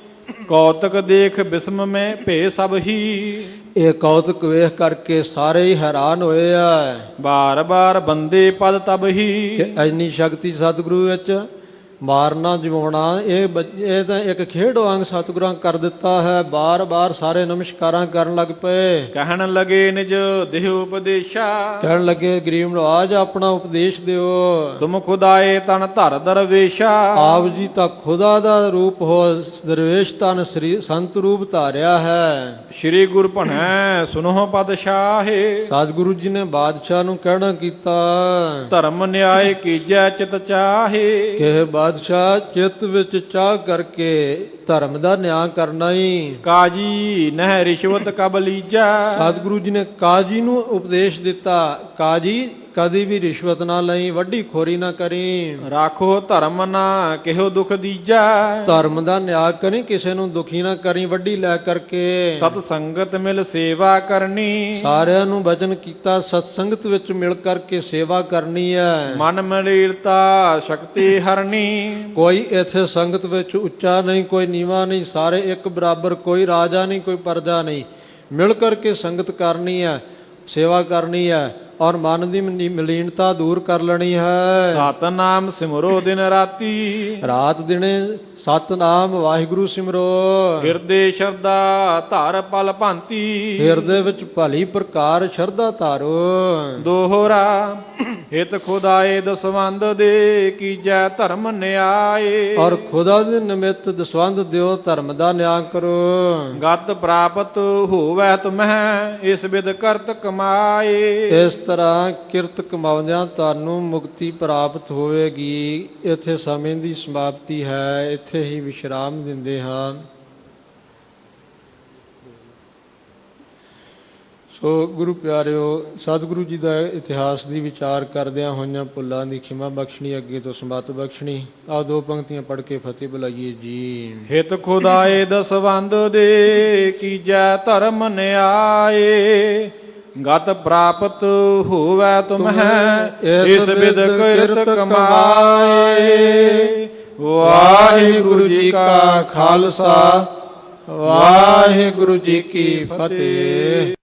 ਕੌਤਕ ਦੇਖ ਬਿਸਮ ਮੈਂ ਭੇ ਸਭ ਹੀ। ਇਹ ਕੌਤਕ ਵੇਖ ਕਰਕੇ ਸਾਰੇ ਹੀ ਹੈਰਾਨ ਹੋਏ ਆ। ਬਾਰ ਬਾਰ ਬੰਦੇ ਪਦ ਤਬ ਹੀ। ਕਿ ਇੰਨੀ ਸ਼ਕਤੀ ਸਤਿਗੁਰੂ ਵਿੱਚ ਮਾਰਨਾ ਜਿਵਾਉਣਾ ਇਹ ਤਾਂ ਇੱਕ ਖੇਡ ਵਾਂਗ ਸਤਿਗੁਰਾਂ ਕਰ ਦਿੱਤਾ ਹੈ। ਬਾਰ-ਬਾਰ ਸਾਰੇ ਨਮਸਕਾਰਾਂ ਕਰਨ ਲੱਗ ਪਏ। ਕਹਿਣ ਲਗੇ ਨਿਜ ਦੇਹ ਉਪਦੇਸ਼ਾ, ਕਹਿਣ ਲੱਗੇ ਗਰੀਬ ਨਵਾਜ ਆਪਣਾ ਉਪਦੇਸ਼ ਦਿਓ। ਤੁਮ ਖੁਦਾਏ ਤਨ ਧਰ ਦਰਵੇਸ਼ਾ, ਆਪ ਜੀ ਤਾਂ ਖੁਦਾ ਦਾ ਰੂਪ ਹੋ ਦਰਵੇਸ਼ ਤਨ ਸ੍ਰੀ ਸੰਤ ਰੂਪ ਧਾਰਿਆ ਹੈ। ਸ੍ਰੀ ਗੁਰ ਭਣੈ ਸੁਨੋ ਪਦਸ਼ਾਹੇ, ਸਤਿਗੁਰੂ ਜੀ ਨੇ ਬਾਦਸ਼ਾਹ ਨੂੰ ਕਹਿਣਾ ਕੀਤਾ ਧਰਮ ਨਿਆਏ ਕੀਜੈ ਚਿਤ ਚਾਹੇ, ਕਿ ਬਾਦਸ਼ਾਹ ਚਿੱਤ ਵਿੱਚ ਚਾਹ ਕਰਕੇ ਧਰਮ ਦਾ ਨਿਆਂ ਕਰਨਾ ਹੀ। ਕਾਜੀ ਨਹਿ ਰਿਸ਼ਵਤ ਕਬ ਲੀਜੈ, ਸਤਿਗੁਰੂ ਜੀ ਨੇ ਕਾਜੀ ਨੂੰ ਉਪਦੇਸ਼ ਦਿੱਤਾ, ਕਾਜੀ ਕਦੀ ਵੀ ਰਿਸ਼ਵਤ ਨਾ ਲਈ, ਵੱਡੀ ਖੋਰੀ ਨਾ ਕਰੀ, ਰਾਖੋ ਧਰਮ ਨਾ ਕਿਹੋ ਦੁਖ ਦੀਜੈ, ਧਰਮ ਦਾ ਨਿਆਂ ਕਰੀ, ਕਿਸੇ ਨੂੰ ਦੁਖੀ ਨਾ ਕਰੀ ਵੱਡੀ ਲੈ ਕਰਕੇ। ਸਤ ਸੰਗਤ ਮਿਲ ਸੇਵਾ ਕਰਨੀ, ਸਾਰਿਆਂ ਨੂੰ ਬਚਨ ਕੀਤਾ ਸਤ ਸੰਗਤ ਵਿੱਚ ਮਿਲ ਕਰਕੇ ਸੇਵਾ ਕਰਨੀ ਹੈ। ਮਨ ਮਲੀਲਤਾ ਸ਼ਕਤੀ ਹਰਨੀ, ਕੋਈ ਇੱਥੇ ਸੰਗਤ ਵਿੱਚ ਉੱਚਾ ਨਹੀਂ, ਕੋਈ ਨੀਵਾਂ ਨਹੀਂ, ਸਾਰੇ ਇੱਕ ਬਰਾਬਰ, ਕੋਈ ਰਾਜਾ ਨਹੀਂ, ਕੋਈ ਪ੍ਰਜਾ ਨਹੀਂ, ਮਿਲ ਕਰਕੇ ਸੰਗਤ ਕਰਨੀ ਹੈ, ਸੇਵਾ ਕਰਨੀ ਹੈ ਔਰ ਮਨ ਦੀ ਮਲੀਨਤਾ ਦੂਰ ਕਰ ਲੈਣੀ ਹੈ। ਸਤਨਾਮ ਸਿਮਰੋ ਦਿਨ ਰਾਤੀ, ਰਾਤ ਦਿਨੇ ਸਤਨਾਮ ਵਾਹਿਗੁਰੂ ਸਿਮਰੋ। ਹਿਰਦੇ ਸ਼ਰਧਾ ਧਾਰ ਪਲ ਭਾਂਤੀ, ਹਿਰਦੇ ਵਿੱਚ ਭਲੀ ਪ੍ਰਕਾਰ ਸ਼ਰਧਾ ਧਾਰੋ। ਦੋਹਰਾ ਹਿਤ ਖੁਦਾਏ ਦਸਵੰਦ ਦੇ, ਕੀਜੈ ਧਰਮ ਨਿਆਏ, ਔਰ ਖੁਦਾ ਦੇ ਨਿਮਿਤ ਦਸਵੰਦ ਦਿਓ, ਧਰਮ ਦਾ ਨਿਆਂ ਕਰੋ। ਗਤ ਪ੍ਰਾਪਤ ਹੋਵੈ ਤੁਮਹਿ, ਇਸ ਬਿਦ ਕਰਤ ਕਮਾਏ, ਇਸ ਤਰ੍ਹਾਂ ਕਿਰਤ ਕਮਾਉਂਦਿਆਂ ਤੁਹਾਨੂੰ ਮੁਕਤੀ ਪ੍ਰਾਪਤ ਹੋਵੇਗੀ। ਇੱਥੇ ਸਮੇਂ ਦੀ ਸਮਾਪਤੀ ਹੈ, ਇੱਥੇ ਹੀ ਵਿਸ਼ਰਾਮ ਦਿੰਦੇ ਹਾਂ। ਸੋ ਗੁਰੂ ਪਿਆਰਿਓ, ਸਤਿਗੁਰੂ ਜੀ ਦਾ ਇਤਿਹਾਸ ਦੀ ਵਿਚਾਰ ਕਰਦਿਆਂ ਹੋਈਆਂ ਭੁੱਲਾਂ ਦੀ ਖਿਮਾ ਬਖਸ਼ਣੀ, ਅੱਗੇ ਤੋਂ ਸਮਤ ਬਖਸ਼ਣੀ। ਆਹ ਦੋ ਪੰਕਤੀਆਂ ਪੜ੍ਹ ਕੇ ਫਤਿਹ ਬੁਲਾਈਏ ਜੀ। ਹਿਤ ਖੁਦਾਏ ਦਸਵੰਦ ਦੇ, ਕੀਜੈ ਧਰਮ ਨਿਆਏ, ਗਤ ਪ੍ਰਾਪਤ ਹੋਵੈ ਤੁਮਹਿ, ਇਸ ਬਿਦ ਕਿਰਤ ਕਮਾਏ। ਵਾਹਿਗੁਰੂ ਜੀ ਕਾ ਖਾਲਸਾ, ਵਾਹਿਗੁਰੂ ਜੀ ਕੀ ਫਤਿਹ।